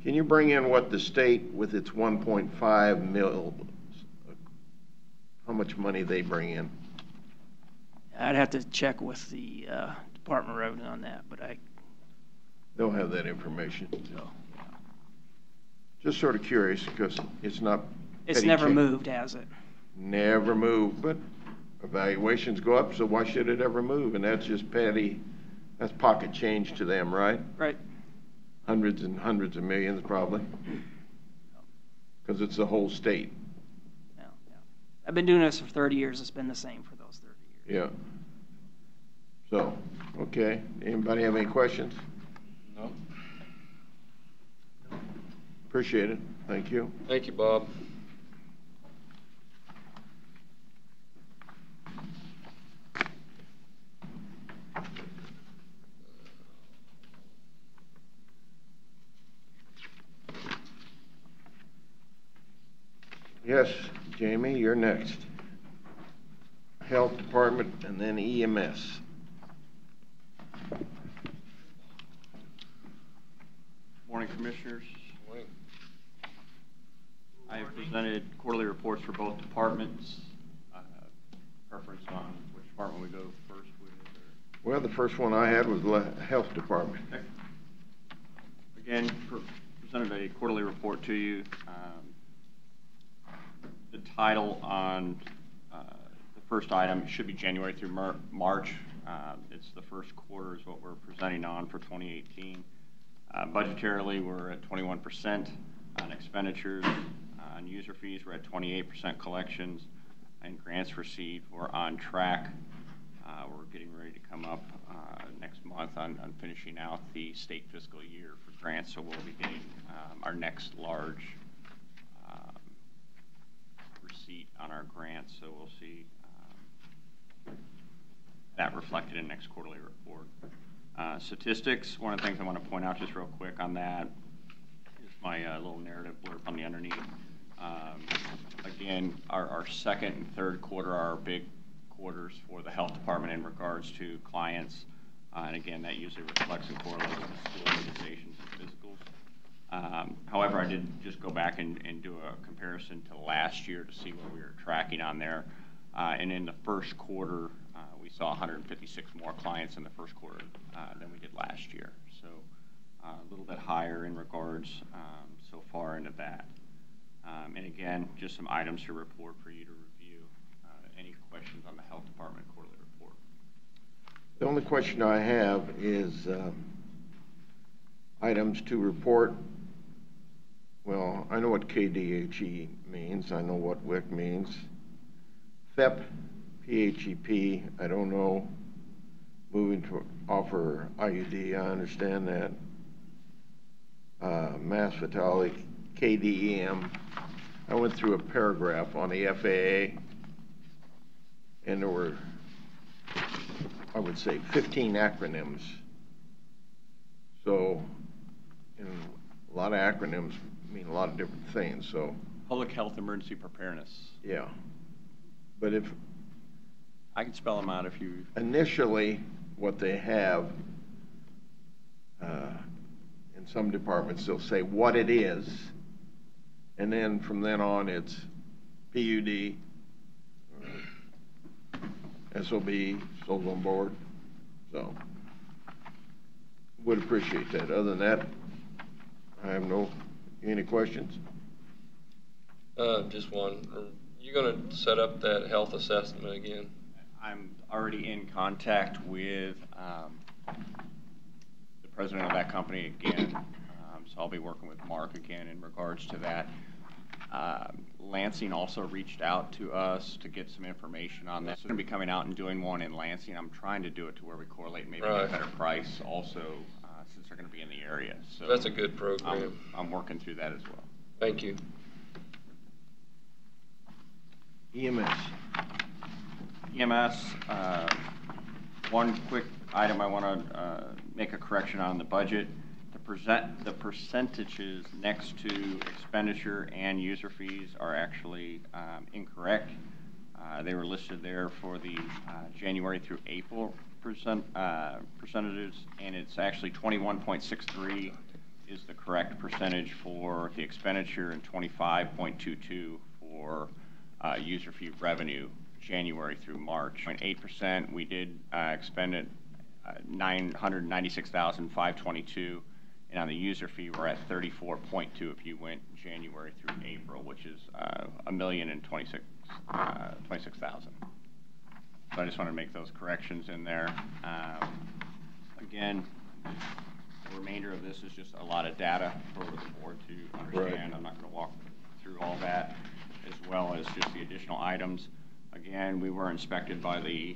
Can you bring in what the state with its 1.5 mil, how much money they bring in? I'd have to check with the Department of Revenue on that, but They'll have that information. So, yeah. Just sort of curious, because it's not... It's never moved, has it? Never moved, but evaluations go up, so why should it ever move? And that's just petty, that's pocket change to them, right? Right. Hundreds and hundreds of millions, probably. Because it's the whole state. Yeah. I've been doing this for 30 years. It's been the same for those 30 years. Yeah. So, okay. Anybody have any questions? No. Appreciate it. Thank you. Thank you, Bob. Yes, Jamie, you're next. Health Department and then EMS. Morning, Commissioners. Morning. I have presented quarterly reports for both departments. Preference on which department we go first with? Or... Well, the first one I had was the Health Department. Okay. Again, presented a quarterly report to you. The title on the first item should be January through March. It's the first quarter is what we're presenting on for 2018. Budgetarily, we're at 21% on expenditures. On user fees, we're at 28% collections. And grants received, we're on track. We're getting ready to come up next month on finishing out the state fiscal year for grants, so we'll be getting our next large receipt on our grants, so we'll see that reflected in next quarterly report. Statistics, one of the things I want to point out just real quick on that is my little narrative blurb on the underneath. Again, our second and third quarter are our big quarters for the health department in regards to clients. And again, that usually reflects and correlates with school immunizations and physicals. However, I did just go back and do a comparison to last year to see where we were tracking on there. And in the first quarter, we saw 156 more clients in the first quarter than we did last year. So a little bit higher in regards so far into that. And again, just some items to report for you to review. Any questions on the health department quarterly report? The only question I have is items to report. Well, I know what KDHE means. I know what WIC means. FEP, PHEP, I don't know. Moving to offer IUD, I understand that. Mass fatality, KDEM. I went through a paragraph on the FAA, and there were, I would say, 15 acronyms. So, and a lot of acronyms mean a lot of different things, so. Public health emergency preparedness. Yeah. But if. I can spell them out if you. Initially, what they have, in some departments, they'll say what it is, and then from then on, it's PUD, SOB, souls on board. So, would appreciate that. Other than that, I have any questions? Just one. Are you going to set up that health assessment again? I'm already in contact with the president of that company again, so I'll be working with Mark again in regards to that. Lansing also reached out to us to get some information on that. So we're going to be coming out and doing one in Lansing. I'm trying to do it to where we correlate maybe a better price also, since they're going to be in the area. So that's a good program. I'm working through that as well. Thank you. EMS. EMS, one quick item I want to make a correction on the budget. The percentages next to expenditure and user fees are actually incorrect. They were listed there for the January through April percentages, and it's actually 21.63 is the correct percentage for the expenditure and 25.22 for user fee revenue, January through March. 0.8%, we did expend it 996,522, and on the user fee, we're at 34.2 if you went January through April, which is 1,026,000. So I just want to make those corrections in there. Again, the remainder of this is just a lot of data for the board to understand. Right. I'm not going to walk through all that, as well as just the additional items. Again, we were inspected by the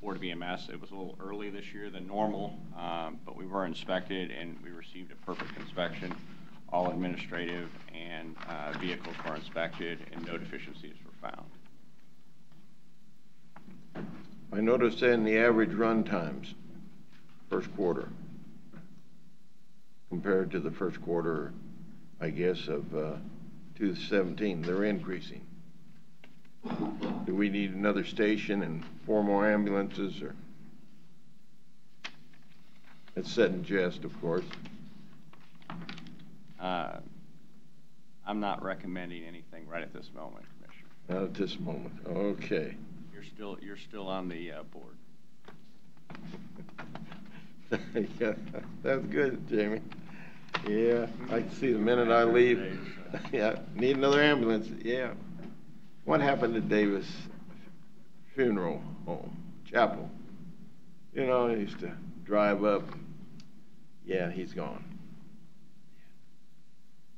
Board of EMS. It was a little early this year than normal, but we were inspected and we received a perfect inspection. All administrative and vehicles were inspected and no deficiencies were found. I noticed in the average run times, first quarter, compared to the first quarter, I guess, of 2017, they're increasing. Do we need another station and 4 more ambulances, or? It's said in jest, of course. I'm not recommending anything right at this moment, Commissioner. Not at this moment. Okay. You're still on the board. Yeah, that's good, Jamie. Yeah, I can see the minute I leave. Yeah, need another ambulance. Yeah. What happened to Davis Funeral Home, Chapel? You know, I used to drive up. Yeah, he's gone.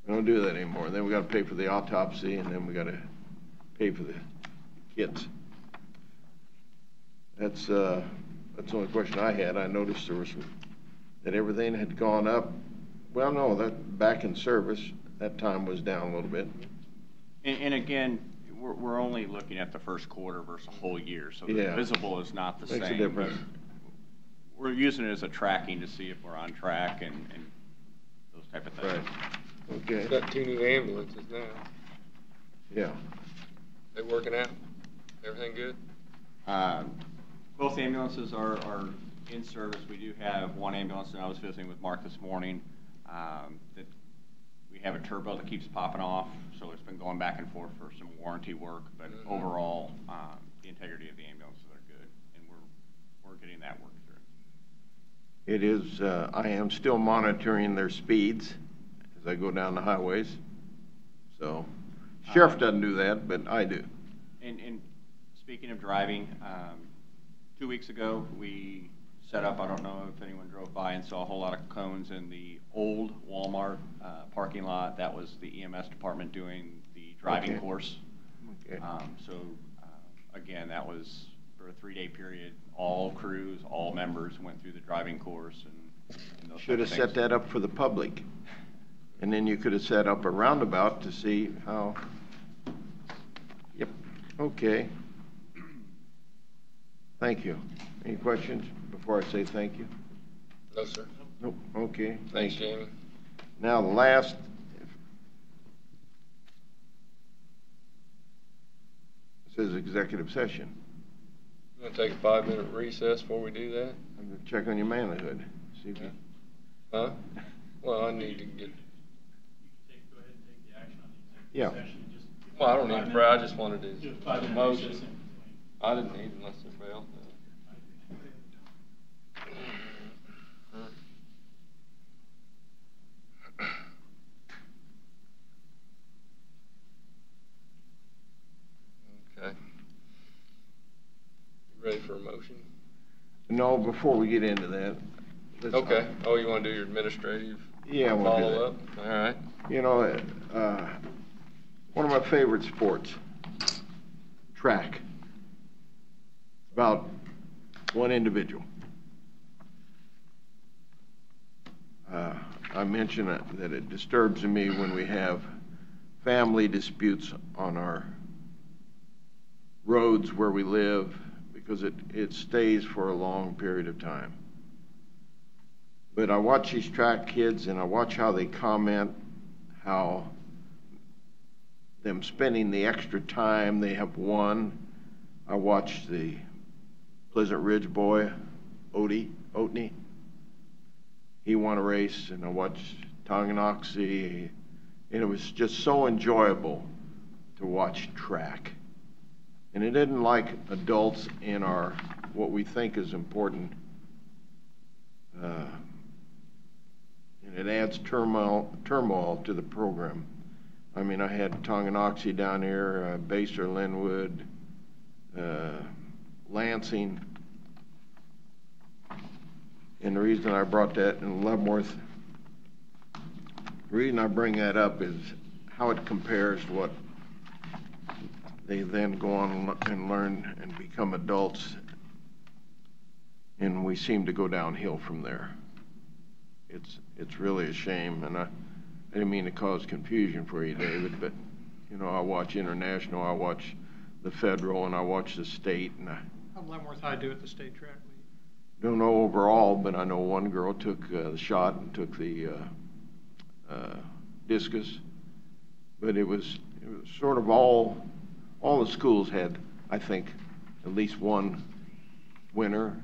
We don't do that anymore. Then we got to pay for the autopsy, and then we got to pay for the kits. That's That's the only question I had. I noticed there was, that everything had gone up. Well, no, that back in service, that time was down a little bit. And again, we're only looking at the first quarter versus a whole year, so the Yeah. visible is not the same. Makes a difference. We're using it as a tracking to see if we're on track and those type of things. Right. Okay. Got 2 new ambulances now. Yeah. They working out? Everything good? Both ambulances are in service. We do have one ambulance, and I was visiting with Mark this morning, that we have a turbo that keeps popping off, so it's been going back and forth for some warranty work, but overall, the integrity of the ambulances are good, and we're getting that work through. It is, I am still monitoring their speeds as I go down the highways. So, sheriff doesn't do that, but I do. And speaking of driving, 2 weeks ago, we set up, I don't know if anyone drove by and saw a whole lot of cones in the old Walmart parking lot. That was the EMS department doing the driving course. Okay. Again, that was for a 3-day period. All crews, all members went through the driving course. And those Should have type of set things. that up for the public. And then you could have set up a roundabout to see how. Yep, okay. Thank you. Any questions before I say thank you? No, sir. Nope, okay. Thanks, Jamie. Now, the last, it says executive session. You want to take a 5-minute recess before we do that? I'm going to check on your manhood. See if you. Huh? Well, I need to get. Yeah. Well, I don't need to, I just wanted to do a motion. I didn't need unless they failed. Okay. You ready for a motion? No, before we get into that. let's- Okay. Oh, you want to do your administrative Yeah, we'll do follow-up? All right. You know, one of my favorite sports, track. It's about one individual. I mentioned that it disturbs me when we have family disputes on our roads where we live because it stays for a long period of time. But I watch these track kids and I watch how they comment, how them spending the extra time they have won. I watched the Pleasant Ridge boy, Otney. He won a race, and I watched Tonganoxie, and it was just so enjoyable to watch track. And it isn't like adults in our, what we think is important, and it adds turmoil to the program. I mean, I had Tonganoxie down here, Baser, Linwood, Lansing. And the reason I brought that in Leavenworth, the reason I bring that up is how it compares to what they then go on and learn and become adults. And we seem to go downhill from there. It's really a shame, and I didn't mean to cause confusion for you, David, but you know, I watch international, I watch the federal, and I watch the state, and How'd Leavenworth High do at the state track meet? don't know overall, but I know one girl took the shot and took the discus. But it was sort of all the schools had, I think, at least one winner,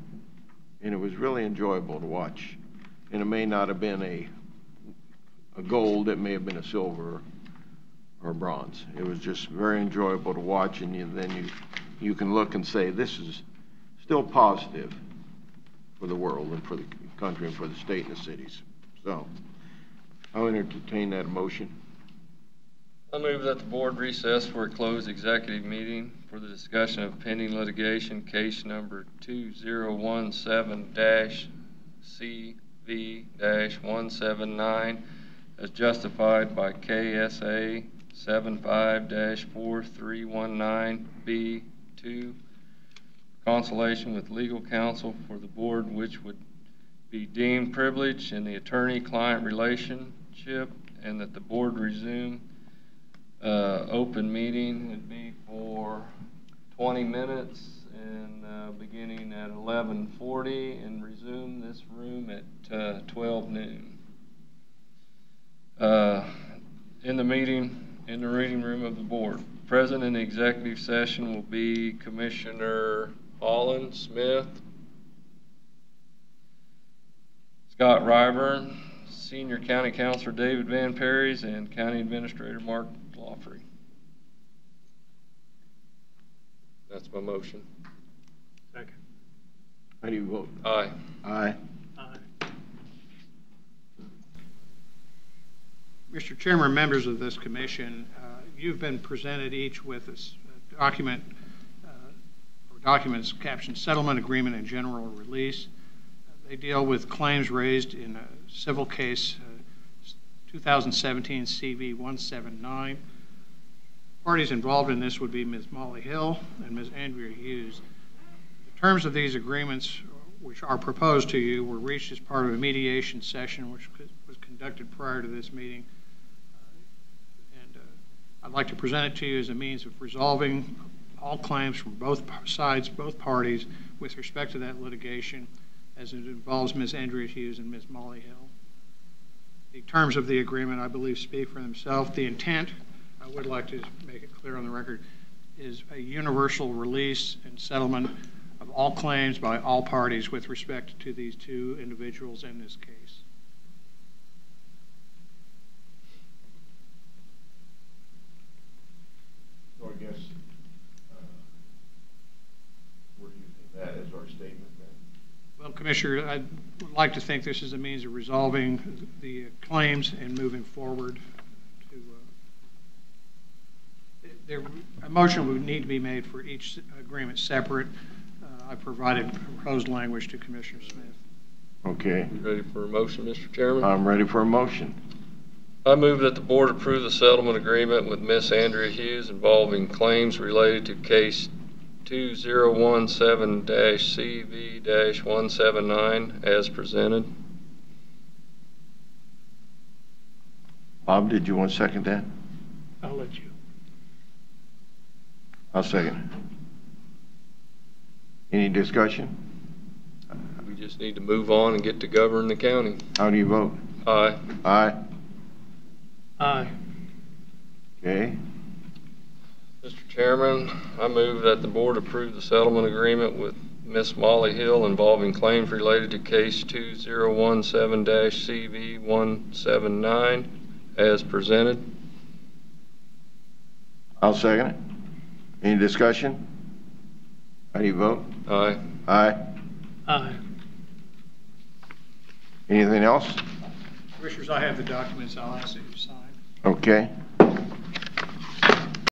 and it was really enjoyable to watch. And it may not have been a gold, it may have been a silver or bronze. It was just very enjoyable to watch, and then you can look and say, this is still positive for the world and for the country and for the state and the cities. So I'll entertain that motion. I move that the board recess for a closed executive meeting for the discussion of pending litigation, case number 2017-CV-179, as justified by KSA 75-4319B2, consultation with legal counsel for the board, which would be deemed privileged in the attorney-client relationship, and that the board resume open meeting would be for 20 minutes and beginning at 11:40 and resume this room at 12 noon. In the reading room of the board. Present in the executive session will be Commissioner Holland, Smith, Scott Ryburn, Senior County Counselor David Van Perrys, and County Administrator Mark Lawfrey. That's my motion. Second. How do you vote? Aye. Aye. Mr. Chairman, members of this commission, you've been presented each with a document or documents captioned Settlement Agreement and General Release. They deal with claims raised in a civil case 2017 CV 179. Parties involved in this would be Ms. Molly Hill and Ms. Andrea Hughes. The terms of these agreements, which are proposed to you, were reached as part of a mediation session which was conducted prior to this meeting. I'd like to present it to you as a means of resolving all claims from both sides, both parties, with respect to that litigation, as it involves Ms. Andrea Hughes and Ms. Molly Hill. The terms of the agreement, I believe, speak for themselves. The intent, I would like to make it clear on the record, is a universal release and settlement of all claims by all parties with respect to these two individuals in this case. So I guess, we're using that as our statement then? Well, Commissioner, I'd like to think this is a means of resolving the claims and moving forward. A motion would need to be made for each agreement separate. I provided proposed language to Commissioner Smith. Okay. You ready for a motion, Mr. Chairman? I'm ready for a motion. I move that the board approve the settlement agreement with Miss Andrea Hughes involving claims related to case 2017-CV-179 as presented. Bob, did you want to second that? I'll let you. I'll second it. Any discussion? We just need to move on and get to govern the county. How do you vote? Aye. Aye. Aye. Okay. Mr. Chairman, I move that the board approve the settlement agreement with Miss Molly Hill involving claims related to case 2017-CV-179 as presented. I'll second it. Any discussion? How do you vote? Aye. Aye. Aye. Anything else? Commissioners, I have the documents I'll ask that you sign. Okay.